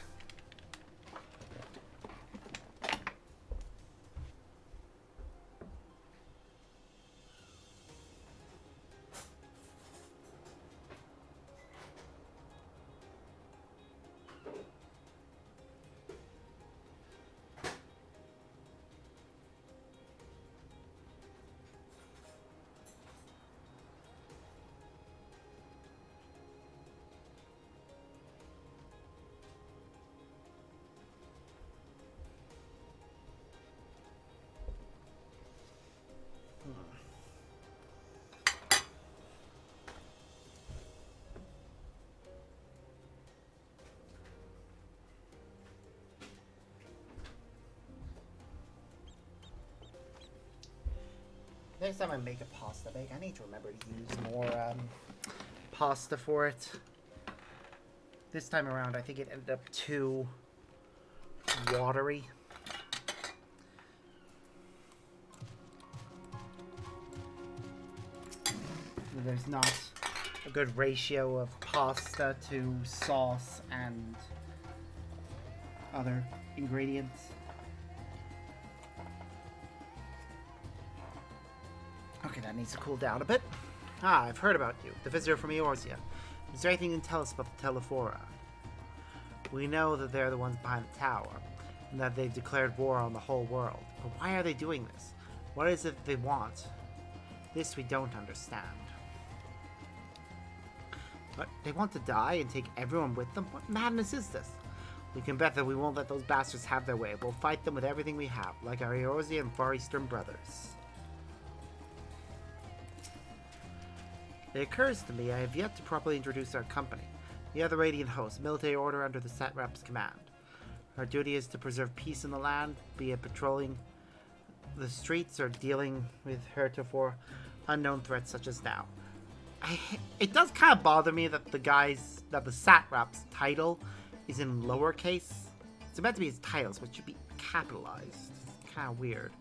Speaker 1: Next time I make a pasta bake, I need to remember to use more pasta for it. This time around, I think it ended up too watery. There's not a good ratio of pasta to sauce and other ingredients. Okay, that needs to cool down a bit. Ah, I've heard about you, the visitor from Eorzea. Is there anything you can tell us about the Telephora? We know that they're the ones behind the tower, and that they've declared war on the whole world. But why are they doing this? What is it they want? This we don't understand. What? They want to die and take everyone with them? What madness is this? We can bet that we won't let those bastards have their way. We'll fight them with everything we have, like our Eorzea and Far Eastern brothers. It occurs to me I have yet to properly introduce our company. We are the Radiant Host, military order under the Satrap's command. Our duty is to preserve peace in the land, be it patrolling the streets or dealing with heretofore unknown threats such as now. It does kind of bother me that the Satrap's title is in lowercase. It's meant to be his titles, but it should be capitalized. It's kind of weird.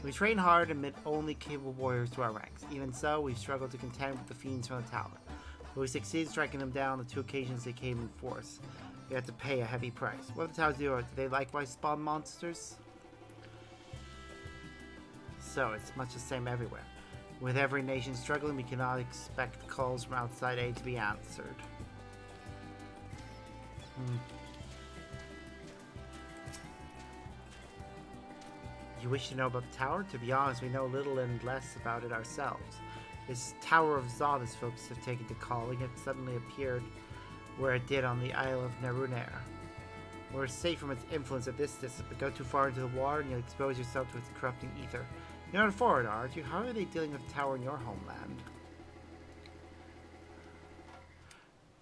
Speaker 1: We train hard and admit only capable warriors to our ranks. Even so, we've struggled to contend with the fiends from the tower. But we succeeded striking them down on the 2 occasions they came in force. We had to pay a heavy price. What do the towers do? Do they likewise spawn monsters? So, it's much the same everywhere. With every nation struggling, we cannot expect calls from outside aid to be answered. You wish to know about the tower? To be honest, we know little and less about it ourselves. This Tower of Zod, as folks have taken to calling it, suddenly appeared where it did on the Isle of Nerunair. We're safe from its influence at this distance, but go too far into the water and you'll expose yourself to its corrupting ether. You're not forward, aren't you? How are they dealing with the tower in your homeland?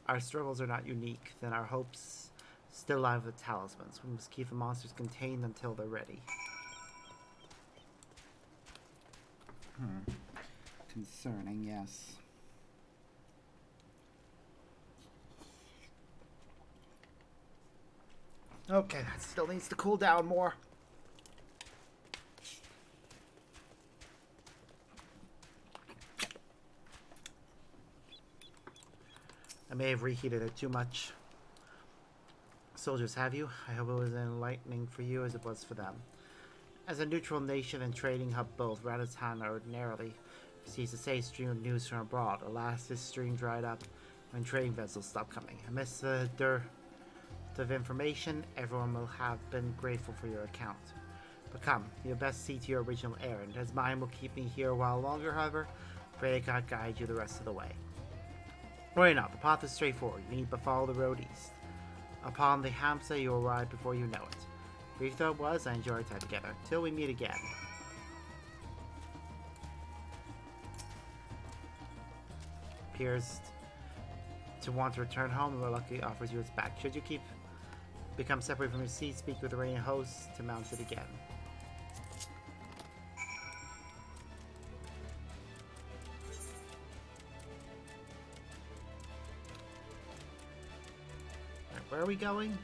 Speaker 1: Our struggles are not unique, then our hopes still lie with the talismans. We must keep the monsters contained until they're ready. Concerning, yes. Okay, that still needs to cool down more. may have reheated it too much. Soldiers, have you? I hope it was enlightening for you as it was for them. As a neutral nation and trading hub both, Radishan ordinarily receives a safe stream of news from abroad. Alas, this stream dried up when trading vessels stopped coming. Amidst the dearth of information, everyone will have been grateful for your account. But come, you best see to your original errand, as mine will keep me here a while longer, however. Pray I can't guide you the rest of the way. Worry not, the path is straightforward. You need but follow the road east. Upon the Hamsa, you will arrive before you know it. Brief though it was, I enjoyed our time together. Till we meet again. Appears to want to return home, and luckily offers you its back. Should you become separate from your seat, speak with the reigning host to mount it again. Right, where are we going?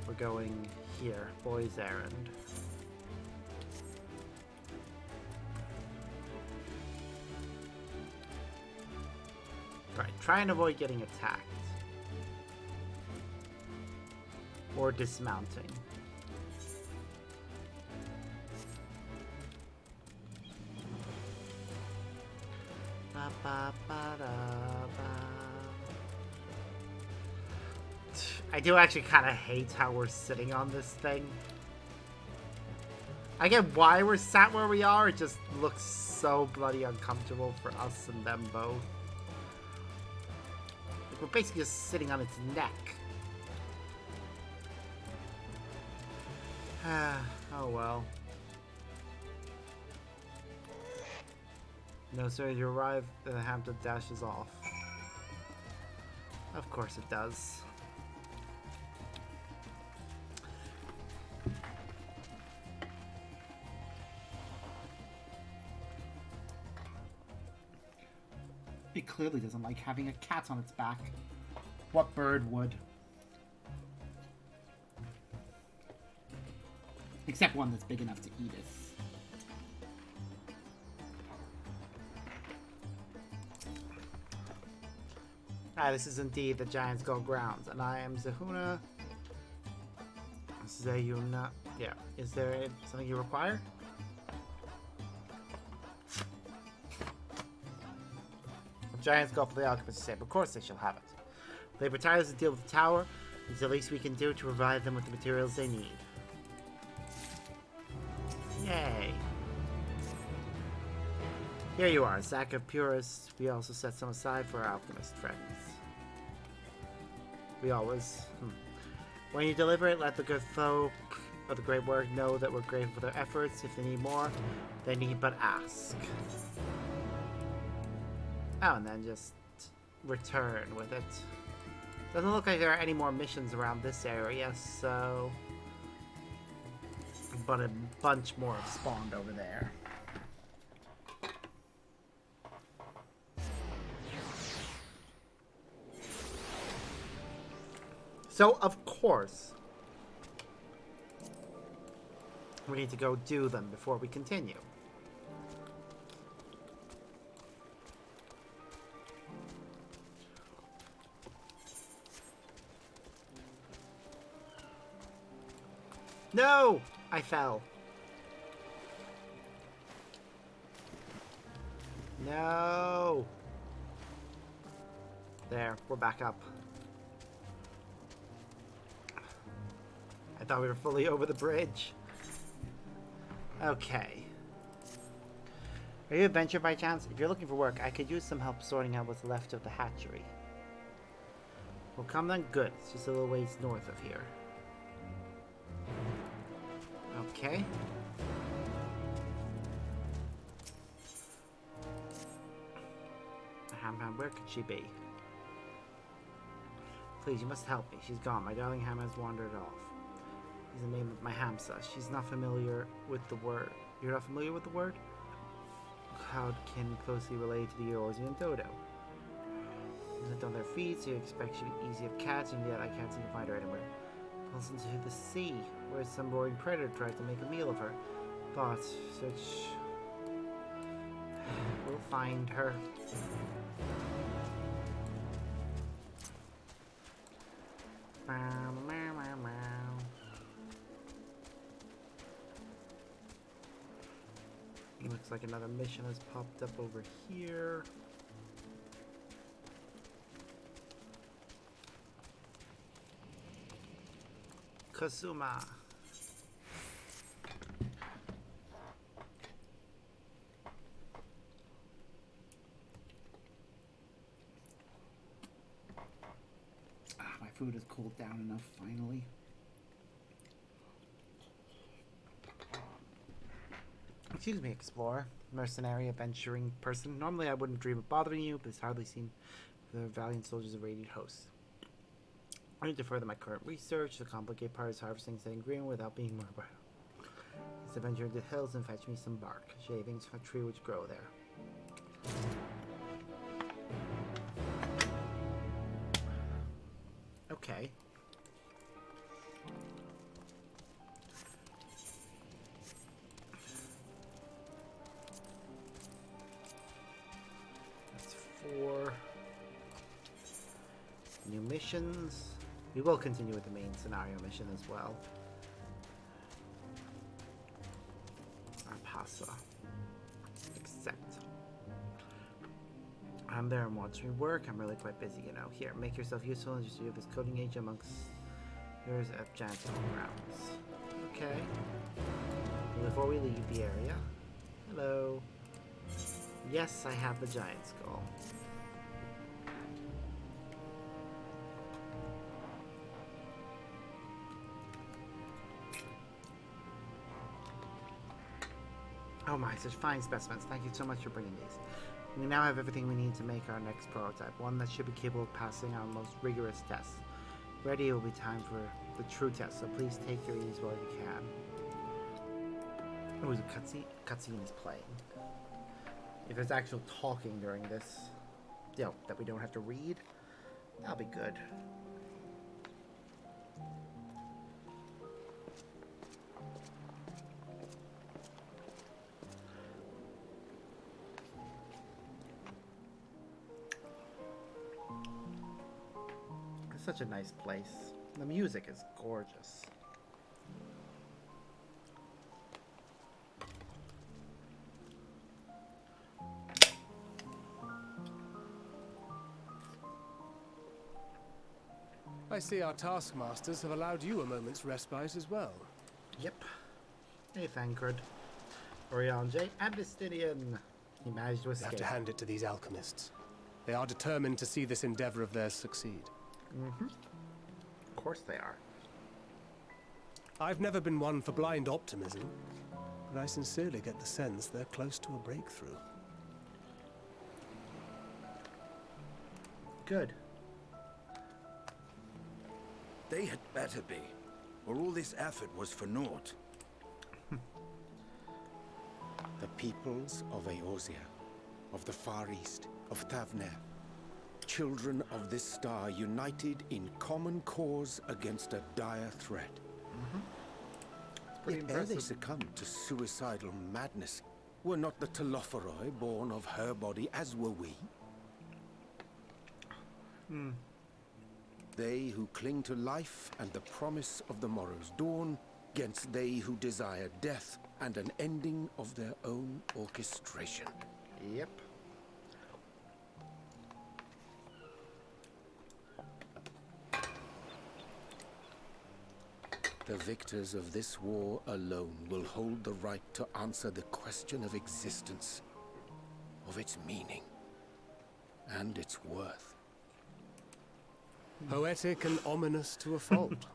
Speaker 1: We're going here, boy's errand. Right, try and avoid getting attacked. Or dismounting. Ba, ba, ba, da, ba. I do actually kind of hate how we're sitting on this thing. I get why we're sat where we are, it just looks so bloody uncomfortable for us and them both. Like, we're basically just sitting on its neck. Oh well. No, sir, you arrive, the Hampton dashes off. Of course it does. It clearly doesn't like having a cat on its back. What bird would? Except one that's big enough to eat it. Ah, this is indeed the Giant's Gull grounds, and I am Zahuna. Zayuna. Yeah. Is there something you require? Giant's Gull for the Alchemist said, of course they shall have it. Labor tires to deal with the tower. It's the least we can do to provide them with the materials they need. Yay. Here you are, a sack of purists. We also set some aside for our alchemist friends. We always... When you deliver it, let the good folk of the great work know that we're grateful for their efforts. If they need more, they need but ask. Oh, and then just return with it. Doesn't look like there are any more missions around this area, so... But a bunch more have spawned over there. So, of course, we need to go do them before we continue. No! I fell. No! There, we're back up. I thought we were fully over the bridge. Okay. Are you a venture by chance? If you're looking for work, I could use some help sorting out what's left of the hatchery. Well, come then. Good. It's just a little ways north of here. Okay. Ham, where could she be? Please, you must help me. She's gone. My darling Ham has wandered off. Is the name of my Hamsa. She's not familiar with the word. You're not familiar with the word? Cloud can closely relate to the Eorzean dodo. Lived on their feet, so you expect she'd be easy of catch, and yet I can't seem to find her anywhere. Pulls into the sea, where some roaring predator tried to make a meal of her. But such... We'll find her. Looks like another mission has popped up over here. Kazuma. My food has cooled down enough finally. Excuse me, explorer, mercenary, adventuring person. Normally I wouldn't dream of bothering you, but it's hardly seen the valiant soldiers of Radiant Hosts. I need to further my current research. The complicated part is harvesting setting green without being murdered. Let's adventure into the hills and fetch me some bark, shavings from a tree which grow there. Okay. That's 4 new missions. We will continue with the main scenario mission as well. Pasa. Accept. I'm there and watch me work. I'm really quite busy, you know. Here, make yourself useful and just use this coding age amongst yours at Giant's home grounds. Okay. Before we leave the area. Hello. Yes, I have the giant skull. Oh my, such fine specimens. Thank you so much for bringing these. We now have everything we need to make our next prototype, one that should be capable of passing our most rigorous tests. Ready, it will be time for the true test, so please take your ease while you can. Oh, the cutscene is playing. If there's actual talking during this, that we don't have to read, that'll be good. Such a nice place. The music is gorgeous.
Speaker 8: I see our taskmasters have allowed you a moment's respite as well.
Speaker 1: Yep. Hey, Thancred. Orion J. Abystinian. He managed to
Speaker 8: We
Speaker 1: escape.
Speaker 8: have to hand it to these alchemists. They are determined to see this endeavor of theirs succeed.
Speaker 1: Mm-hmm. Of course they are.
Speaker 8: I've never been one for blind optimism, but I sincerely get the sense they're close to a breakthrough.
Speaker 1: Good.
Speaker 9: They had better be, or all this effort was for naught.
Speaker 3: The peoples of Eorzea, of the Far East, of Thavner, children of this star united in common cause against a dire threat.
Speaker 1: Pretty
Speaker 3: Yet ere they
Speaker 1: impressive.
Speaker 3: succumbed to suicidal madness, were not the Telophoroi born of her body as were we? They who cling to life and the promise of the morrow's dawn, against they who desire death and an ending of their own orchestration.
Speaker 1: Yep.
Speaker 3: The victors of this war alone will hold the right to answer the question of existence, of its meaning, and its worth.
Speaker 8: Poetic and ominous to a fault.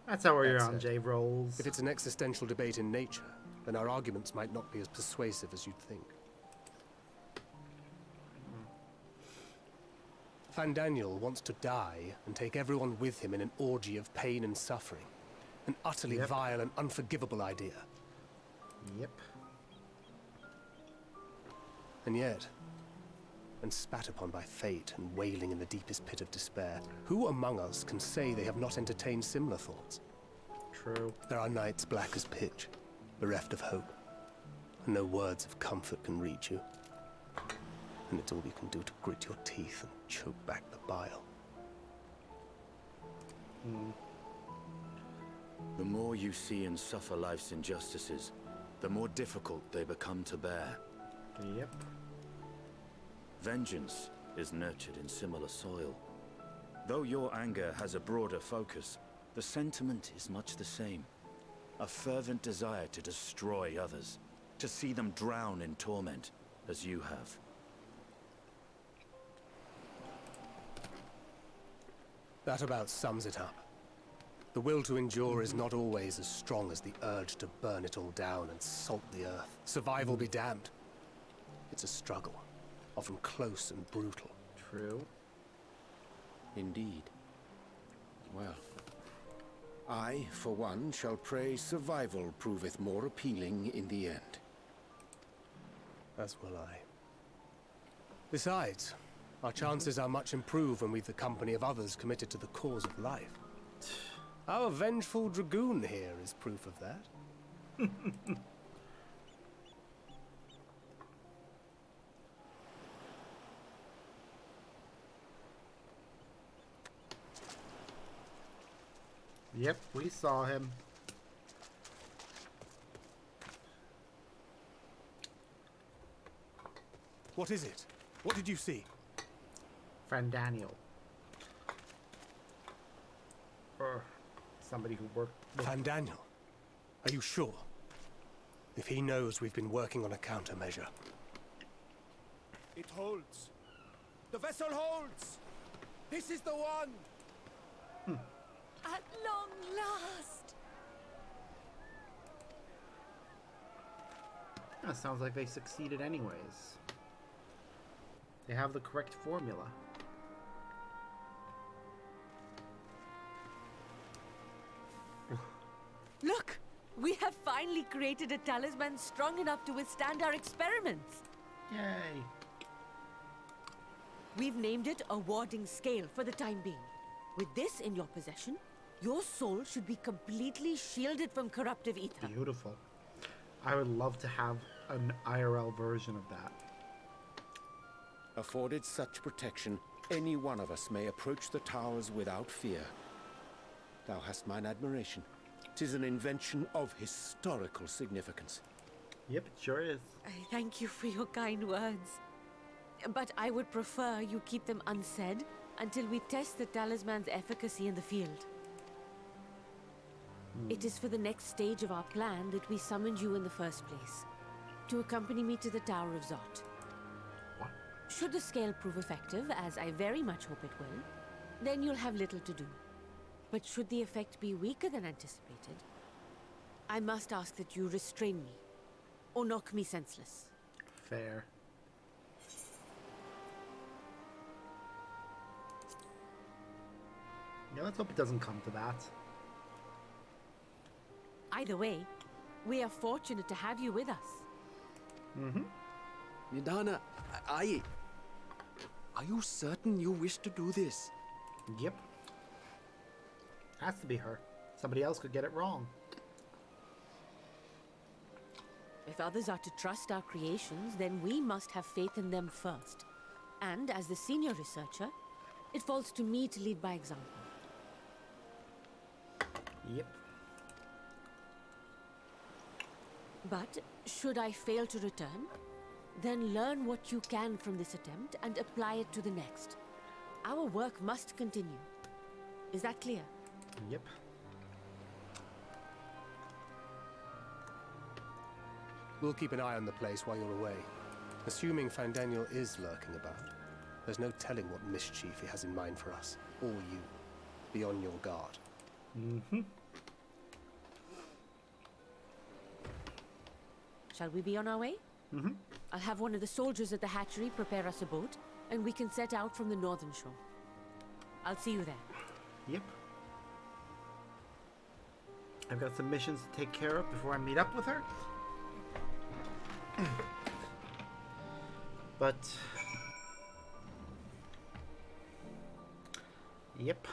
Speaker 1: That's how Orion
Speaker 8: That's it.
Speaker 1: J rolls.
Speaker 8: If it's an existential debate in nature, then our arguments might not be as persuasive as you'd think. Fandaniel wants to die and take everyone with him in an orgy of pain and suffering. An utterly
Speaker 1: Yep.
Speaker 8: vile and unforgivable idea.
Speaker 1: Yep.
Speaker 8: And yet, and spat upon by fate and wailing in the deepest pit of despair, who among us can say they have not entertained similar thoughts?
Speaker 1: True.
Speaker 8: There are nights black as pitch, bereft of hope, and no words of comfort can reach you. And it's all you can do to grit your teeth and choke back the bile.
Speaker 9: The more you see and suffer life's injustices, the more difficult they become to bear.
Speaker 1: Yep.
Speaker 9: Vengeance is nurtured in similar soil. Though your anger has a broader focus, the sentiment is much the same. A fervent desire to destroy others, to see them drown in torment, as you have.
Speaker 8: That about sums it up. The will to endure is not always as strong as the urge to burn it all down and salt the earth. Survival be damned. It's a struggle, often close and brutal.
Speaker 1: True.
Speaker 3: Indeed. Well, I, for one, shall pray survival proveth more appealing in the end.
Speaker 8: As will I. Besides, our chances are much improved when we've the company of others committed to the cause of life. Our vengeful dragoon here is proof of that.
Speaker 1: Yep, we saw him.
Speaker 8: What is it? What did you see?
Speaker 1: Friend Daniel. Or somebody who worked with...
Speaker 8: Van Daniel. Are you sure? If he knows we've been working on a countermeasure.
Speaker 7: It holds. The vessel holds. This is the one.
Speaker 6: At long last!
Speaker 1: That sounds like they succeeded anyways. They have the correct formula.
Speaker 5: Look! We have finally created a talisman strong enough to withstand our experiments.
Speaker 1: Yay!
Speaker 5: We've named it a warding scale for the time being. With this in your possession, your soul should be completely shielded from corruptive ether.
Speaker 1: Beautiful. I would love to have an IRL version of that.
Speaker 3: Afforded such protection, any one of us may approach the towers without fear. Thou hast mine admiration. 'Tis an invention of historical significance.
Speaker 1: Yep, it sure is.
Speaker 5: I thank you for your kind words. But I would prefer you keep them unsaid until we test the talisman's efficacy in the field. It is for the next stage of our plan that we summoned you in the first place, to accompany me to the Tower of Zot.
Speaker 1: What?
Speaker 5: Should the scale prove effective, as I very much hope it will, then you'll have little to do. But should the effect be weaker than anticipated, I must ask that you restrain me, or knock me senseless.
Speaker 1: Fair. Yeah, let's hope it doesn't come to that.
Speaker 5: Either way, we are fortunate to have you with us.
Speaker 10: Nidana, are you certain you wish to do this?
Speaker 1: Yep. Has to be her. Somebody else could get it wrong.
Speaker 5: If others are to trust our creations, then we must have faith in them first. And as the senior researcher, it falls to me to lead by example.
Speaker 1: Yep.
Speaker 5: But should I fail to return, then learn what you can from this attempt and apply it to the next. Our work must continue. Is that clear?
Speaker 1: Yep.
Speaker 8: We'll keep an eye on the place while you're away. Assuming Fandaniel is lurking about, there's no telling what mischief he has in mind for us, or you. Be on your guard.
Speaker 5: Shall we be on our way? I'll have one of the soldiers at the hatchery prepare us a boat, and we can set out from the northern shore. I'll see you there.
Speaker 1: Yep. I've got some missions to take care of before I meet up with her. Yep.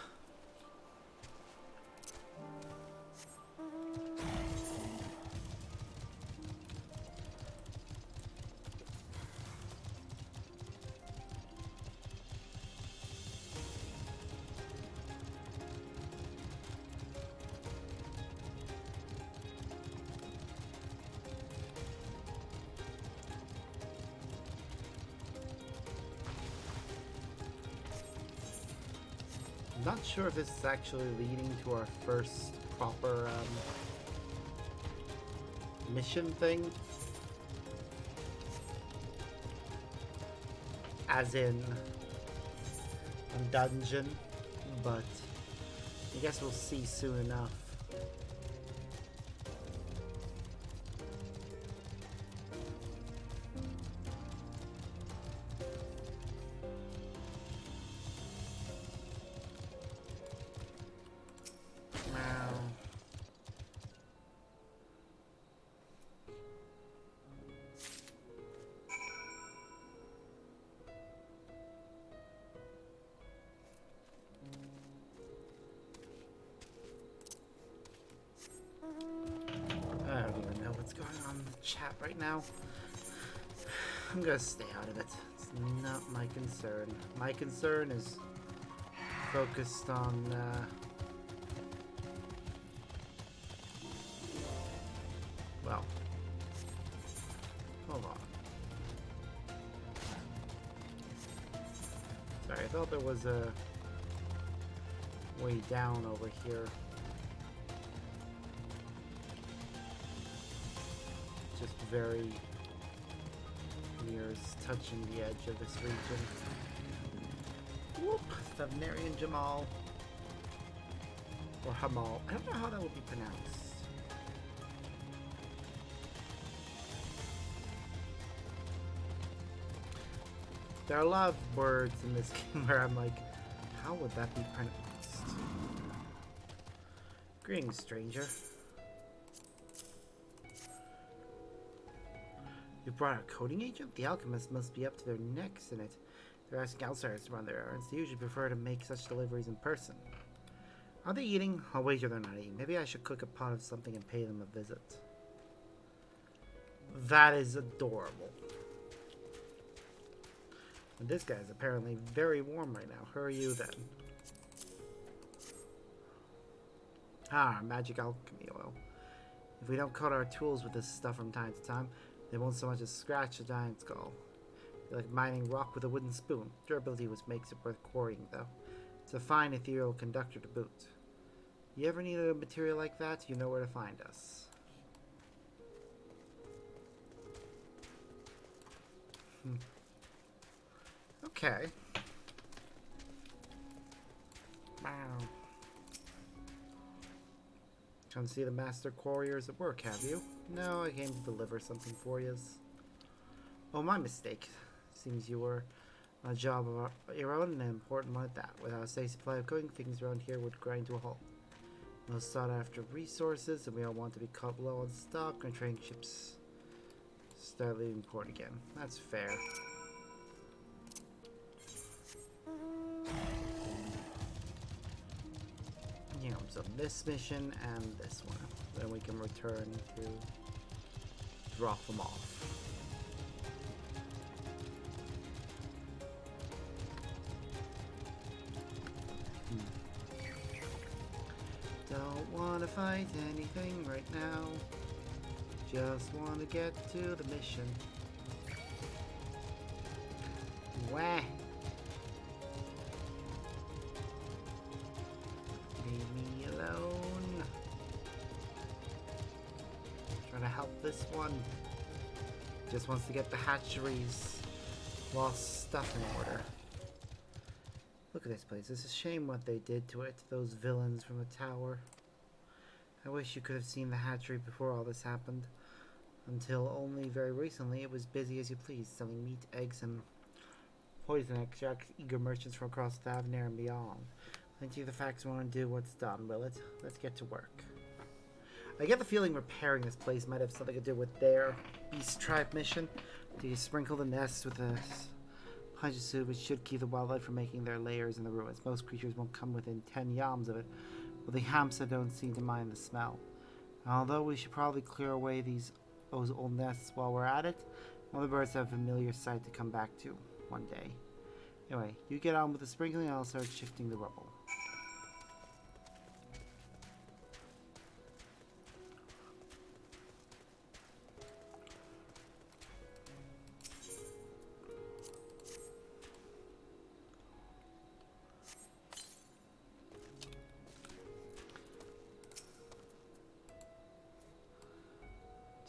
Speaker 1: I'm not sure if this is actually leading to our first proper mission thing. As in a dungeon, but I guess we'll see soon enough. I don't even know what's going on in the chat right now. I'm gonna stay out of it. It's not my concern. My concern is focused on well, hold on. Sorry, I thought there was a way down over here. Just very near touching the edge of this region. Whoop! Thavnarian Jamal. Or Hamal. I don't know how that would be pronounced. There are a lot of words in this game where I'm like, how would that be pronounced? Greetings, stranger. You brought a coding agent? The alchemists must be up to their necks in it. They're asking outsiders to run their errands. They usually prefer to make such deliveries in person. Are they eating? I'll wager they're not eating. Maybe I should cook a pot of something and pay them a visit. That is adorable. And this guy's apparently very warm right now. Who are you then? Ah, magic alchemy oil. If we don't coat our tools with this stuff from time to time, they won't so much as scratch a giant skull. They're like mining rock with a wooden spoon. Durability was makes it worth quarrying, though. It's a fine ethereal conductor to boot. You ever need a material like that, you know where to find us. Okay. Wow. Come see the master quarriers at work, have you? No, I came to deliver something for you. Oh, my mistake. Seems you were on a job of your own and an important one at that. Without a safe supply of cooking, things around here would grind to a halt. Most sought after resources, and we all want to be caught low on stock and trading ships start leaving port again. That's fair. You know, so this mission and this one. Then we can return to drop them off. Don't want to fight anything right now. Just want to get to the mission. Wah. Leave me alone. Trying to help this one. Just wants to get the hatcheries lost stuff in order. Look at this place. It's a shame what they did to it, those villains from the tower. I wish you could have seen the hatchery before all this happened. Until only very recently, it was busy as you please, selling meat, eggs, and poison extracts, eager merchants from across Thavner and beyond. Think you the facts want to do what's done, will it? Let's get to work. I get the feeling repairing this place might have something to do with their Beast Tribe mission. Do you sprinkle the nests with a Hajisuba should keep the wildlife from making their lairs in the ruins. Most creatures won't come within 10 yams of it, but the hamsa don't seem to mind the smell. Although we should probably clear away those old nests while we're at it, all the birds have a familiar sight to come back to one day. Anyway, you get on with the sprinkling and I'll start shifting the rubble.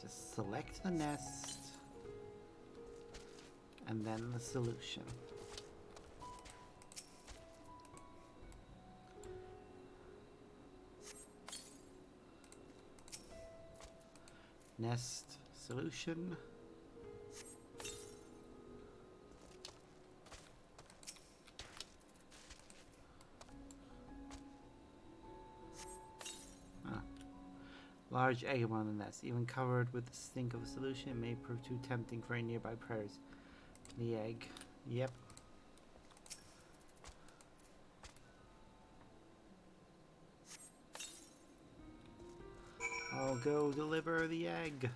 Speaker 1: Just select the nest and then the solution. Nest solution. Large egg on the nest, even covered with the stink of a solution, it may prove too tempting for any nearby predators. The egg. Yep. I'll go deliver the egg.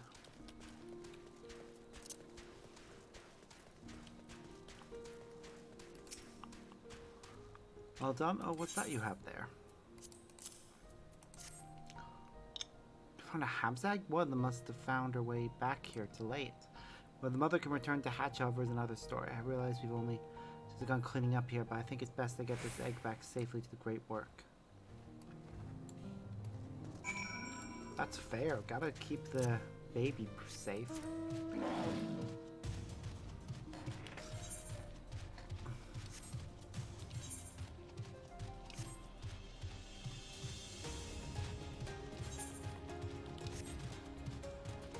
Speaker 1: All done? Oh, what's that you have there? Found a hamsa egg? One of them must have found her way back here to lay it. But the mother can return to hatch over is another story. I realize we've only just begun cleaning up here, but I think it's best to get this egg back safely to the great work. That's fair. Gotta keep the baby safe.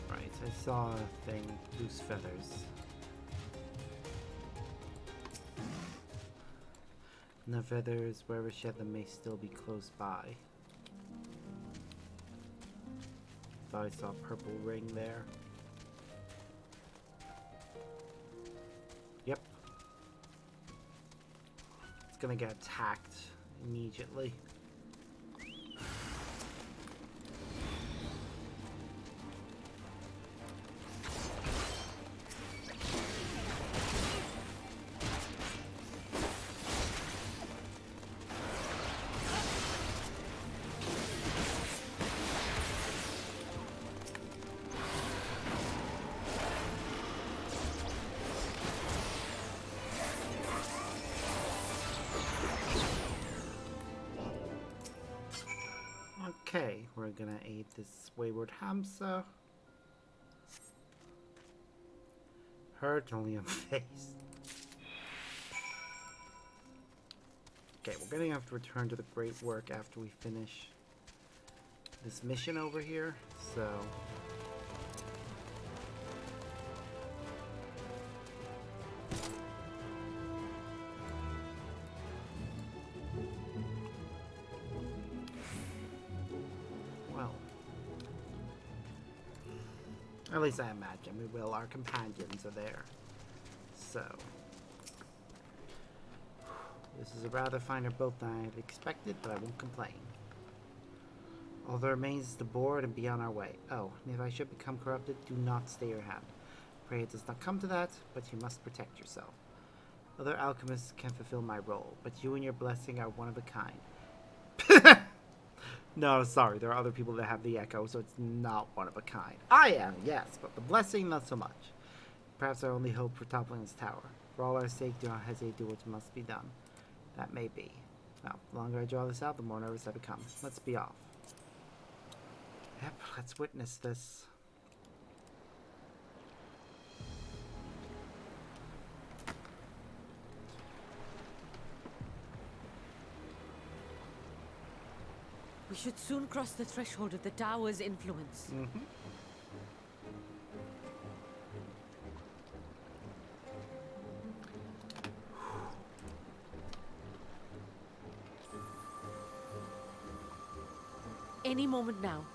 Speaker 1: Right, I saw a thing. Loose feathers. No feathers, wherever shed them may still be close by. Thought I saw a purple ring there. Yep. It's gonna get attacked immediately. Okay, we're gonna aid this wayward hamsa. Hurt only on the face. Okay, we're gonna have to return to the great work after we finish this mission over here, so... At least I imagine we will. Our companions are there. So. This is a rather finer boat than I had expected, but I won't complain. All that remains is to board and be on our way. Oh, and if I should become corrupted, do not stay your hand. Pray it does not come to that, but you must protect yourself. Other alchemists can fulfill my role, but you and your blessing are one of a kind. No, sorry, there are other people that have the echo, so it's not one of a kind. I am, yes, but the blessing, not so much. Perhaps our only hope for toppling this tower. For all our sake, do not hesitate to do what must be done. That may be. Now, the longer I draw this out, the more nervous I become. Let's be off. Yep, let's witness this.
Speaker 5: We should soon cross the threshold of the tower's influence.
Speaker 1: Mm-hmm.
Speaker 5: Any moment now.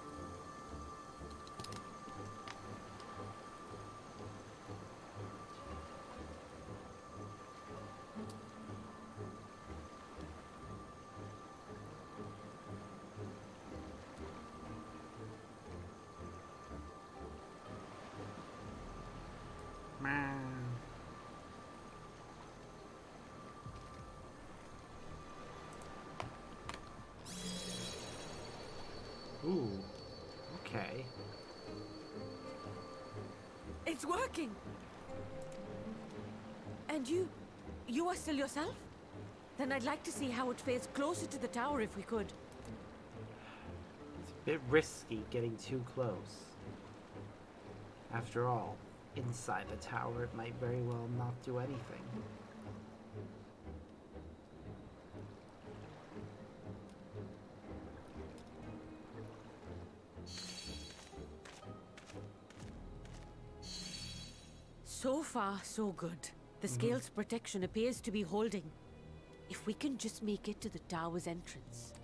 Speaker 5: It's working! And you are still yourself? Then I'd like to see how it fares closer to the tower if we could.
Speaker 1: It's a bit risky getting too close. After all, inside the tower it might very well not do anything.
Speaker 5: So far, so good. The scale's protection appears to be holding. If we can just make it to the tower's entrance.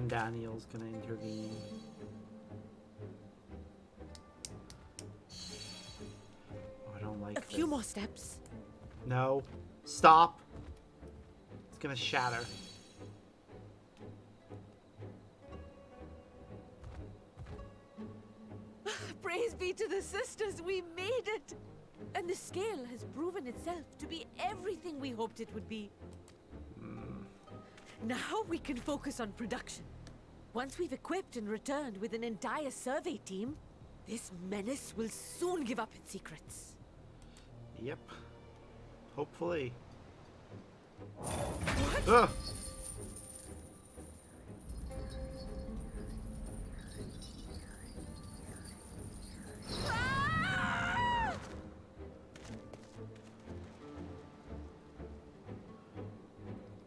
Speaker 1: Daniel's gonna intervene. Oh, I don't like
Speaker 5: A few more steps.
Speaker 1: No. Stop! It's gonna shatter.
Speaker 5: Praise be to the sisters, we made it! And the scale has proven itself to be everything we hoped it would be. Now we can focus on production. Once we've equipped and returned with an entire survey team, this menace will soon give up its secrets.
Speaker 1: Yep. Hopefully.
Speaker 5: What?
Speaker 1: Ugh.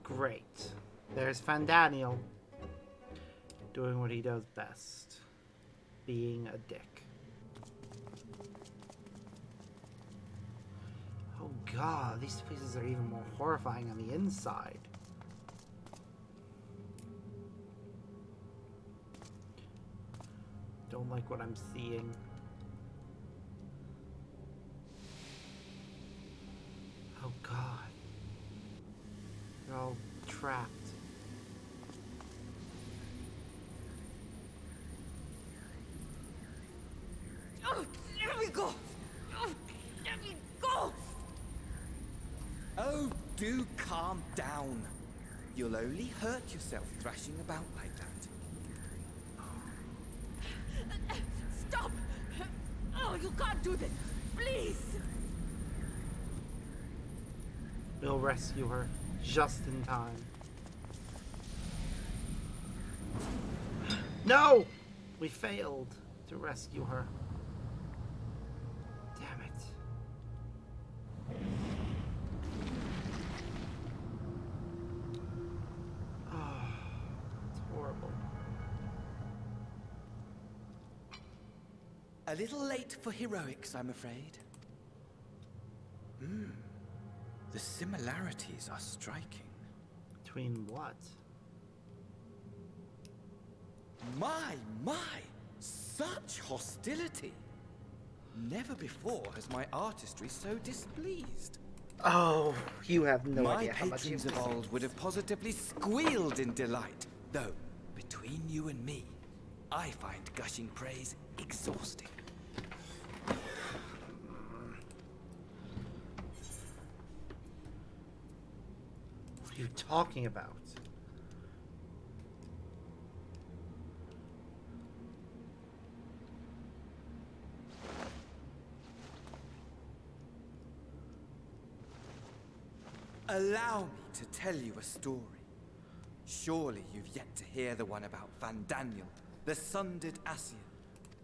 Speaker 1: Great. There's Daniel doing what he does best. Being a dick. Oh god, these places are even more horrifying on the inside. Don't like what I'm seeing. Oh god. They're all trapped.
Speaker 5: Oh, let me go! Oh, let me go!
Speaker 7: Oh, do calm down. You'll only hurt yourself thrashing about like that.
Speaker 5: Stop! Oh, you can't do this! Please!
Speaker 1: We'll rescue her just in time. No! We failed to rescue her. Damn it. Oh, it's horrible.
Speaker 7: A little late for heroics, I'm afraid. The similarities are striking.
Speaker 1: Between what?
Speaker 7: My! Such hostility! Never before has my artistry so displeased.
Speaker 1: Oh, you have no
Speaker 7: My
Speaker 1: idea how much
Speaker 7: patrons of old would have positively squealed in delight. Though, between you and me, I find gushing praise exhausting.
Speaker 1: What are you talking about?
Speaker 7: Allow me to tell you a story. Surely you've yet to hear the one about Daniel, the sundered Asian.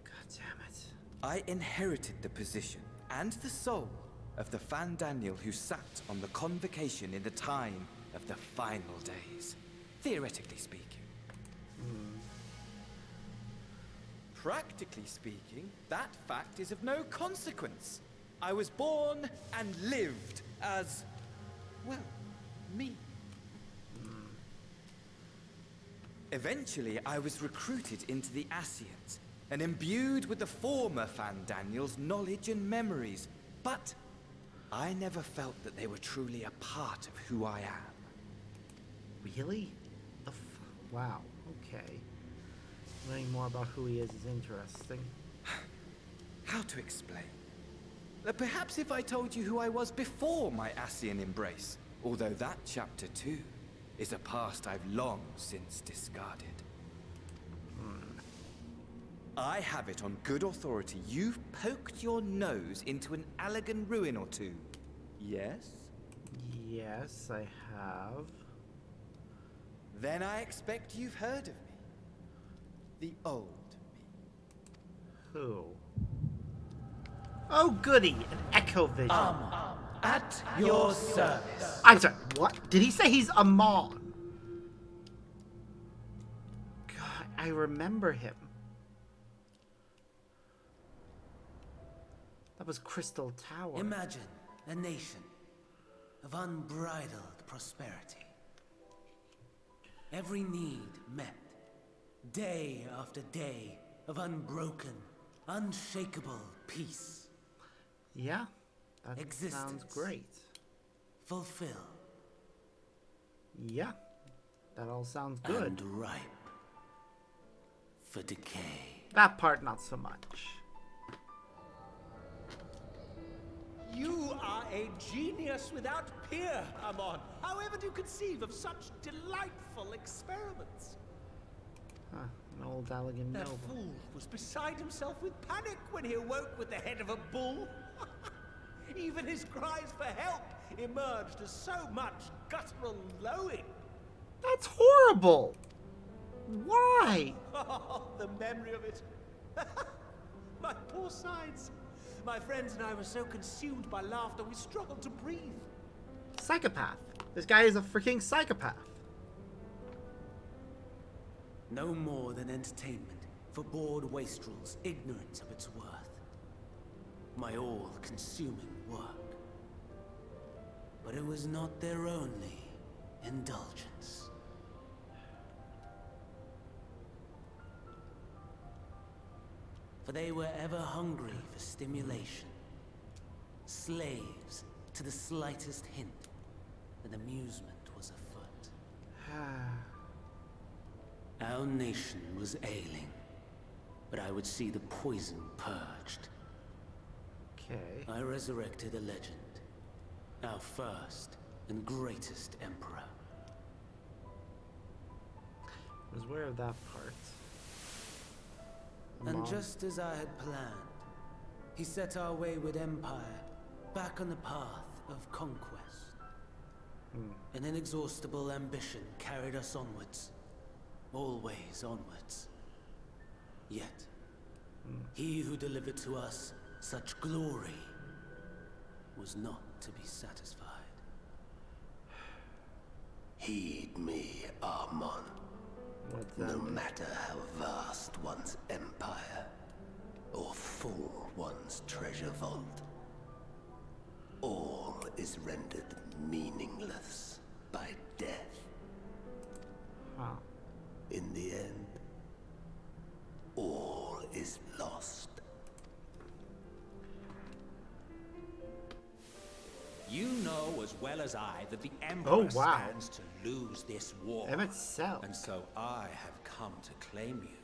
Speaker 1: God damn it.
Speaker 7: I inherited the position and the soul of the Daniel who sat on the convocation in the time of the final days, theoretically speaking. Practically speaking, that fact is of no consequence. I was born and lived as, well, me. Eventually, I was recruited into the Asians and imbued with the former Daniel's knowledge and memories, but I never felt that they were truly a part of who I am.
Speaker 1: Really? Wow, okay. Learning more about who he is interesting.
Speaker 7: How to explain? Perhaps if I told you who I was before my Asian embrace, although that chapter too is a past I've long since discarded. I have it on good authority you've poked your nose into an Allegan ruin or two. Yes?
Speaker 1: Yes, I have.
Speaker 7: Then I expect you've heard of me. The old me.
Speaker 1: Who? Oh, goody! An echo vision.
Speaker 2: At your service.
Speaker 1: I'm sorry, what? Did he say he's Amon? God, I remember him. That was Crystal Tower.
Speaker 2: Imagine a nation of unbridled prosperity. Every need met. Day after day of unbroken, unshakable peace.
Speaker 1: Yeah, that
Speaker 2: Existence.
Speaker 1: sounds great.
Speaker 2: Fulfilled.
Speaker 1: Yeah, that all sounds good.
Speaker 2: And ripe for decay.
Speaker 1: That part, not so much.
Speaker 11: You are a genius without peer, Amon. However do you conceive of such delightful experiments?
Speaker 1: Huh, an old Allegan
Speaker 11: That
Speaker 1: noble.
Speaker 11: fool was beside himself with panic when he awoke with the head of a bull. Even his cries for help emerged as so much guttural lowing.
Speaker 1: That's horrible! Why?
Speaker 11: Oh, the memory of it. My poor sides. My friends and I were so consumed by laughter we struggled to breathe.
Speaker 1: Psychopath. This guy is a freaking psychopath.
Speaker 2: No more than entertainment for bored wastrels ignorant of its worth. My all-consuming work. But it was not their only indulgence. For they were ever hungry for stimulation. Slaves to the slightest hint that amusement was afoot. Our nation was ailing, but I would see the poison purged.
Speaker 1: Okay.
Speaker 2: I resurrected a legend. Our first and greatest emperor.
Speaker 1: I was aware of that part.
Speaker 2: And
Speaker 1: Amon.
Speaker 2: just as I had planned, he set our wayward empire back on the path of conquest. An inexhaustible ambition carried us onwards. Always onwards. Yet, he who delivered to us such glory was not to be satisfied.
Speaker 12: Heed me, Amon.
Speaker 1: What's that
Speaker 12: No
Speaker 1: mean?
Speaker 12: matter how vast one's empire, or full one's treasure vault, all is rendered meaningless by death.
Speaker 1: Huh.
Speaker 12: In the end, all is lost.
Speaker 11: You know as well as I that the Emperor
Speaker 1: Oh, wow.
Speaker 11: stands to lose this war.
Speaker 1: Emmett Cell.
Speaker 11: And so I have come to claim you.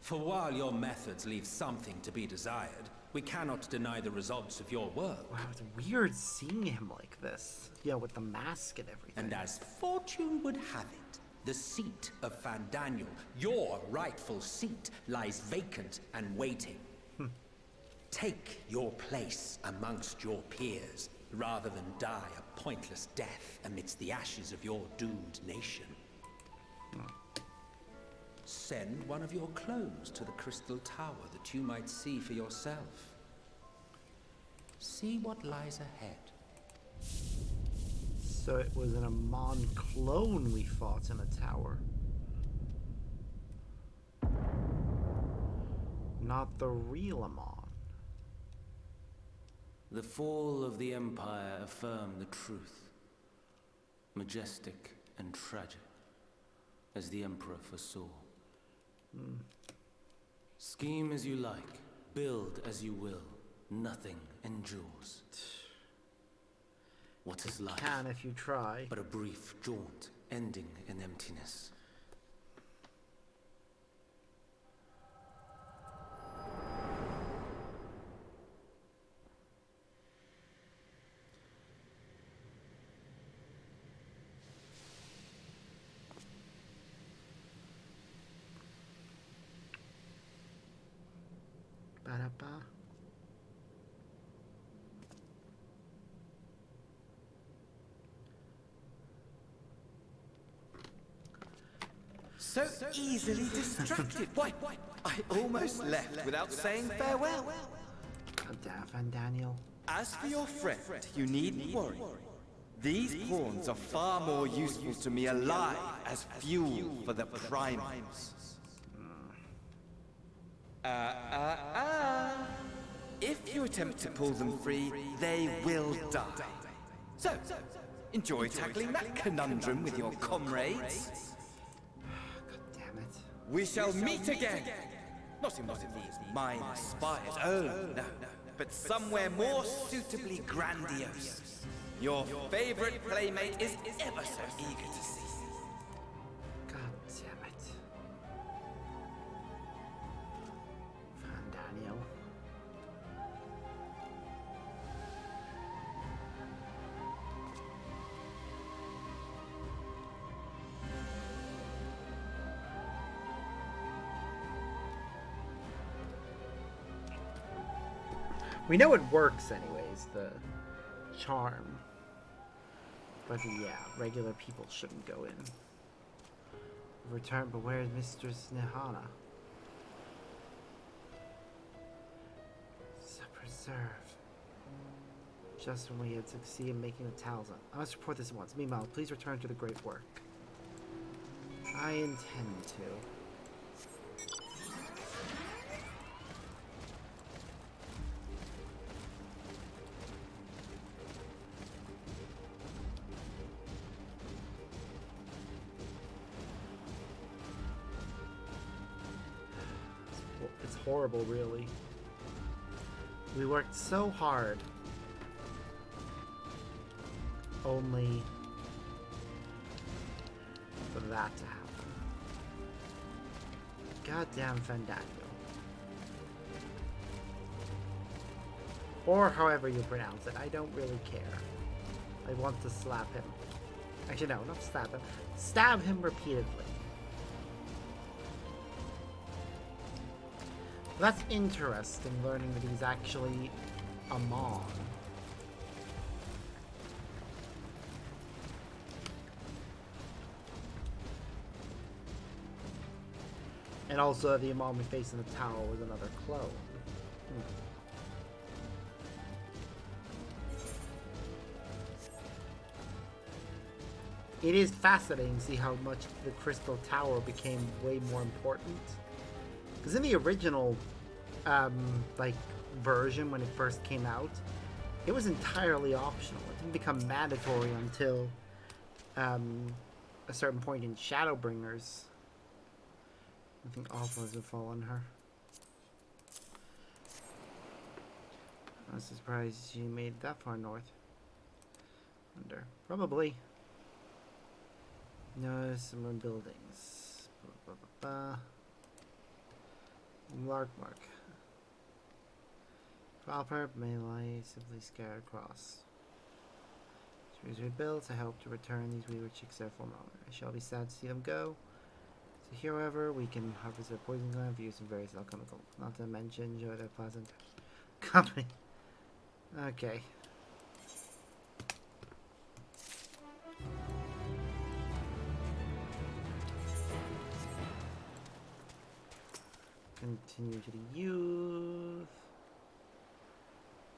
Speaker 11: For while your methods leave something to be desired, we cannot deny the results of your work.
Speaker 1: Wow, it's weird seeing him like this. Yeah, with the mask and everything.
Speaker 11: And as fortune would have it, the seat of Fandaniel, your rightful seat, lies vacant and waiting. Take your place amongst your peers, rather than die a pointless death amidst the ashes of your doomed nation. Send one of your clones to the Crystal Tower that you might see for yourself. See what lies ahead.
Speaker 1: So it was an Amon clone we fought in a tower. Not the real Amon.
Speaker 2: The fall of the Empire affirmed the truth. Majestic and tragic, as the Emperor foresaw. Scheme as you like, build as you will, nothing endures. What is life?
Speaker 1: Can if you try.
Speaker 2: But a brief jaunt, ending in emptiness.
Speaker 1: Ba-da-ba.
Speaker 7: So easily distracted. Why, I almost left without saying farewell.
Speaker 1: God damn, Van Daniel.
Speaker 7: As for your friend, you needn't worry. These pawns are far more useful to me alive as fuel for the primals. If you attempt to pull them free, they will die. So, enjoy tackling that conundrum with your comrades.
Speaker 1: God damn it.
Speaker 7: We shall meet again! Not in one of these mine spires, oh no, but somewhere more suitably grandiose. Your favorite playmate is ever so eager to see you.
Speaker 1: God damn it. Van Daniel. We know it works anyways, the charm. But yeah, regular people shouldn't go in. Return, but where is Mistress Nehana? Preserve. Just when we had succeeded in making the talisman. I must report this at once. Meanwhile, please return to the great work. I intend to. It's horrible, really. We worked so hard. Only for that to happen. Goddamn Van Daniel. Or however you pronounce it, I don't really care. I want to slap him. Actually, no, not slap him. Stab him repeatedly. That's interesting, learning that he's actually a Mon. And also the Imam we face in the tower was another clone. It is fascinating to see how much the Crystal Tower became way more important. Because in the original, version when it first came out, it was entirely optional. It didn't become mandatory until a certain point in Shadowbringers. Nothing awful has befallen her. I was surprised she made it that far north. Wonder. Probably. No, some more buildings. Mark. Proper may lie simply scattered across. Trees rebuilt. I hope to return these weaver chicks there for a moment. I shall be sad to see them go. So here, however, we can harvest their poison gland for use in various alchemical. Not to mention enjoy their pleasant company. Okay. Continue to the youth.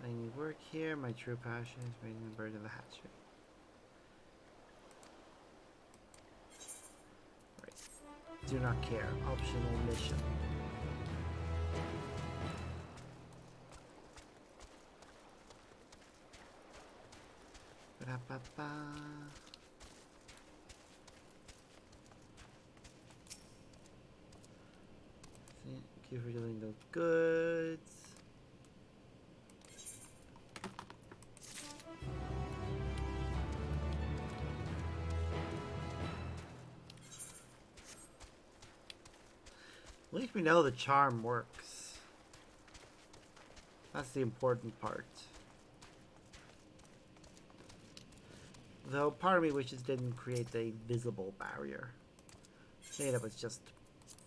Speaker 1: I need work here. My true passion is raising the bird in the hatchery. Right. Do not care. Optional mission. Ba-da-ba-ba. Thank you for doing those goods. At least we know the charm works. That's the important part. Though part of me wishes it didn't create a visible barrier. That was just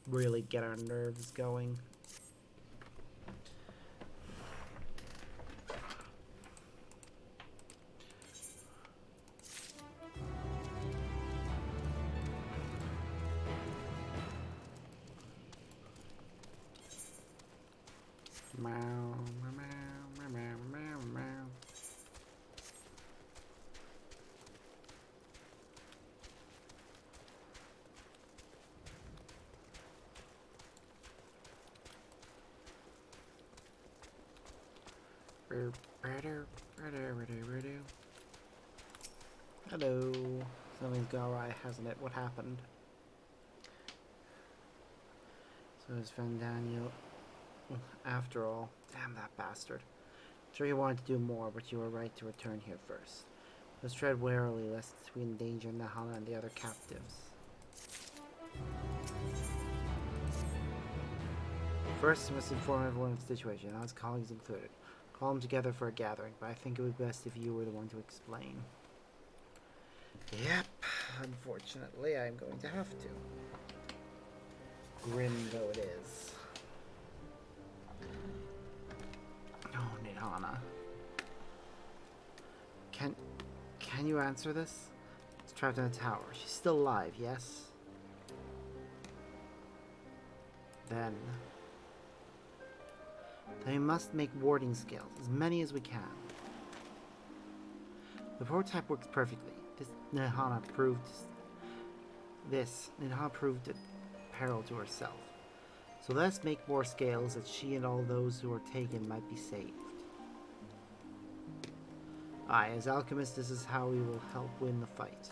Speaker 1: really get our nerves going. Meow, meow, meow, meow, meow. Hello. Something's gone awry, hasn't it? What happened? So it's Van Daniel. After all, damn that bastard. Sure you wanted to do more, but you were right to return here first. Let's tread warily, lest we endanger Nahana and the other captives. First, you must inform everyone of the situation, and his colleagues included. Call them together for a gathering, but I think it would be best if you were the one to explain. Yep, unfortunately, I'm going to have to. Grim though it is. Oh, Nidhana. Can you answer this? It's trapped in a tower. She's still alive, yes? Then we must make warding scales, as many as we can. The prototype works perfectly. Nidhana proved a peril to herself. So let's make more scales that she and all those who are taken might be saved. Aye, as alchemists, this is how we will help win the fight.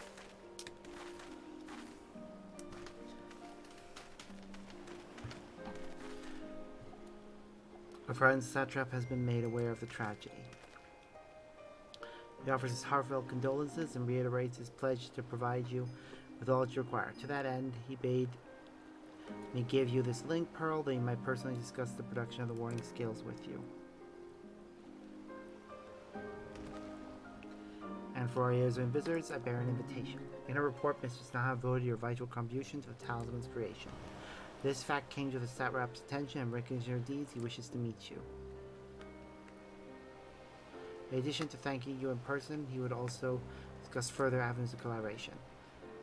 Speaker 1: Our friend Satrap has been made aware of the tragedy. He offers his heartfelt condolences and reiterates his pledge to provide you with all that you require. To that end, he bade me give you this link pearl that he might personally discuss the production of the warning scales with you. And for our ears and visitors, I bear an invitation. In a report, Mr. Snaha voted your vital contribution to the talisman's creation. This fact came to the Satrap's attention, and recognizing your deeds, he wishes to meet you. In addition to thanking you in person, he would also discuss further avenues of collaboration.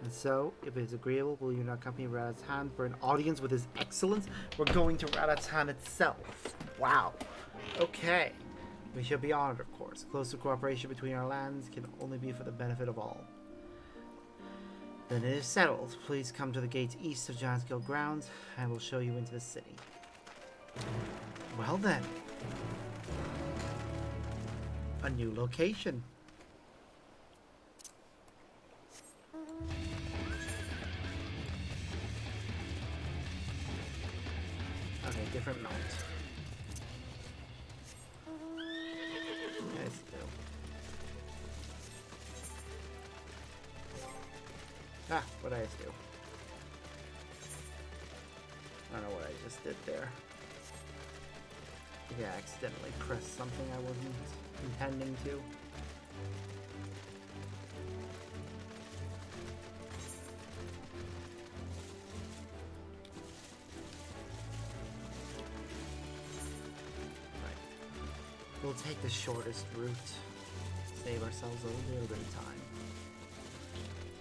Speaker 1: And so, if it is agreeable, will you not accompany Radatan for an audience with His Excellence? We're going to Radatan itself. Wow. Okay. We shall be honored, of course. Closer cooperation between our lands can only be for the benefit of all. Then it is settled. Please come to the gates east of Giant's Guild grounds, and I will show you into the city. Well then. A new location. Okay, different mount. Let's go. Ah, what did I just do? I don't know what I just did there. Yeah, I accidentally pressed something I wasn't intending to. Right. We'll take the shortest route. Save ourselves a little bit of time.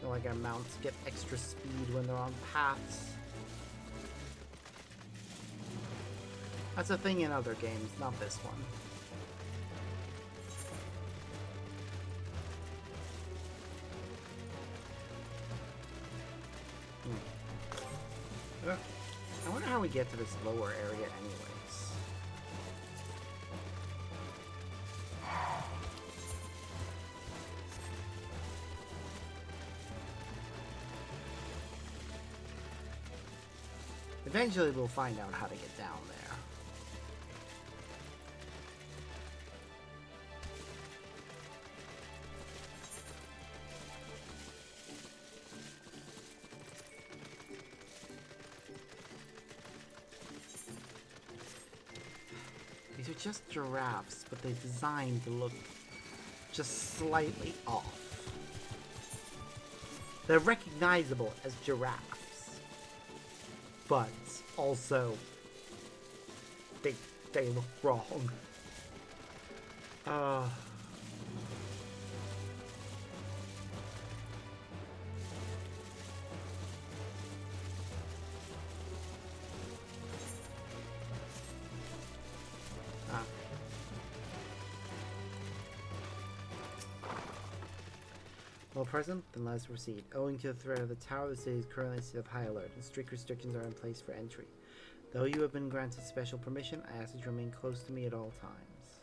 Speaker 1: Feel like our mounts get extra speed when they're on paths. That's a thing in other games, not this one. I wonder how we get to this lower area anyways. Eventually we'll find out how to get down there. These are just giraffes, but they're designed to look just slightly off. They're recognizable as giraffes, but also they look wrong. Well, present, then let's proceed. Owing to the threat of the tower, the city is currently in a state of high alert, and strict restrictions are in place for entry. Though you have been granted special permission, I ask that you remain close to me at all times.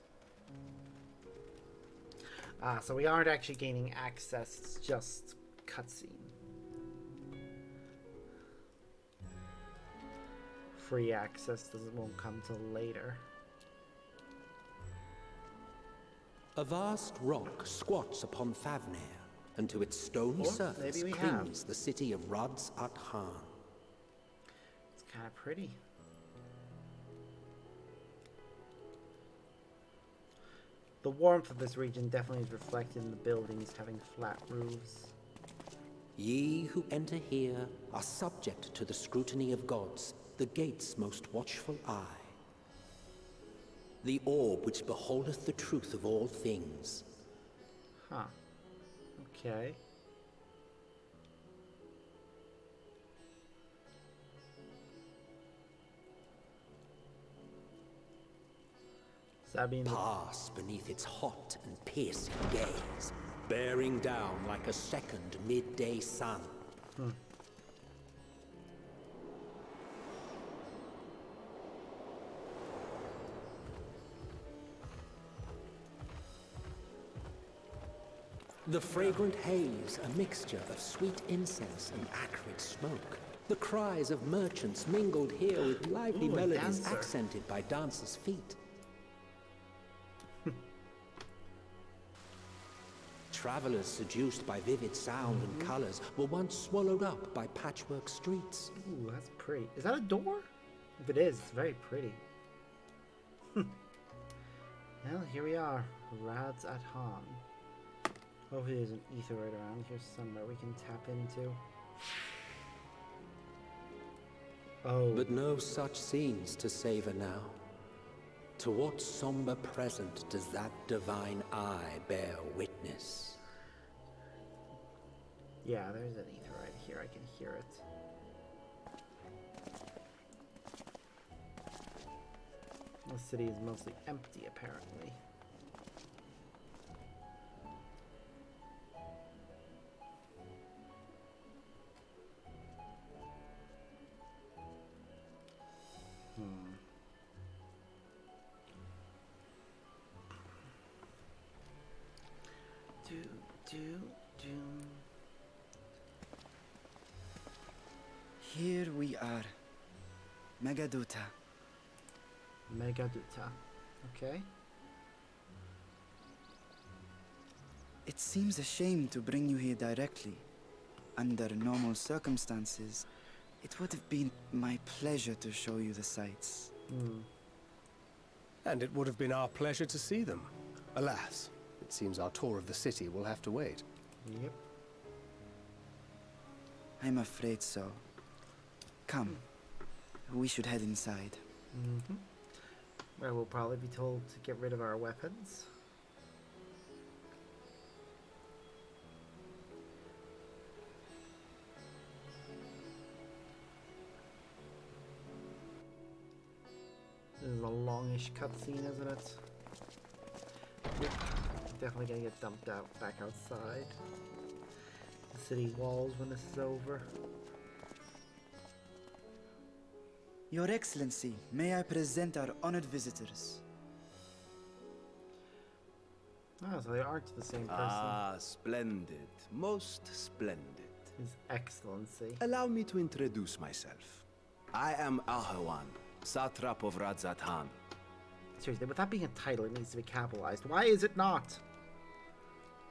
Speaker 1: Ah, so we aren't actually gaining access, it's just cutscene. Free access won't come till later.
Speaker 11: A vast rock squats upon Favnir, and to its stony surface clings the city of Rods at Han.
Speaker 1: It's kind of pretty. The warmth of this region definitely is reflected in the buildings having flat roofs.
Speaker 11: Ye who enter here are subject to the scrutiny of gods, the gate's most watchful eye. The orb which beholdeth the truth of all things.
Speaker 1: Huh. Okay.
Speaker 11: Pass beneath its hot and piercing gaze, bearing down like a second midday sun. The fragrant haze, a mixture of sweet incense and acrid smoke. The cries of merchants mingled here with lively melodies accented by dancers' feet. Travelers seduced by vivid sound and colors were once swallowed up by patchwork streets.
Speaker 1: Ooh, that's pretty. Is that a door? If it is, it's very pretty. Well, here we are. Rods at Han. Hopefully there's an ether right around here somewhere we can tap into. Oh.
Speaker 11: But no such scenes to savor now. To what somber present does that divine eye bear witness?
Speaker 1: Yeah, there's an ether right here. I can hear it. The city is mostly empty, apparently.
Speaker 4: Here we are. Megaduta.
Speaker 1: Megaduta. Okay.
Speaker 4: It seems a shame to bring you here directly. Under normal circumstances, it would have been my pleasure to show you the sights.
Speaker 8: And it would have been our pleasure to see them. Alas, it seems our tour of the city will have to wait.
Speaker 1: Yep.
Speaker 4: I'm afraid so. Come. We should head inside.
Speaker 1: Where we'll probably be told to get rid of our weapons. This is a longish cutscene, isn't it? Yep. Definitely gonna get dumped out back outside the city walls when this is over.
Speaker 4: Your Excellency, may I present our honored visitors?
Speaker 1: Oh, so they aren't the same person.
Speaker 13: Ah, splendid. Most splendid.
Speaker 1: His Excellency.
Speaker 13: Allow me to introduce myself. I am Ahawan, Satrap of Radzat Han.
Speaker 1: Seriously, with that being a title, it needs to be capitalized. Why is it not?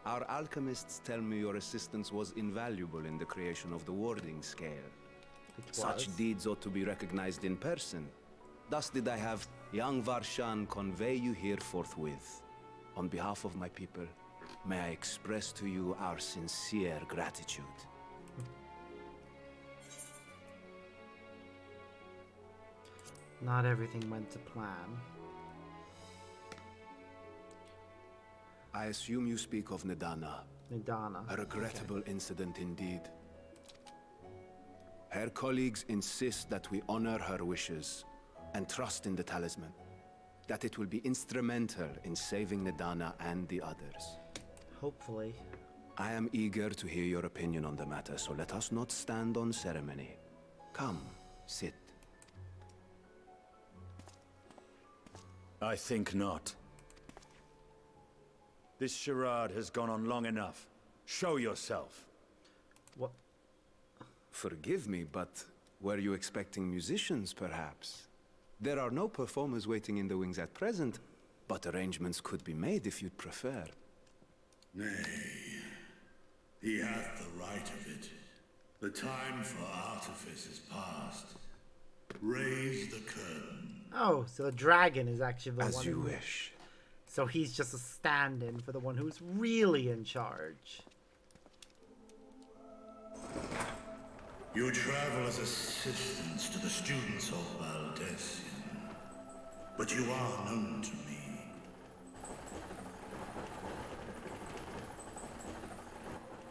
Speaker 13: Our alchemists tell me your assistance was invaluable in the creation of the warding scale. Such deeds ought to be recognized in person. Thus did I have young Varshan convey you here forthwith. On behalf of my people, may I express to you our sincere gratitude.
Speaker 1: Not everything went to plan.
Speaker 13: I assume you speak of Nidana.
Speaker 1: Nidana.
Speaker 13: A regrettable incident indeed. Her colleagues insist that we honor her wishes and trust in the talisman, that it will be instrumental in saving Nidana and the others.
Speaker 1: Hopefully.
Speaker 13: I am eager to hear your opinion on the matter, so let us not stand on ceremony. Come, sit.
Speaker 9: I think not. This charade has gone on long enough. Show yourself.
Speaker 1: What?
Speaker 13: Forgive me, but were you expecting musicians, perhaps? There are no performers waiting in the wings at present, but arrangements could be made if you'd prefer.
Speaker 14: Nay, he hath the right of it. The time for artifice is past. Raise the curtain.
Speaker 1: Oh, so the dragon is actually the one.
Speaker 13: As you wish.
Speaker 1: So he's just a stand-in for the one who's really in charge.
Speaker 14: You travel as assistants to the students of Valdesian, but you are known to me.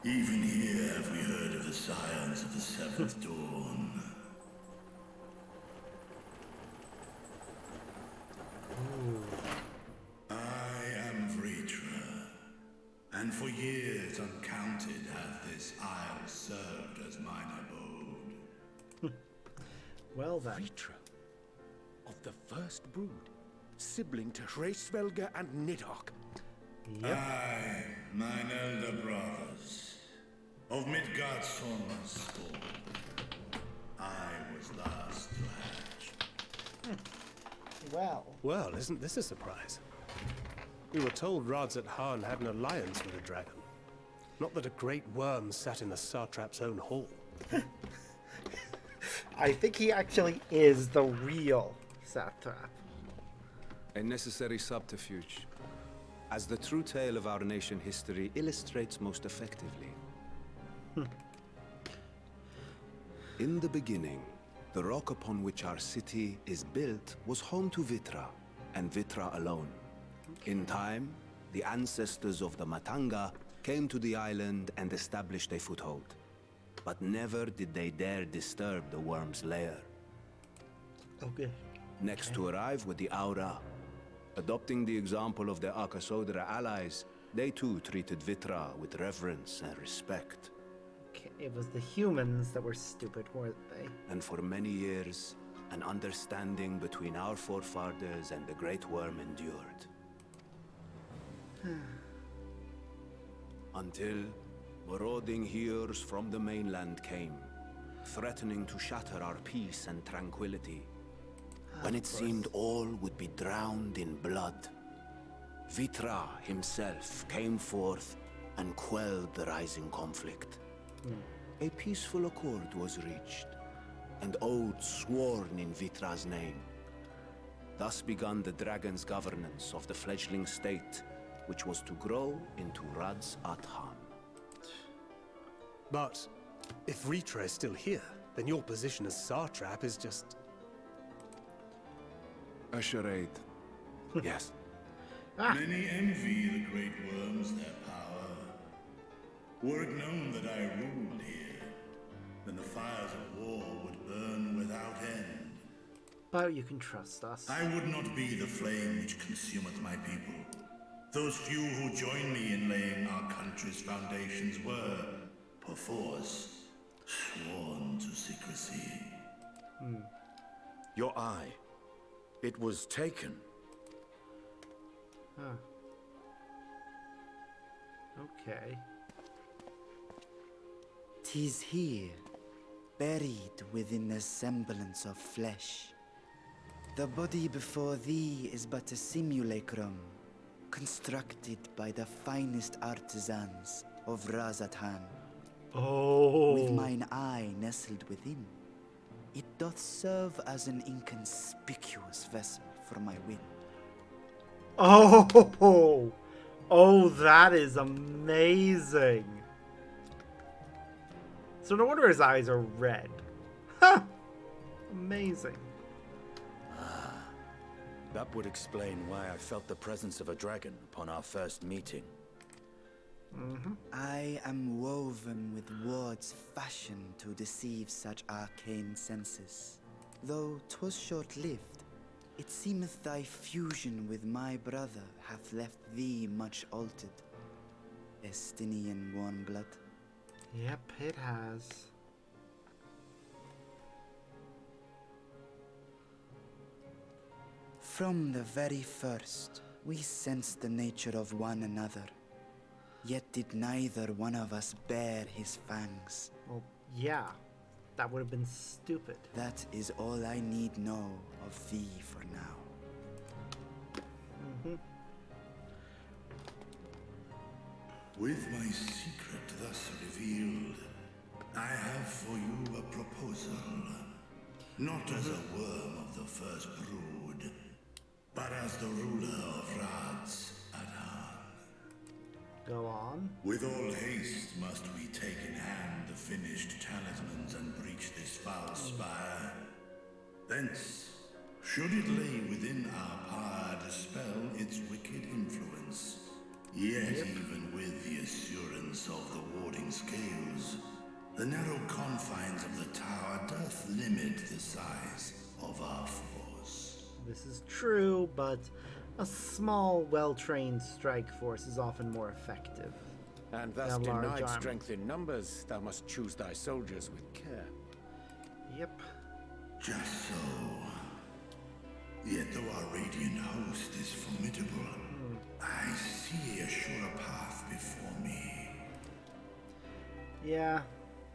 Speaker 14: Even here have we heard of the scions of the Seventh Dawn. I am Vritra, and for years uncounted hath this isle served as mine abode.
Speaker 1: Well then.
Speaker 3: Vritra, of the first brood, sibling to Hraesvelga and Nidhogg.
Speaker 1: Yep.
Speaker 14: Aye, mine elder brothers, of Midgard's spawn. I was last to hatch.
Speaker 8: Well, isn't this a surprise? We were told Radzat Han had an alliance with a dragon. Not that a great worm sat in the satrap's own hall.
Speaker 1: I think he actually is the real satrap.
Speaker 13: A necessary subterfuge, as the true tale of our nation history illustrates most effectively. In the beginning, the rock upon which our city is built was home to Vitra, and Vitra alone. In time, the ancestors of the Matanga came to the island and established a foothold. But never did they dare disturb the worm's lair.
Speaker 1: Okay.
Speaker 13: Next to arrive were the Aura. Adopting the example of their Akasodra allies, they too treated Vitra with reverence and respect.
Speaker 1: Okay, it was the humans that were stupid, weren't they?
Speaker 13: And for many years, an understanding between our forefathers and the Great Worm endured. Until marauding heroes from the mainland came, threatening to shatter our peace and tranquility. When it seemed all would be drowned in blood, Vitra himself came forth and quelled the rising conflict. A peaceful accord was reached, and oaths sworn in Vitra's name. Thus began the dragon's governance of the fledgling state, which was to grow into Radzat Han.
Speaker 8: But if Vritra is still here, then your position as satrap is just...
Speaker 13: a charade. Yes.
Speaker 14: Many envy the great worms their power. Were it known that I ruled here, then the fires of war would burn without end.
Speaker 1: But you can trust us.
Speaker 14: I would not be the flame which consumeth my people. Those few who join me in laying our country's foundations were, perforce, sworn to secrecy.
Speaker 9: Your eye. It was taken.
Speaker 1: Huh. Okay.
Speaker 4: 'Tis here, buried within the semblance of flesh. The body before thee is but a simulacrum, constructed by the finest artisans of Radzat Han.
Speaker 1: Oh.
Speaker 4: With mine eye nestled within, it doth serve as an inconspicuous vessel for my wind.
Speaker 1: Oh! Oh, that is amazing. So no wonder his eyes are red. Ha! Amazing.
Speaker 9: That would explain why I felt the presence of a dragon upon our first meeting.
Speaker 4: I am woven with words fashioned to deceive such arcane senses. Though 'twas short-lived, it seemeth thy fusion with my brother hath left thee much altered. Estinian warm blood.
Speaker 1: Yep, it has.
Speaker 4: From the very first, we sensed the nature of one another. Yet did neither one of us bare his fangs.
Speaker 1: Well, yeah. That would have been stupid.
Speaker 4: That is all I need know of thee for now.
Speaker 1: Mm-hmm.
Speaker 14: With my secret thus revealed, I have for you a proposal. Not as a worm of the first brood, but as the ruler of Rads Adhan.
Speaker 1: Go on.
Speaker 14: With all haste must we take in hand the finished talismans and breach this foul spire. Thence, should it lay within our power, dispel its wicked influence. Yet even with the assurance of the warding scales, the narrow confines of the tower doth limit the size of our force.
Speaker 1: This is true, but a small, well-trained strike force is often more effective.
Speaker 3: And thus
Speaker 1: than large
Speaker 3: denied
Speaker 1: army.
Speaker 3: strength in numbers, thou must choose thy soldiers with care.
Speaker 1: Yep.
Speaker 14: Just so. Yet though our radiant host is formidable, I see a surer path before me.
Speaker 1: Yeah.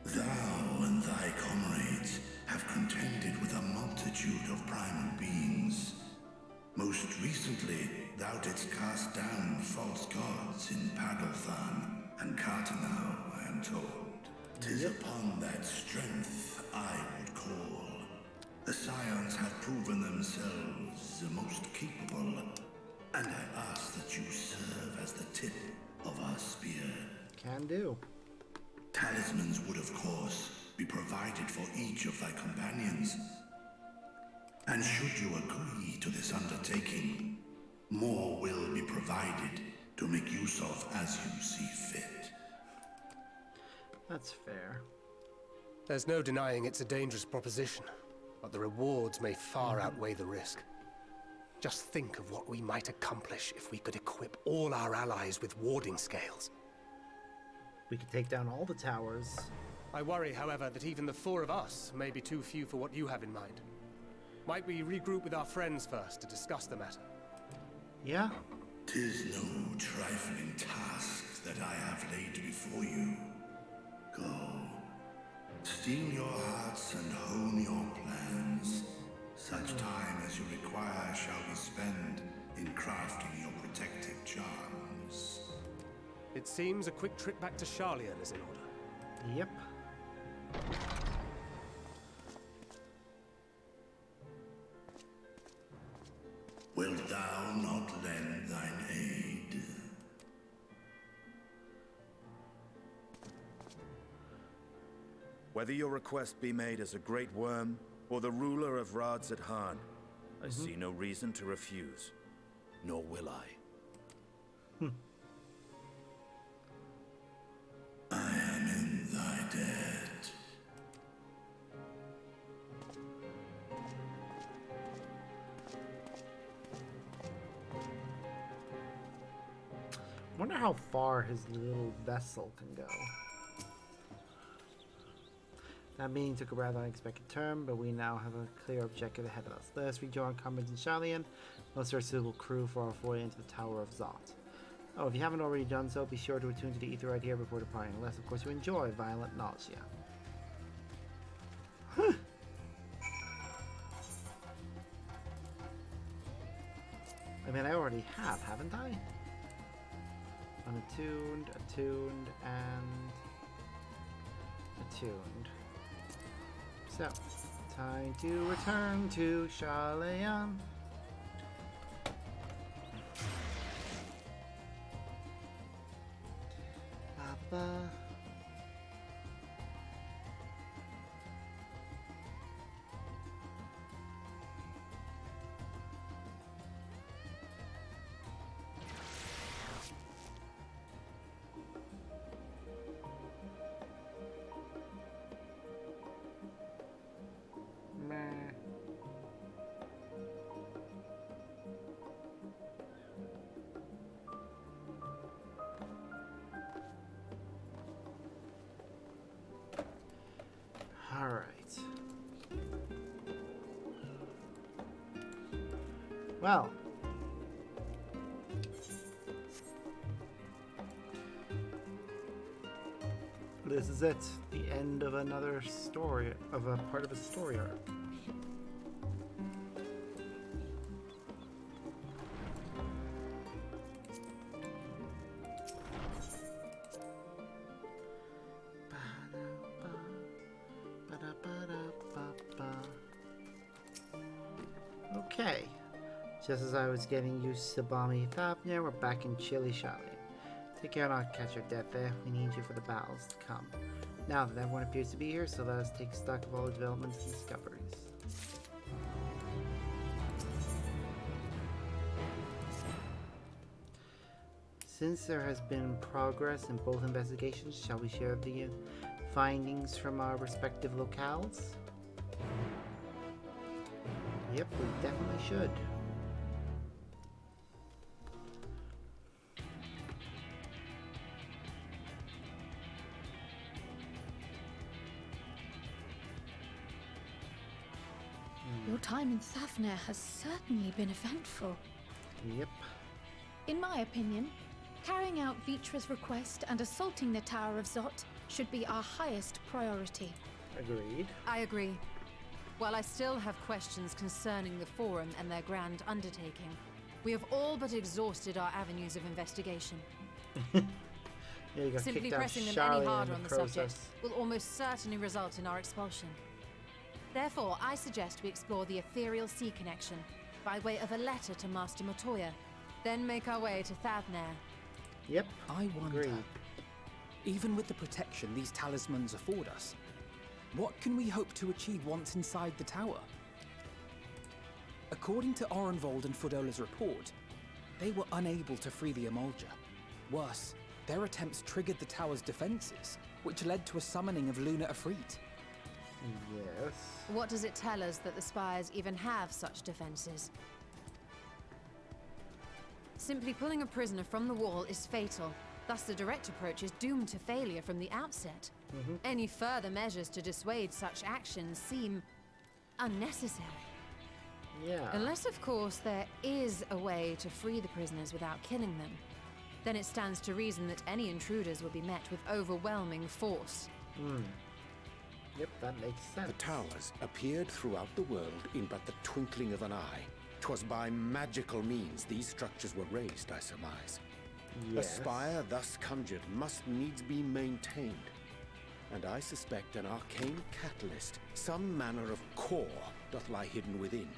Speaker 14: Thou and thy comrades have contended with a multitude of primal beings. Most recently, thou didst cast down false gods in Pagalthan and Cartanau, I am told. 'Tis upon that strength I would call. The Scions have proven themselves the most capable, and I ask that you serve as the tip of our spear.
Speaker 1: Can do.
Speaker 14: Talismans would, of course, be provided for each of thy companions. And should you agree to this undertaking, more will be provided to make use of as you see fit.
Speaker 1: That's fair.
Speaker 8: There's no denying it's a dangerous proposition, but the rewards may far outweigh the risk. Just think of what we might accomplish if we could equip all our allies with warding scales.
Speaker 1: We could take down all the towers.
Speaker 8: I worry, however, that even the four of us may be too few for what you have in mind. Might we regroup with our friends first to discuss the matter?
Speaker 1: Yeah.
Speaker 14: 'Tis no trifling task that I have laid before you. Go. Steel your hearts and hone your plans. Such time as you require shall be spent in crafting your protective charms.
Speaker 8: It seems a quick trip back to Sharlayan is in order.
Speaker 1: Yep.
Speaker 14: Wilt thou not lend thine aid?
Speaker 9: Whether your request be made as a great worm or the ruler of Rads Adhan, I see no reason to refuse, nor will I.
Speaker 14: I am in thy debt.
Speaker 1: Wonder how far his little vessel can go. That meeting took a rather unexpected turn, but we now have a clear objective ahead of us. Let us rejoin comrades in Sharlayan. Let's search a suitable crew for our foray into the Tower of Zot. Oh, if you haven't already done so, be sure to attune to the ether right here before departing, unless, of course, you enjoy violent nausea. I mean, I already have, haven't I? Unattuned, attuned, and attuned. So, time to return to Sharlayan. Ba-ba. Meh. Well. This is it. The end of another story, of a part of a story arc. Okay. Just as I was getting used to balmy Thavnir, we're back in Chilly Shally. Take care not to catch your death there. We need you for the battles to come. Now that everyone appears to be here, so let us take stock of all the developments and discoveries. Since there has been progress in both investigations, shall we share the findings from our respective locales? Yep, we definitely should.
Speaker 6: Your time in Thavnir has certainly been eventful.
Speaker 1: Yep.
Speaker 6: In my opinion, carrying out Vitra's request and assaulting the Tower of Zot should be our highest priority.
Speaker 1: Agreed.
Speaker 15: I agree. While I still have questions concerning the Forum and their grand undertaking, we have all but exhausted our avenues of investigation.
Speaker 1: Yeah, you got
Speaker 15: Simply
Speaker 1: kicked out
Speaker 15: pressing them
Speaker 1: Charlie
Speaker 15: any harder
Speaker 1: in
Speaker 15: on the
Speaker 1: process.
Speaker 15: subject will almost certainly result in our expulsion. Therefore, I suggest we explore the ethereal sea connection by way of a letter to Master Matoya, then make our way to Thavnir.
Speaker 1: Yep.
Speaker 16: I wonder,
Speaker 1: Agreed.
Speaker 16: even with the protection these talismans afford us, what can we hope to achieve once inside the tower? According to Orenvold and Frodola's report, they were unable to free the Emulger. Worse, their attempts triggered the tower's defenses, which led to a summoning of Luna Afrit.
Speaker 1: Yes.
Speaker 15: What does it tell us that the Spires even have such defenses? Simply pulling a prisoner from the wall is fatal. Thus, the direct approach is doomed to failure from the outset. Any further measures to dissuade such actions seem unnecessary.
Speaker 1: Yeah.
Speaker 15: Unless, of course, there is a way to free the prisoners without killing them. Then it stands to reason that any intruders will be met with overwhelming force.
Speaker 1: Yep, that makes sense.
Speaker 3: The towers appeared throughout the world in but the twinkling of an eye. 'Twas by magical means these structures were raised, I surmise.
Speaker 1: Yes.
Speaker 3: A spire thus conjured must needs be maintained. And I suspect an arcane catalyst, some manner of core, doth lie hidden within.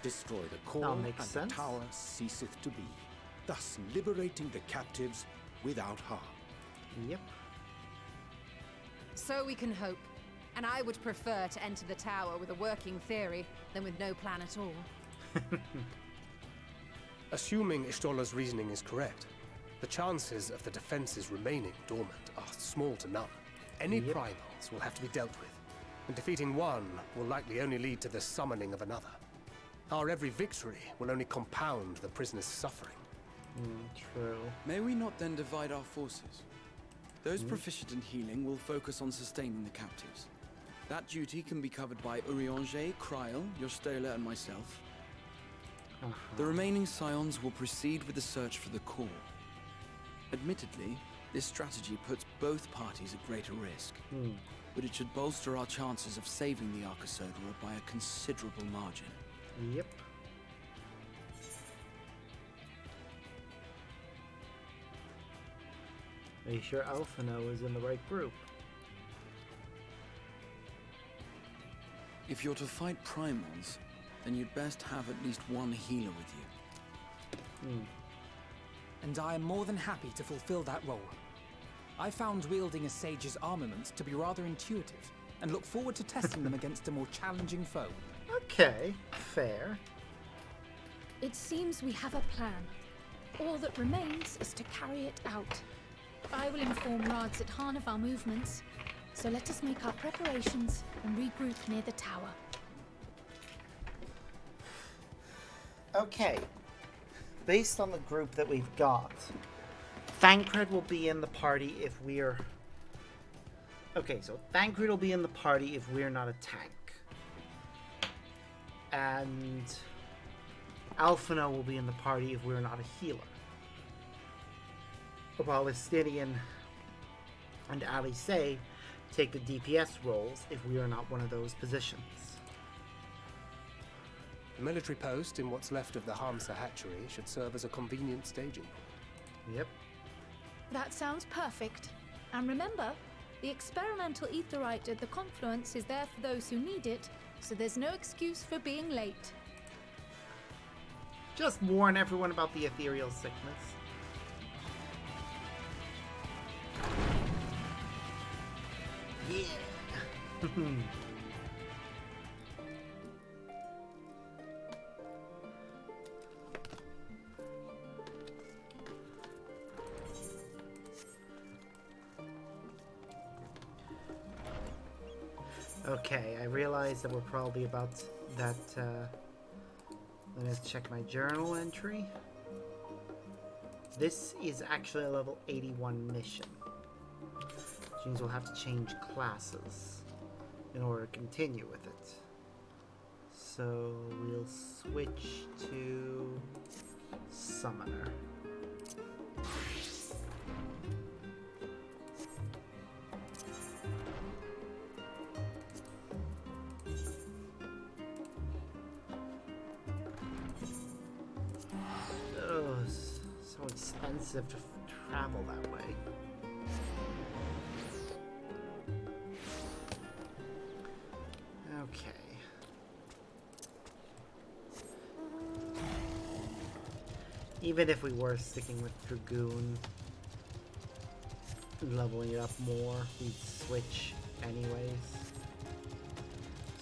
Speaker 3: Destroy the core,
Speaker 1: That
Speaker 3: and
Speaker 1: makes
Speaker 3: the
Speaker 1: sense.
Speaker 3: tower ceaseth to be, thus liberating the captives without harm.
Speaker 1: Yep.
Speaker 15: So we can hope. And I would prefer to enter the tower with a working theory than with no plan at all.
Speaker 8: Assuming Ishtola's reasoning is correct, the chances of the defenses remaining dormant are small to none. Any primals will have to be dealt with, and defeating one will likely only lead to the summoning of another. Our every victory will only compound the prisoner's suffering.
Speaker 1: True.
Speaker 10: May we not then divide our forces? Those proficient in healing will focus on sustaining the captives. That duty can be covered by Urianger, Kryl, Yostola, and myself. The remaining scions will proceed with the search for the core. Admittedly, this strategy puts both parties at greater risk, but it should bolster our chances of saving the Arcosodra by a considerable margin.
Speaker 1: Yep. Are you sure Alphino is in the right group?
Speaker 10: If you're to fight primals, then you'd best have at least one healer with you.
Speaker 16: And I am more than happy to fulfill that role. I found wielding a sage's armaments to be rather intuitive, and look forward to testing them against a more challenging foe.
Speaker 1: Okay, fair.
Speaker 6: It seems we have a plan. All that remains is to carry it out. I will inform Radzit Han of our movements, so let us make our preparations and regroup near the tower.
Speaker 1: Okay. Based on the group that we've got, Thancred will be in the party if we're... Okay, so Thancred will be in the party if we're not a tank. And Alphino will be in the party if we're not a healer. While Estinian and Alice take the DPS roles if we are not one of those positions.
Speaker 8: The military post in what's left of the Hamsa hatchery should serve as a convenient staging.
Speaker 1: Yep.
Speaker 6: That sounds perfect. And remember, the experimental aetherite at the confluence is there for those who need it, so there's no excuse for being late.
Speaker 1: Just warn everyone about the ethereal sickness. Yeah. Okay, I realize that we're probably about that, let me just check my journal entry. This is actually a level 81 mission. Which means we'll have to change classes in order to continue with it. So we'll switch to Summoner. So expensive to travel that way. Okay. Even if we were sticking with Dragoon and leveling it up more, we'd switch anyways.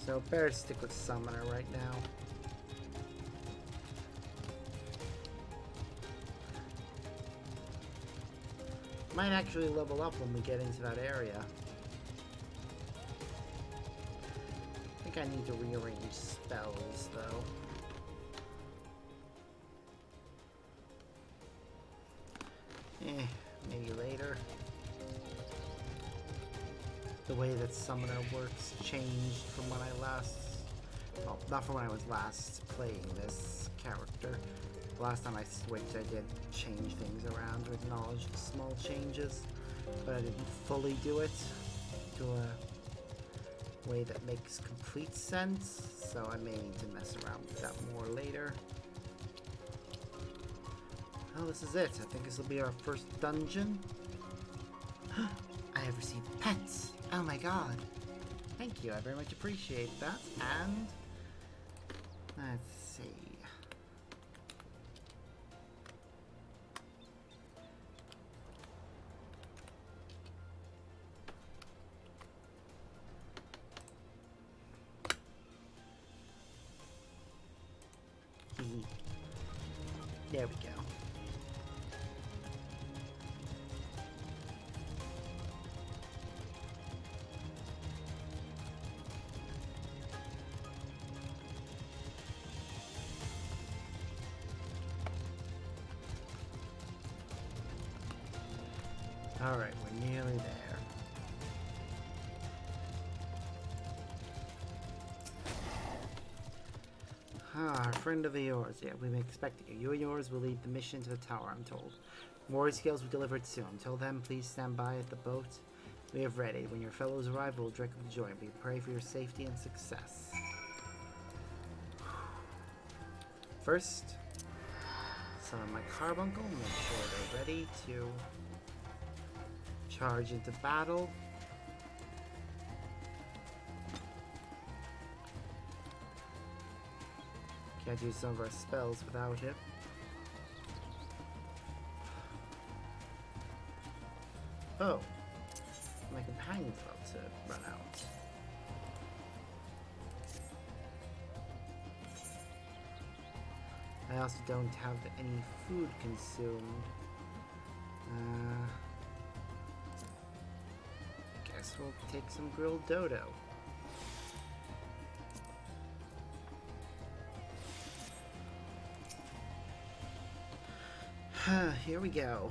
Speaker 1: So better to stick with Summoner right now. Might actually level up when we get into that area. I think I need to rearrange spells, though. Maybe later. The way that Summoner works changed from when I last... Well, not from when I was last playing this character. Last time I switched, I did change things around to acknowledge the small changes, but I didn't fully do it to a way that makes complete sense, so I may need to mess around with that more later. Oh, this is it. I think this will be our first dungeon. I have received pets. Oh my god. Thank you. I very much appreciate that. And let's see. There we go. All right, we're nearly there. Ah, friend of yours. Yeah, we've been expecting you. You and yours will lead the mission to the tower, I'm told. More scales will be delivered soon. Until then, please stand by at the boat we have ready. When your fellows arrive, we'll drink with joy. We pray for your safety and success. First, summon my carbuncle. Make sure they're ready to charge into battle. Can't use some of our spells without it. Oh, my companion's about to run out. I also don't have any food consumed. Guess we'll take some grilled dodo. Here we go.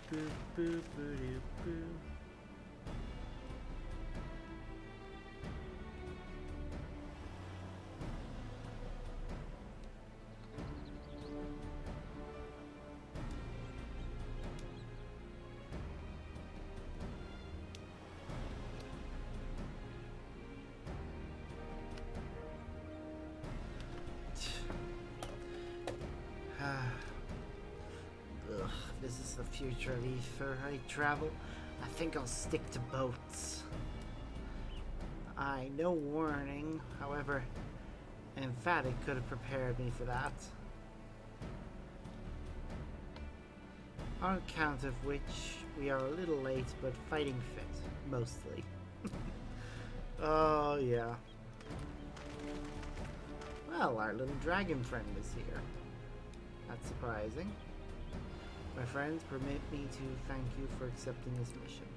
Speaker 1: Boo, boo, boo, doo, boo. Ugh, this is the future of ether. I travel. I think I'll stick to boats. No warning. However, emphatic could have prepared me for that. On account of which, we are a little late, but fighting fit, mostly. Oh, yeah. Well, our little dragon friend is here. That's surprising. My friends, permit me to thank you for accepting this mission.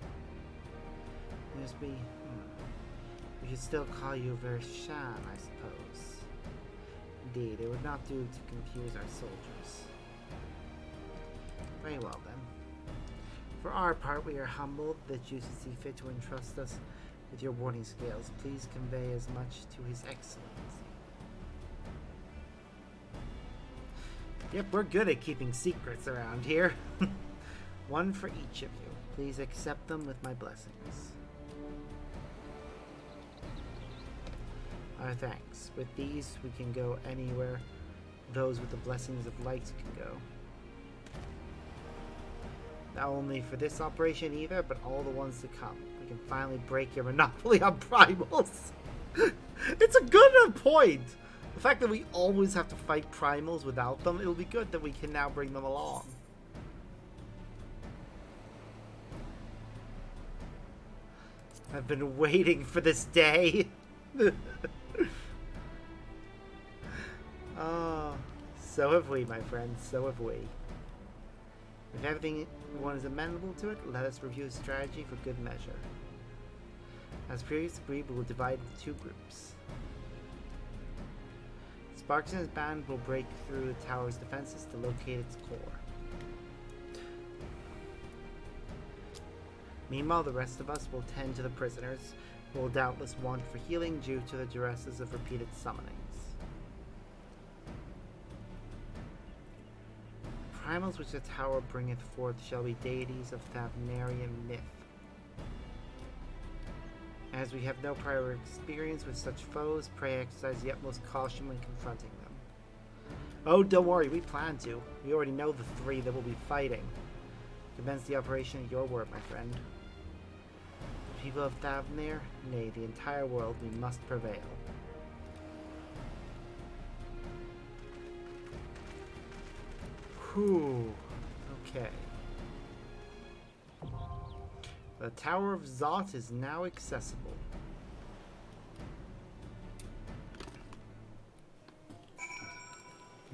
Speaker 1: We should still call you Vershan, I suppose. Indeed, it would not do to confuse our soldiers. Very well, then. For our part, we are humbled that you should see fit to entrust us with your warning scales. Please convey as much to His Excellency. Yep, we're good at keeping secrets around here. One for each of you. Please accept them with my blessings. Our thanks. With these, we can go anywhere those with the blessings of light can go. Not only for this operation either, but all the ones to come. We can finally break your monopoly on primals. It's a good point. The fact that we always have to fight primals without them, it'll be good that we can now bring them along. I've been waiting for this day. Oh, so have we, my friends, so have we. If everyone is amenable to it, let us review a strategy for good measure. As previously agreed, we will divide into two groups. Sparks and his band will break through the tower's defenses to locate its core. Meanwhile, the rest of us will tend to the prisoners, who will doubtless want for healing due to the duresses of repeated summonings. Primals which the tower bringeth forth shall be deities of Thavnarian myth. As we have no prior experience with such foes, pray exercise the utmost caution when confronting them. Oh, don't worry, we plan to. We already know the three that will be fighting. Commence the operation at your word, my friend. The people of Thavnir, nay, the entire world, we must prevail. Whew. Okay. The Tower of Zot is now accessible.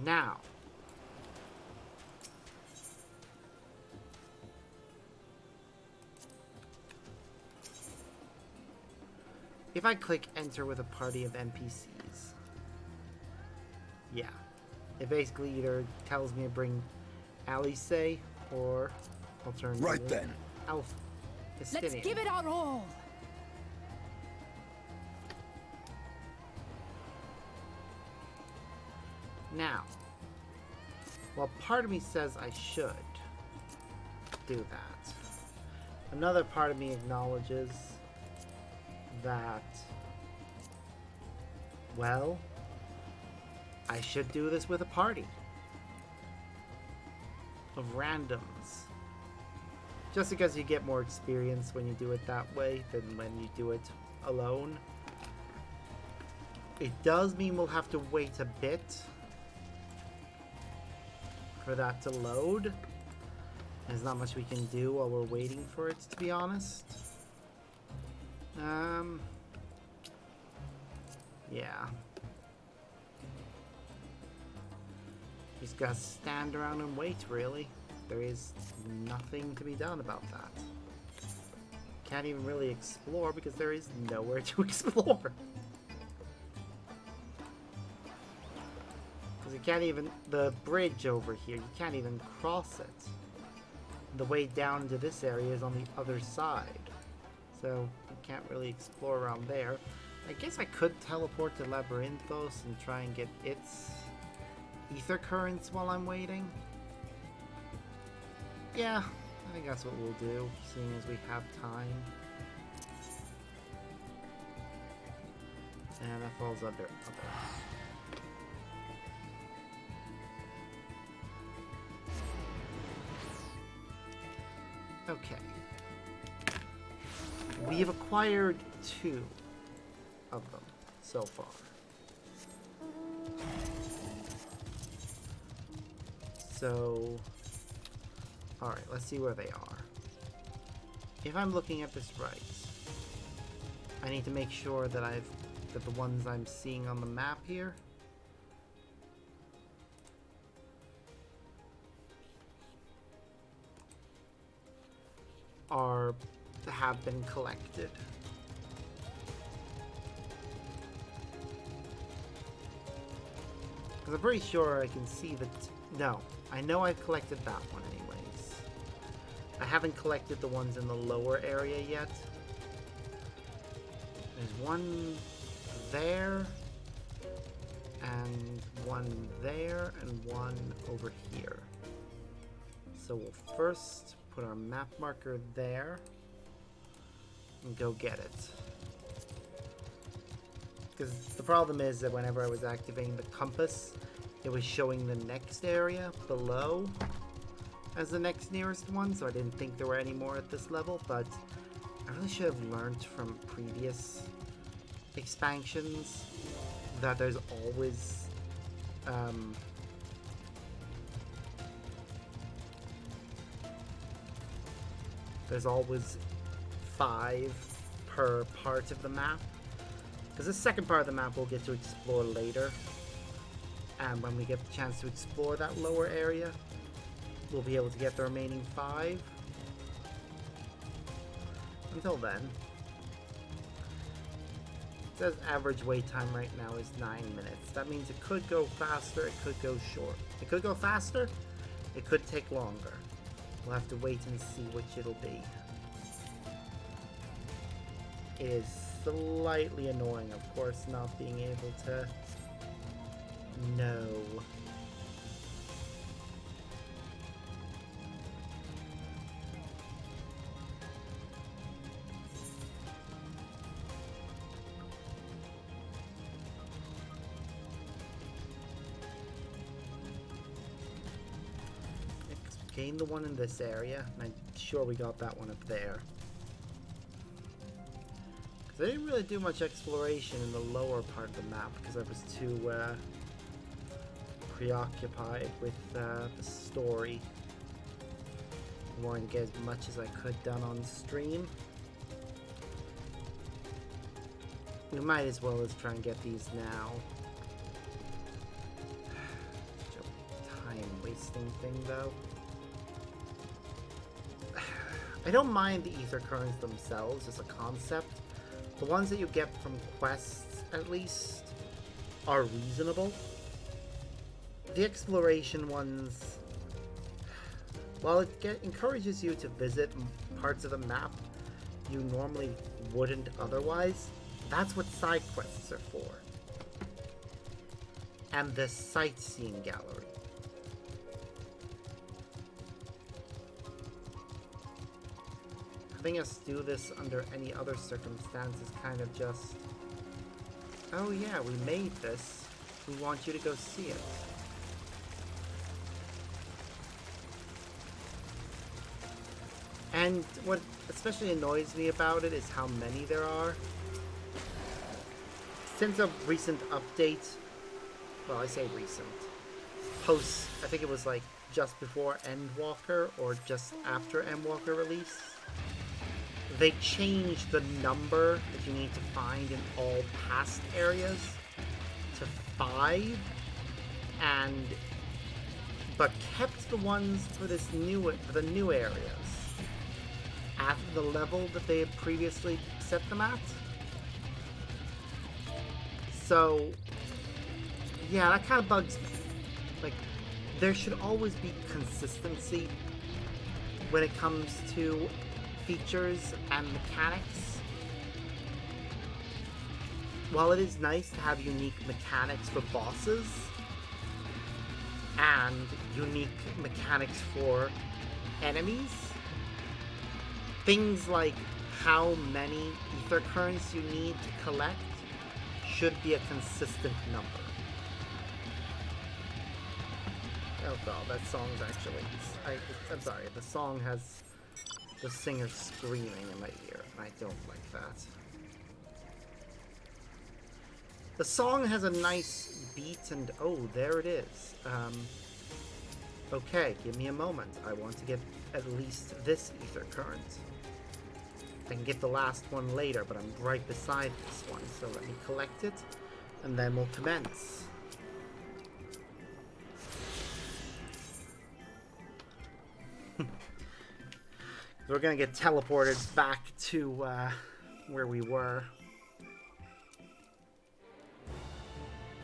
Speaker 1: Now. If I click enter with a party of NPCs. Yeah. It basically either tells me to bring Alice or alternatively
Speaker 3: Right then.
Speaker 1: Alpha.
Speaker 15: Let's give it our all.
Speaker 1: Now, well, part of me says I should do that. Another part of me acknowledges that, well, I should do this with a party of randoms. Just because you get more experience when you do it that way than when you do it alone. It does mean we'll have to wait a bit for that to load. There's not much we can do while we're waiting for it, to be honest. Yeah. Just gotta stand around and wait, really. There is nothing to be done about that. Can't even really explore because there is nowhere to explore. Because you can't even... The bridge over here, you can't even cross it. the way down into this area is on the other side. So we can't really explore around there. I guess I could teleport to Labyrinthos and try and get its ether currents while I'm waiting. Yeah, I think that's what we'll do, seeing as we have time. And that falls under other. Okay. We have acquired 2 of them so far. So, alright, let's see where they are. If I'm looking at this right, I need to make sure that that the ones I'm seeing on the map here have been collected. Because I'm pretty sure I can see that. No, I know I've collected that one anyways. I haven't collected the ones in the lower area yet. There's one there, and one there, and one over here. So we'll first put our map marker there and go get it. Because the problem is that whenever I was activating the compass, it was showing the next area below as the next nearest one, so I didn't think there were any more at this level, but I really should have learned from previous expansions that there's always there's always 5 per part of the map, because the second part of the map we'll get to explore later, and when we get the chance to explore that lower area we'll be able to get the remaining 5. Until then, it says average wait time right now is 9 minutes. That means it could go faster, it could go short. It could go faster, it could take longer. We'll have to wait and see which it'll be. It is slightly annoying, of course, not being able to know. Gained the one in this area, and I'm sure we got that one up there. Because I didn't really do much exploration in the lower part of the map because I was too preoccupied with the story. I wanted to get as much as I could done on stream. We might as well try and get these now. Such a time-wasting thing, though. I don't mind the ether currents themselves as a concept. The ones that you get from quests, at least, are reasonable. The exploration ones, while it encourages you to visit parts of the map you normally wouldn't otherwise, that's what side quests are for. And the sightseeing gallery. Having us do this under any other circumstance is kind of just, oh yeah, we made this, we want you to go see it. And what especially annoys me about it is how many there are. Since a recent update, well, I say recent, post, I think it was like just before Endwalker or just after Endwalker release, they changed the number that you need to find in all past areas to 5, but kept the ones for the new areas at the level that they had previously set them at. So yeah, that kind of bugs me. Like, there should always be consistency when it comes to features and mechanics. While it is nice to have unique mechanics for bosses and unique mechanics for enemies, things like how many ether currents you need to collect should be a consistent number. Oh god, that song's actually... I'm sorry, the song has the singer screaming in my ear, and I don't like that. The song has a nice beat, and oh, there it is. Okay, give me a moment. I want to get at least this ether current. I can get the last one later, but I'm right beside this one, so let me collect it, and then we'll commence. We're gonna get teleported back to where we were.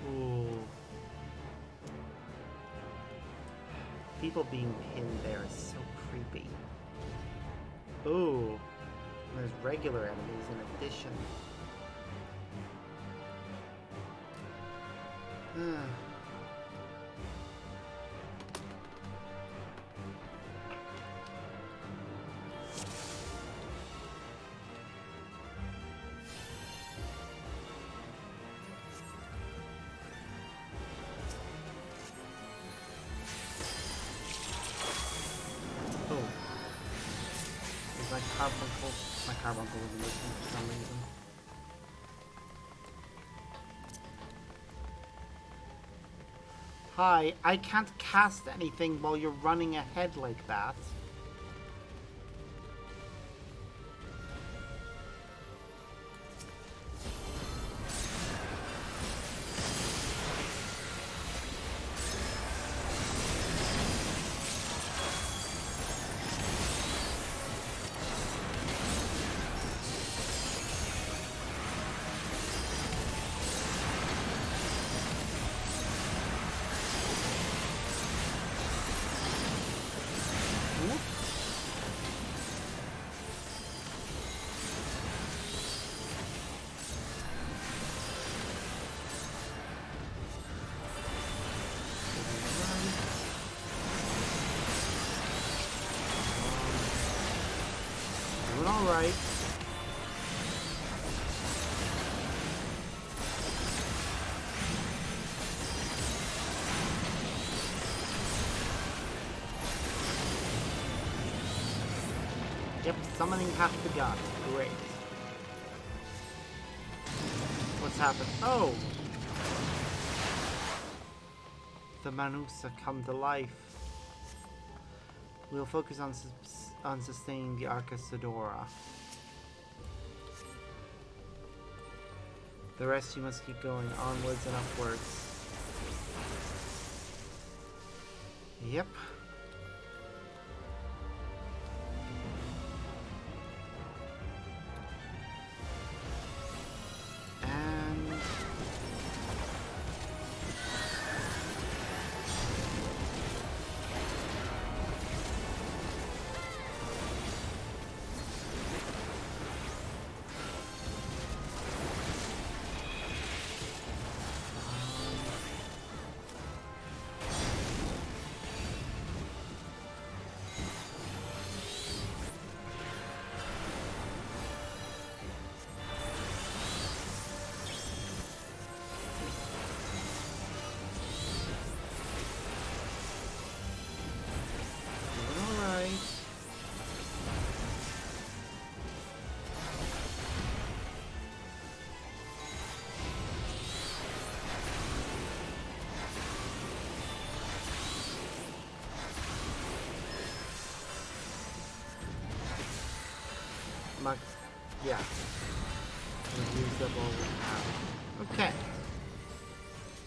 Speaker 1: Ooh. People being pinned there is so creepy. Ooh. There's regular enemies in addition. My carbuncle wasn't working for some reason. Hi, I can't cast anything while you're running ahead like that. Alright. Yep, summoning half the god. Great. What's happened? Oh! The Manusa come to life. We'll focus on sustaining the Arca Sidora. The rest you must keep going onwards and upwards. Yep. Max, yeah. We'll use up all we have. Okay.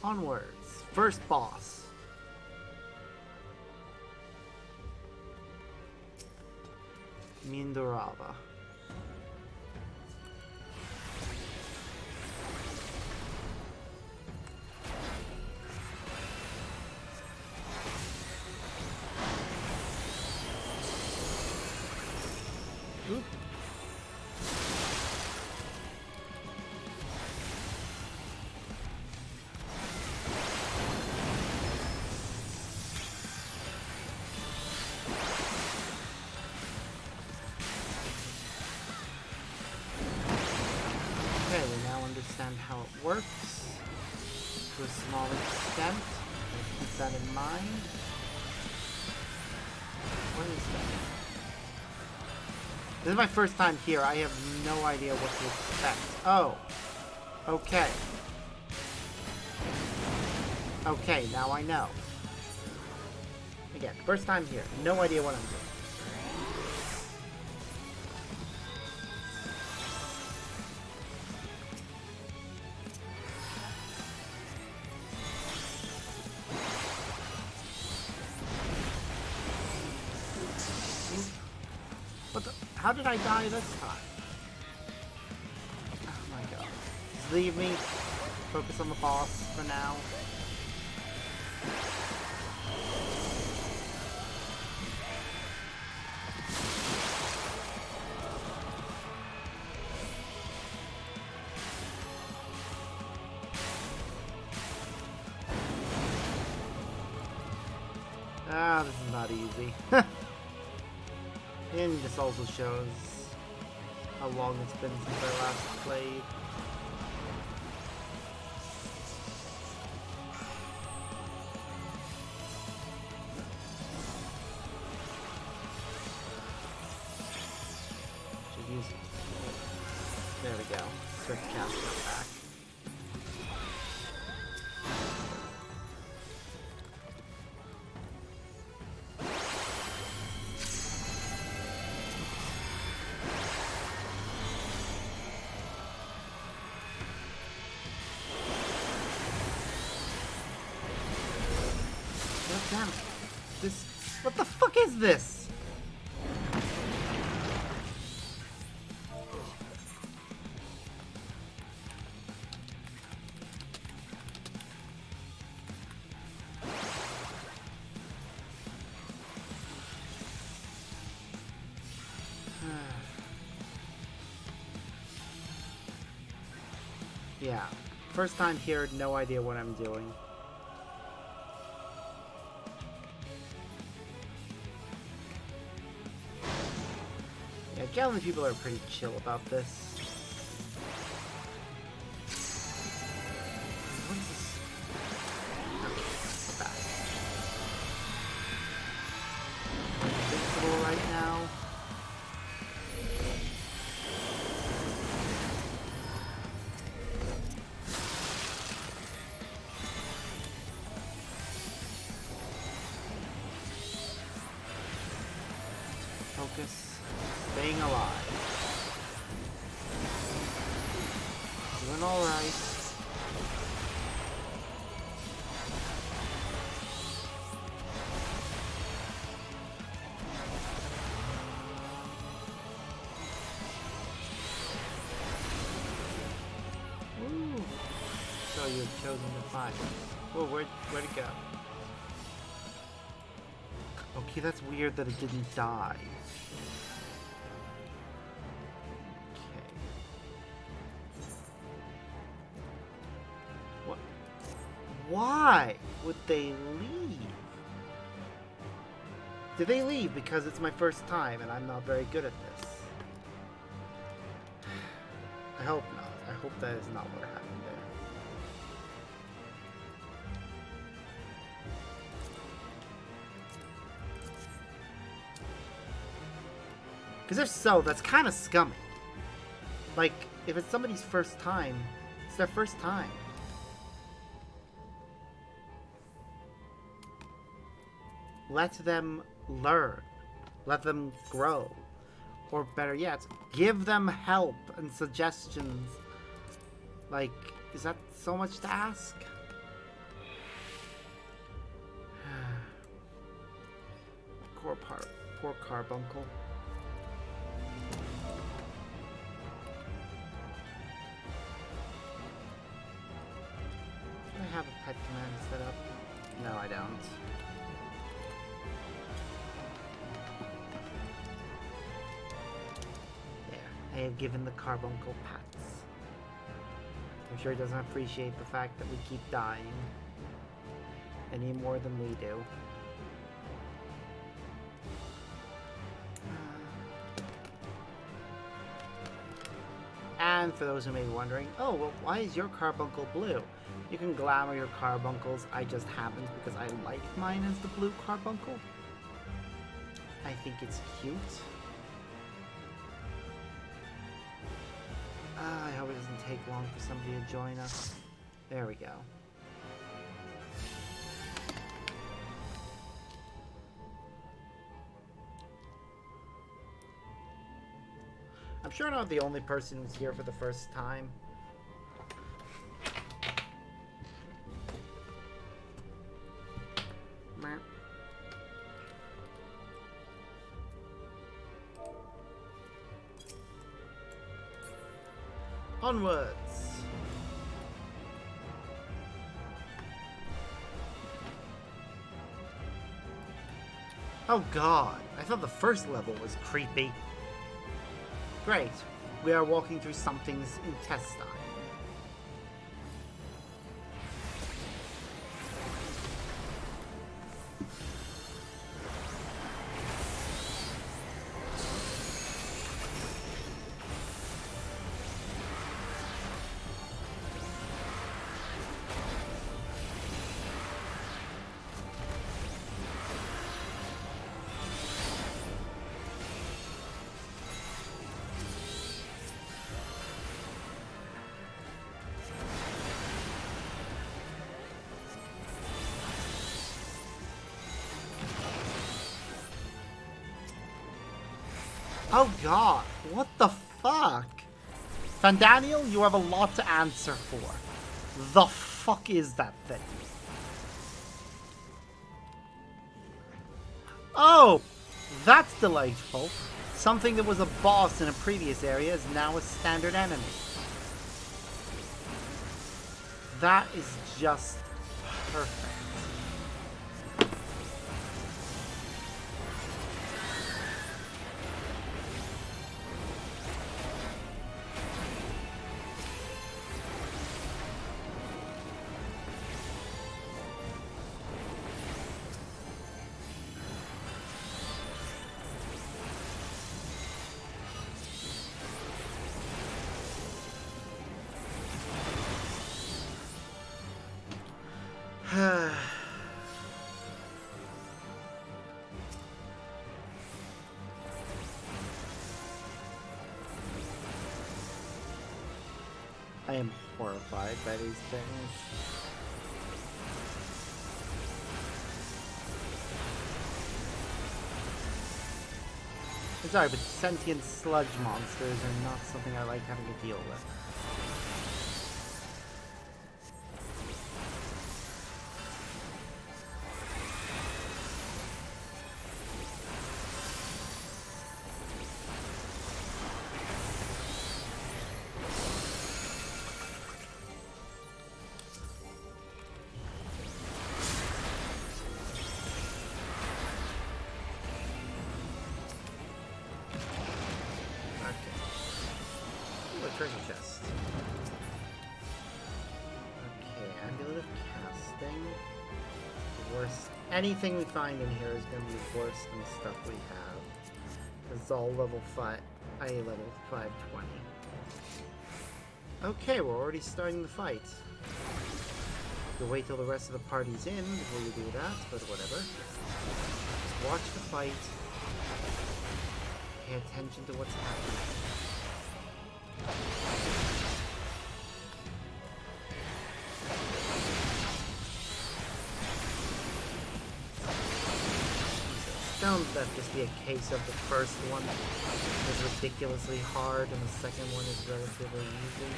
Speaker 1: Onwards. First boss. Mindorava. understand how it works to a small extent. I'll keep that in mind. What is that? This is my first time here. I have no idea what to expect. Oh. Okay. Okay, now I know. Again, first time here. No idea what I'm doing. How did I die this time? Oh my god. Just leave me. Focus on the boss for now. Ah, this is not easy. And this also shows how long it's been since I last played. Should use it. There we go. Start to cast that back. Damn it. This... What the fuck is this? Yeah. First time here, no idea what I'm doing. Yeah, Gallon people are pretty chill about this. What is this? Okay, we're back. I'm invincible right now. Focus. Staying alive. Doing alright. Woo! So you've chosen to fight. Whoa, where'd it go? Okay, that's weird that it didn't die. Why would they leave? Did they leave because it's my first time and I'm not very good at this? I hope not. I hope that is not what happened there. Because if so, that's kind of scummy. Like, if it's somebody's first time, it's their first time. Let them learn. Let them grow. Or better yet, give them help and suggestions. Like, is that so much to ask? Poor Carbuncle. Do I have a pet command set up? No, I don't. I have given the Carbuncle pats. I'm sure he doesn't appreciate the fact that we keep dying any more than we do. And for those who may be wondering, oh, well, why is your carbuncle blue? You can glamour your carbuncles. I just happened because I like mine as the blue carbuncle. I think it's cute. I hope it doesn't take long for somebody to join us. There we go. I'm sure I'm not the only person who's here for the first time. Meh. Onwards! Oh god, I thought the first level was creepy. Great, we are walking through something's intestine. Oh god, what the fuck? Fandaniel, you have a lot to answer for. The fuck is that thing? Oh, that's delightful. Something that was a boss in a previous area is now a standard enemy. That is just perfect. I am horrified by these things. I'm sorry, but sentient sludge monsters are not something I like having to deal with. Treasure chest. Okay, amulet of casting. Worse. Anything we find in here is going to be worse than the stuff we have. It's all level 5, i.e. level 520. Okay, we're already starting the fight. You'll wait till the rest of the party's in before you do that, but whatever. Just watch the fight. Pay attention to what's happening. Don't let this be a case of the first one is ridiculously hard and the second one is relatively easy.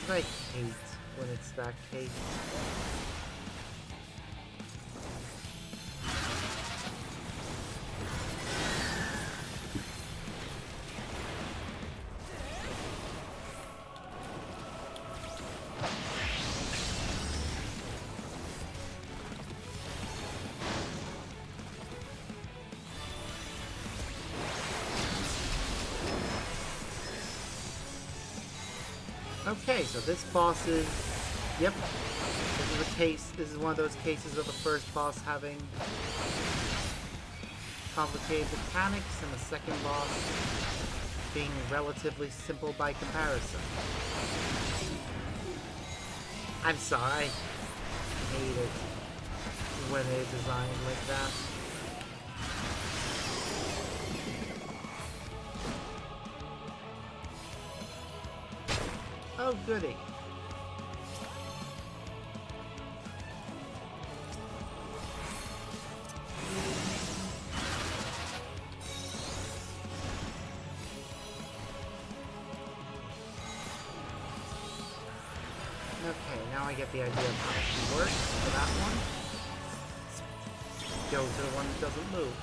Speaker 1: I hate when it's that case. Okay, so this boss is... Yep. This is one of those cases of the first boss having complicated mechanics, and the second boss being relatively simple by comparison. I'm sorry. I hate it when they design like that. Oh, goody. Okay, now I get the idea of how it works for that one. Let's go to the one that doesn't move.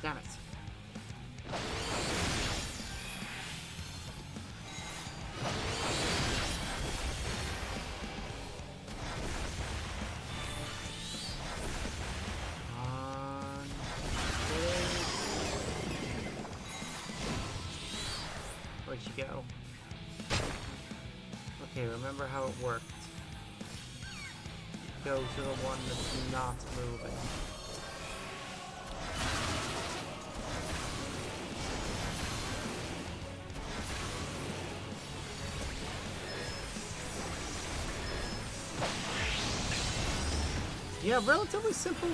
Speaker 1: Damn it. Where'd you go? Okay, remember how it worked. Go to the one that's not moving. Yeah, relatively simple.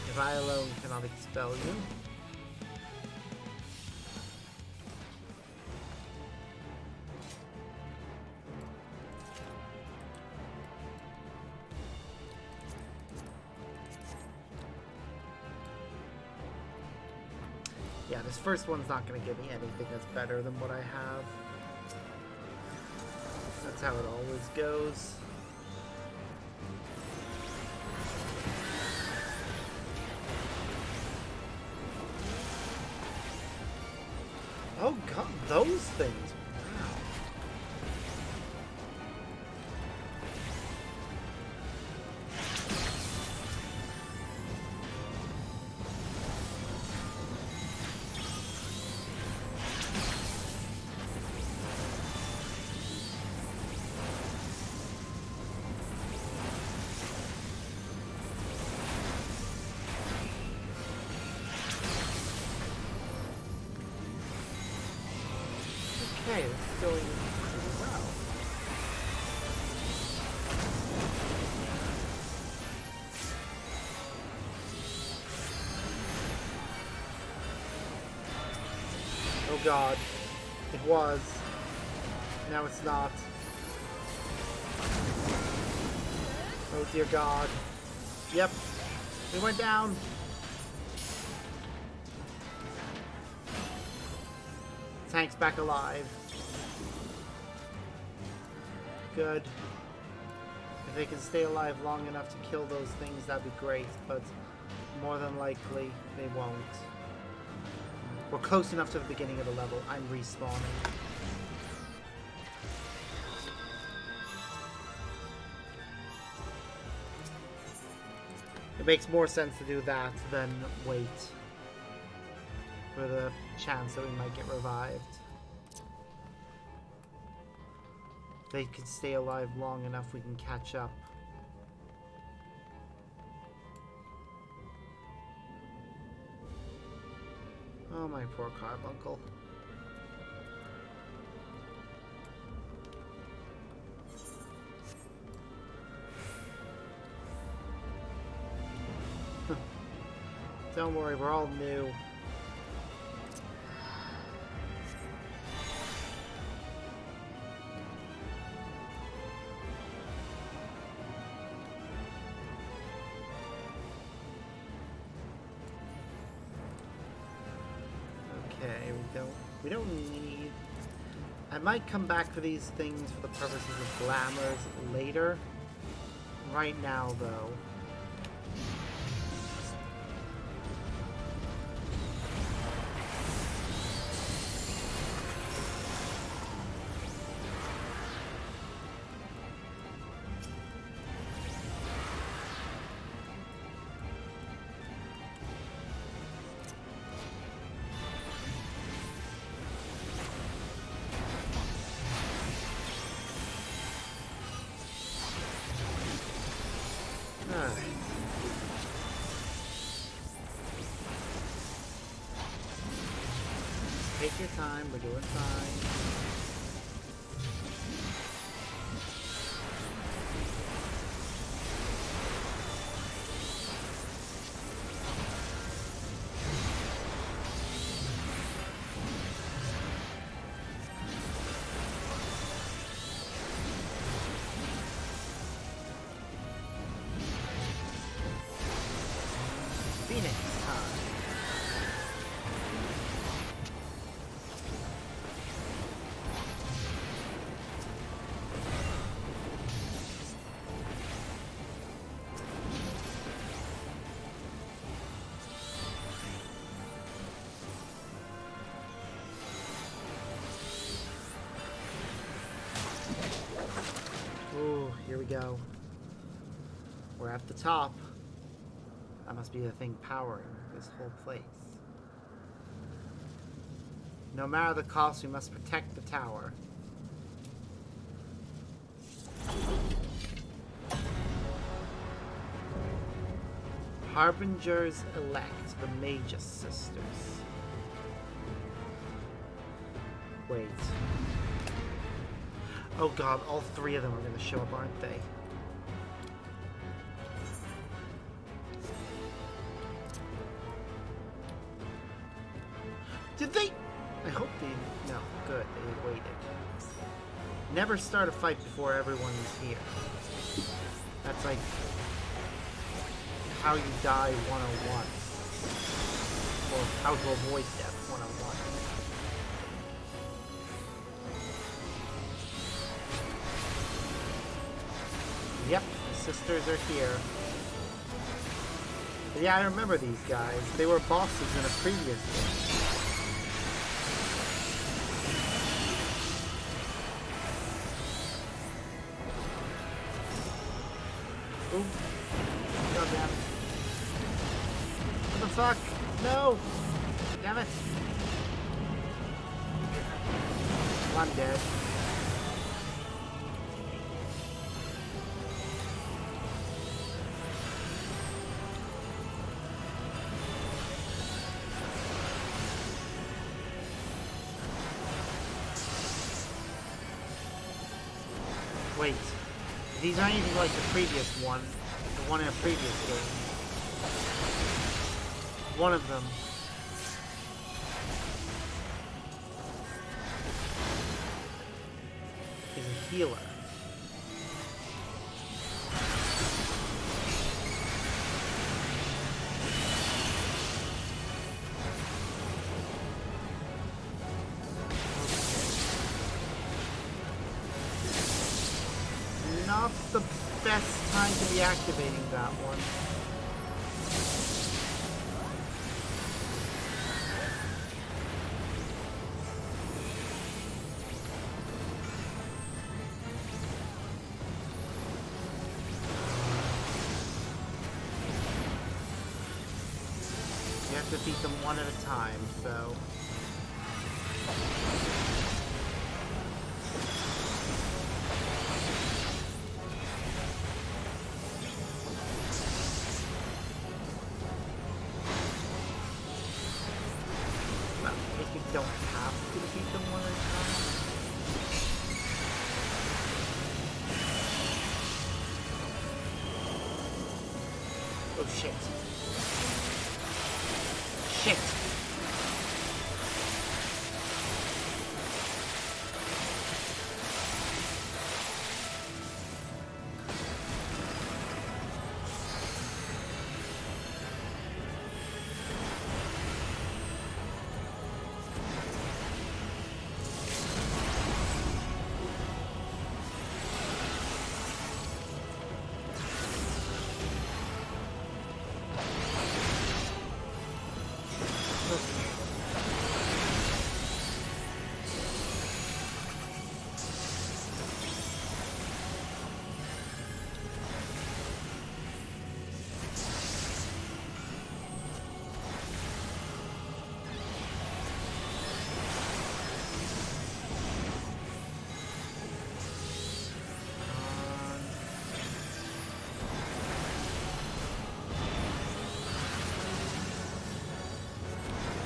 Speaker 1: If I alone cannot expel you. Yeah, this first one's not going to give me anything that's better than what I have. That's how it always goes. Oh god, those things. Wow. Okay, it's going pretty well. Oh god. It was. Now it's not. Oh dear god. Yep. We went down. Tank's back alive. Good. If they can stay alive long enough to kill those things, that'd be great, but more than likely they won't. We're close enough to the beginning of the level. I'm respawning. It makes more sense to do that than wait for the chance that we might get revived. If they can stay alive long enough, we can catch up. Oh, my poor carbuncle. Don't worry, we're all new. Okay, we don't need... I might come back for these things for the purposes of glamours later. Right now, though. Take your time, we're doing fine. Phoenix time. Oh, here we go. We're at the top. That must be the thing powering this whole place. No matter the cost, we must protect the tower. Harbingers elect, the Magus sisters. Wait. Oh god, all three of them are going to show up, aren't they? Did they? I hope they... No, good, they waited. Never start a fight before everyone is here. That's like how you die 101. Or how to avoid death 101. Yep, the sisters are here. But yeah, I remember these guys. They were bosses in a previous game. Oop. God damn it. What the fuck? No! Damn it. I'm dead. Wait. These aren't anything like the previous one. The one in a previous game. One of them. Is a healer. Not the best time to be activating that one. You have to defeat them one at a time, so... don't have to defeat them one at a time. Oh shit. Shit.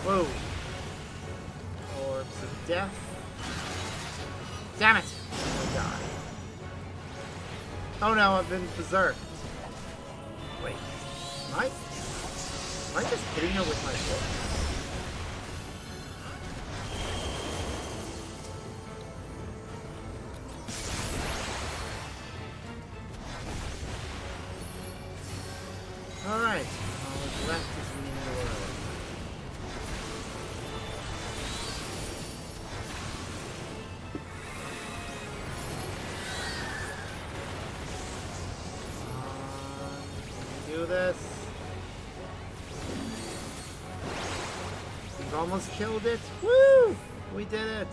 Speaker 1: Whoa. Orbs. death. Damn it! I die. Oh no, I've been berserked. Wait, am I just hitting her with my foot? Alright, all that's left is the end of the world. Do this. We've almost killed it. Woo! We did it.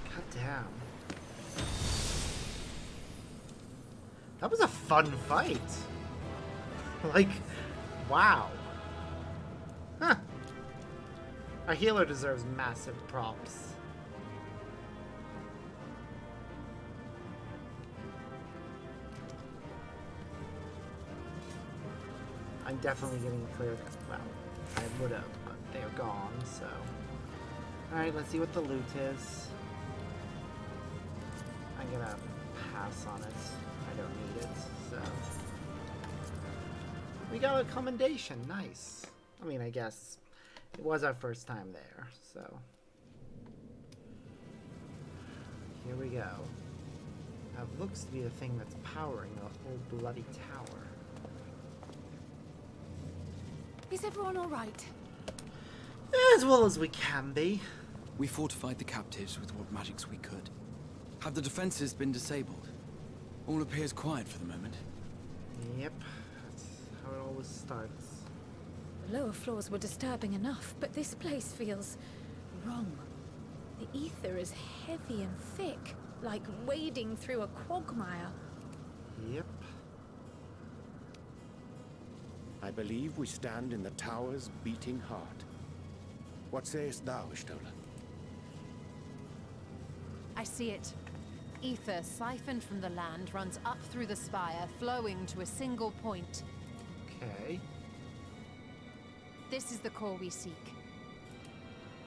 Speaker 1: God damn. That was a fun fight. Like, wow. Huh. Our healer deserves massive props. I'm definitely getting a clear. Well, I would have, but they're gone, so. Alright, let's see what the loot is. I'm gonna pass on it. I don't need it, so. We got a commendation, nice. I mean, I guess it was our first time there, so. Here we go. That looks to be the thing that's powering the whole bloody tower.
Speaker 6: Is everyone all right?
Speaker 1: As well as we can be.
Speaker 10: We fortified the captives with what magics we could. Have the defenses been disabled? All appears quiet for the moment.
Speaker 1: Yep, that's how it always starts.
Speaker 6: The lower floors were disturbing enough, but this place feels wrong. The ether is heavy and thick, like wading through a quagmire.
Speaker 1: Yep.
Speaker 3: I believe we stand in the tower's beating heart. What sayest thou, Stola?
Speaker 15: I see it. Ether siphoned from the land runs up through the spire, flowing to a single point.
Speaker 1: Okay.
Speaker 15: This is the core we seek.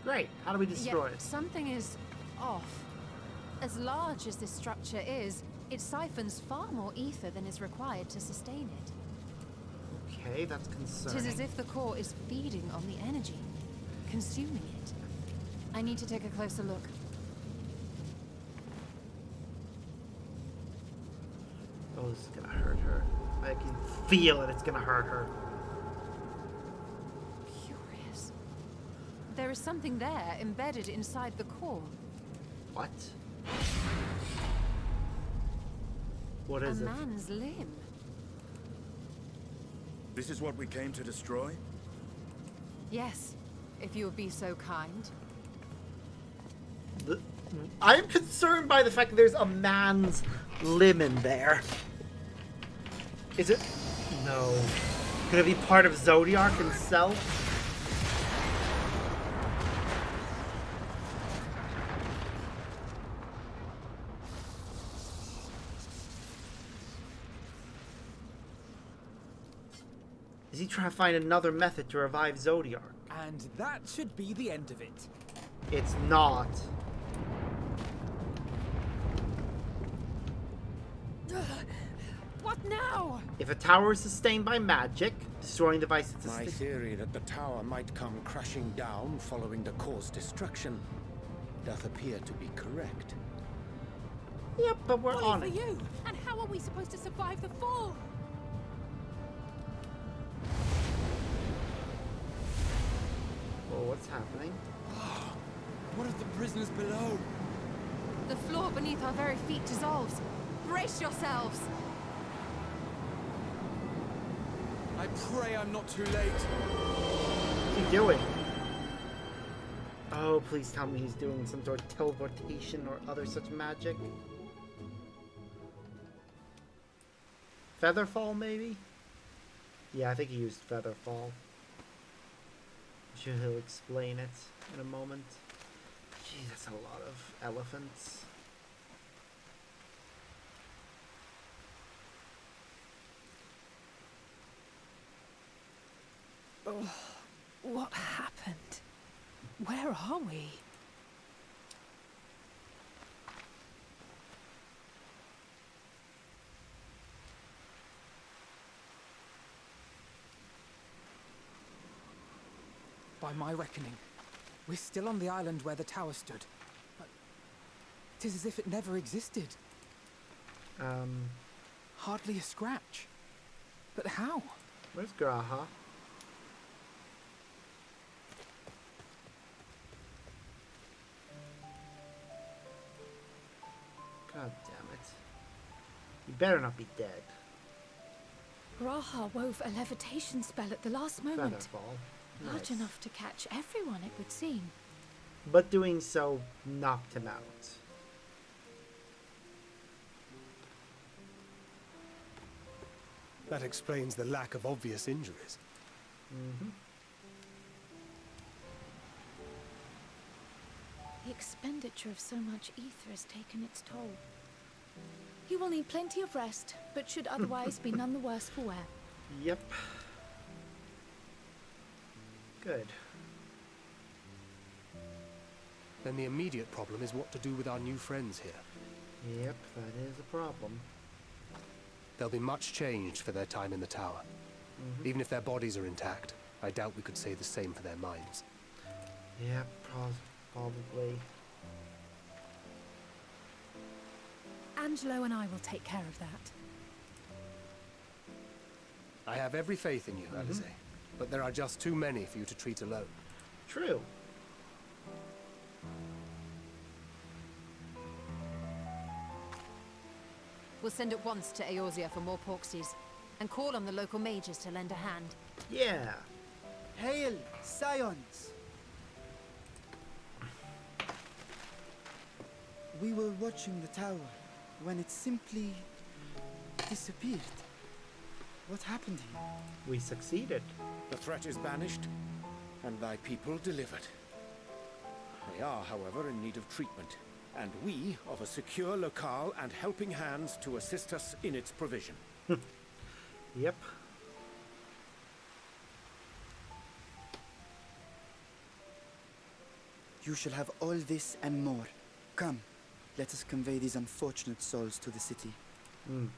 Speaker 1: Great. How do we destroy
Speaker 15: Yet
Speaker 1: it?
Speaker 15: something is off. As large as this structure is, it siphons far more ether than is required to sustain it.
Speaker 1: Okay, that's concerning.
Speaker 15: Tis as if the core is feeding on the energy, consuming it. I need to take a closer look.
Speaker 1: Oh, this is gonna hurt her. I can feel it. It's gonna hurt her.
Speaker 15: Curious. There is something there embedded inside the core.
Speaker 1: What? What is
Speaker 15: a
Speaker 1: it?
Speaker 15: man's limb.
Speaker 9: This is what we came to destroy?
Speaker 15: Yes, if you would be so kind.
Speaker 1: I'm concerned by the fact that there's a man's limb in there. Is it? No. Could it be part of Zodiac himself? Is he trying to find another method to revive Zodiac?
Speaker 16: And that should be the end of it.
Speaker 1: It's not.
Speaker 6: What now?
Speaker 1: If a tower is sustained by magic, destroying the device it's
Speaker 3: My theory that the tower might come crashing down following the core's destruction doth appear to be correct.
Speaker 1: Yep, but we're
Speaker 6: Only
Speaker 1: on
Speaker 6: for
Speaker 1: it.
Speaker 6: you. And how are we supposed to survive the fall?
Speaker 1: Oh, what's happening?
Speaker 10: What of the prisoners below?
Speaker 15: The floor beneath our very feet dissolves. Brace yourselves!
Speaker 10: I pray I'm not too late.
Speaker 1: What's he doing? Oh, please tell me he's doing some sort of teleportation or other such magic. Featherfall, maybe? Yeah, I think he used Featherfall. I'm sure he'll explain it in a moment. Gee, that's a lot of elephants.
Speaker 6: What happened? Where are we?
Speaker 16: By my reckoning, we're still on the island where the tower stood. But 'tis as if it never existed. Hardly a scratch. But how?
Speaker 1: Where's Graha? God damn it. You better not be dead.
Speaker 6: Graha wove a levitation spell at the last moment.
Speaker 1: Featherfall.
Speaker 6: Large
Speaker 1: Nice.
Speaker 6: enough to catch everyone, it would seem.
Speaker 1: But doing so knocked him out.
Speaker 8: That explains the lack of obvious injuries.
Speaker 1: Mm-hmm.
Speaker 6: The expenditure of so much ether has taken its toll. He will need plenty of rest, but should otherwise be none the worse for wear.
Speaker 1: Yep. Good.
Speaker 8: Then the immediate problem is what to do with our new friends here.
Speaker 1: Yep, that is a problem.
Speaker 8: There'll be much changed for their time in the tower.
Speaker 1: Mm-hmm.
Speaker 8: Even if their bodies are intact, I doubt we could say the same for their minds.
Speaker 1: Yep, probably.
Speaker 6: Angelo and I will take care of that.
Speaker 8: I have every faith in you, Alize, but there are just too many for you to treat alone.
Speaker 1: True.
Speaker 15: We'll send at once to Eorzea for more porksies, and call on the local mages to lend a hand.
Speaker 1: Yeah.
Speaker 4: Hail, scions! We were watching the tower when it simply disappeared. What happened here?
Speaker 1: We succeeded.
Speaker 3: The threat is banished, and thy people delivered. They are, however, in need of treatment, and we of a secure locale and helping hands to assist us in its provision.
Speaker 1: Yep.
Speaker 4: You shall have all this and more. Come, let us convey these unfortunate souls to the city.
Speaker 1: Mm.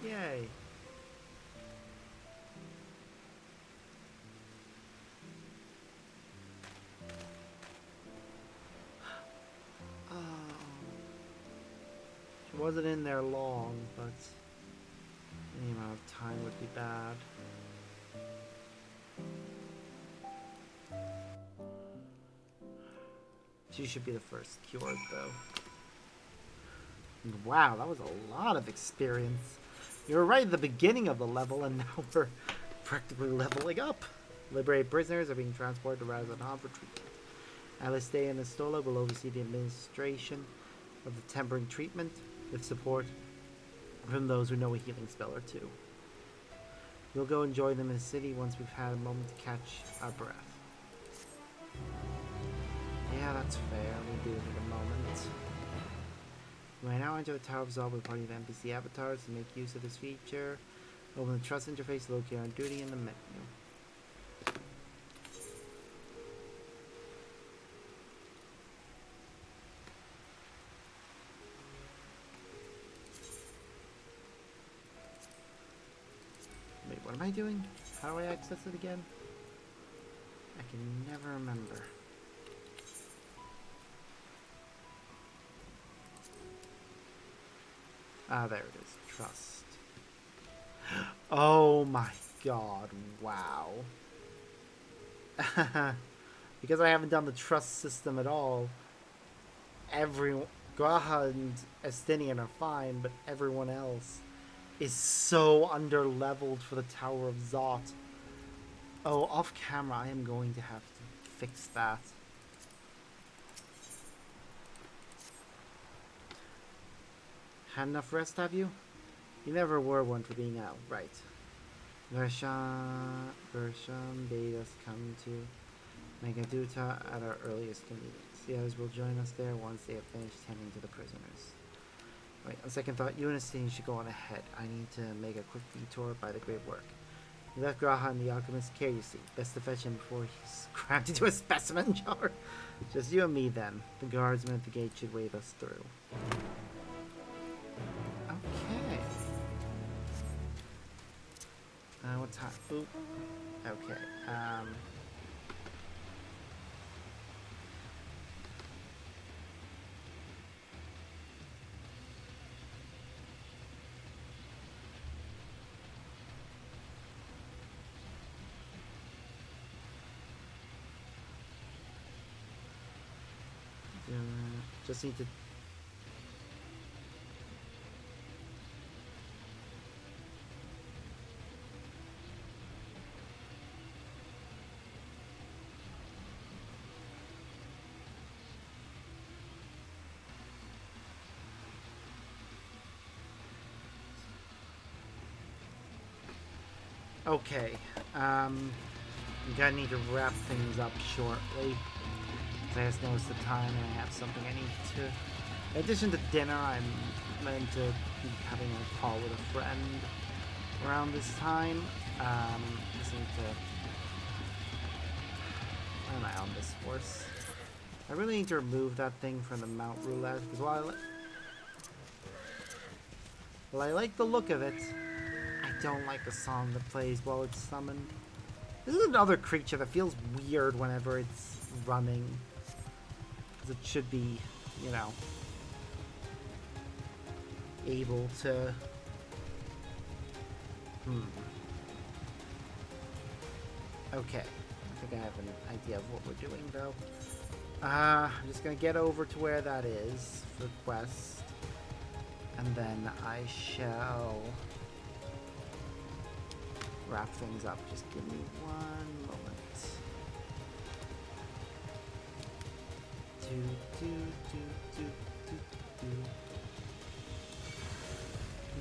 Speaker 1: Yay. Oh. She wasn't in there long, but any amount of time would be bad. She should be the first cured, though. Wow, that was a lot of experience. You were right at the beginning of the level, and now we're practically leveling up. Liberated prisoners are being transported to Razanhan for treatment. Alistair and Estola will oversee the administration of the tempering treatment, with support from those who know a healing spell or two. We'll go and join them in the city once we've had a moment to catch our breath. Yeah, that's fair. We do need a moment. You may now enter the Tower of Zod with a party of NPC avatars. To make use of this feature, open the Trust interface located on duty in the menu. Wait, what am I doing? How do I access it again? I can never remember. Ah, there it is. Trust. Oh my god, wow. Because I haven't done the trust system at all, Graha and Estinian are fine, but everyone else is so under-leveled for the Tower of Zot. Oh, off camera, I am going to have to fix that. Had enough rest, have you? You never were one for being out, right? Versham bade us come to Megaduta at our earliest convenience. The others will join us there once they have finished tending to the prisoners. Wait, on second thought, you and Estine should go on ahead. I need to make a quick detour by the great work. You left Graha in the alchemist's care, you see. Best to fetch him before he's crammed into a specimen jar. Just you and me then. The guardsman at the gate should wave us through. Okay. What time? Oop. Okay. Just need to. Okay, I'm gonna need to wrap things up shortly. I just noticed the time and I have something I need to... In addition to dinner, I'm meant to be having a call with a friend around this time. Just need to... Why am I on this horse? I really need to remove that thing from the Mount Roulette, because while I like the look of it, I don't like the song that plays while it's summoned. This is another creature that feels weird whenever it's running. Because it should be, you know, able to... Okay. I think I have an idea of what we're doing, though. I'm just going to get over to where that is for quest. And then I shall wrap things up. Just give me one moment.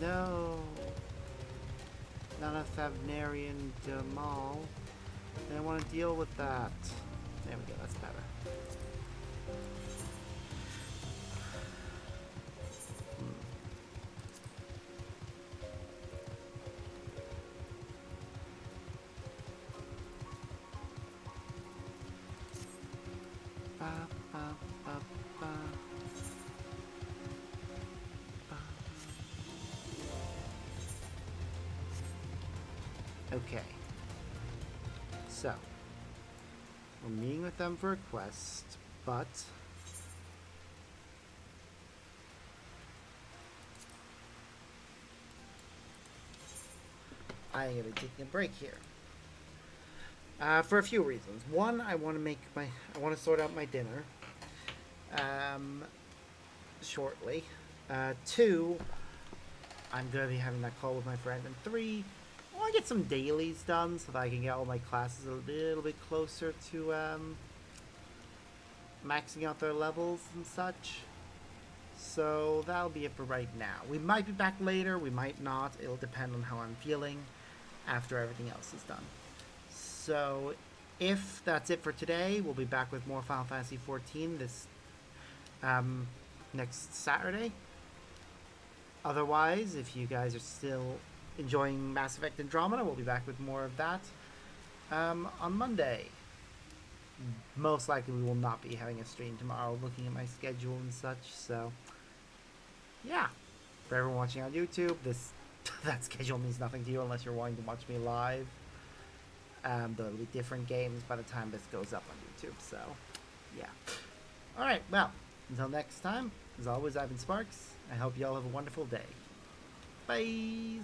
Speaker 1: No. Not a Thavnarian Demal. I don't want to deal with that. There we go, that's better. Okay. So, we're meeting with them for a quest, but I'm gonna be taking a break here. For a few reasons. One, I want to sort out my dinner shortly. Two, I'm gonna be having that call with my friend. And three, I want to get some dailies done so that I can get all my classes a little bit closer to maxing out their levels and such. So that'll be it for right now. We might be back later, we might not. It'll depend on how I'm feeling after everything else is done. So if that's it for today, we'll be back with more Final Fantasy XIV this next Saturday. Otherwise, if you guys are still enjoying Mass Effect Andromeda, we'll be back with more of that on Monday. Most likely we will not be having a stream tomorrow, looking at my schedule and such. So yeah, for everyone watching on YouTube, that schedule means nothing to you unless you're wanting to watch me live. There'll be different games by the time this goes up on YouTube. So yeah. Alright, well, until next time, as always, I've been Sparks. I hope you all have a wonderful day. Bye.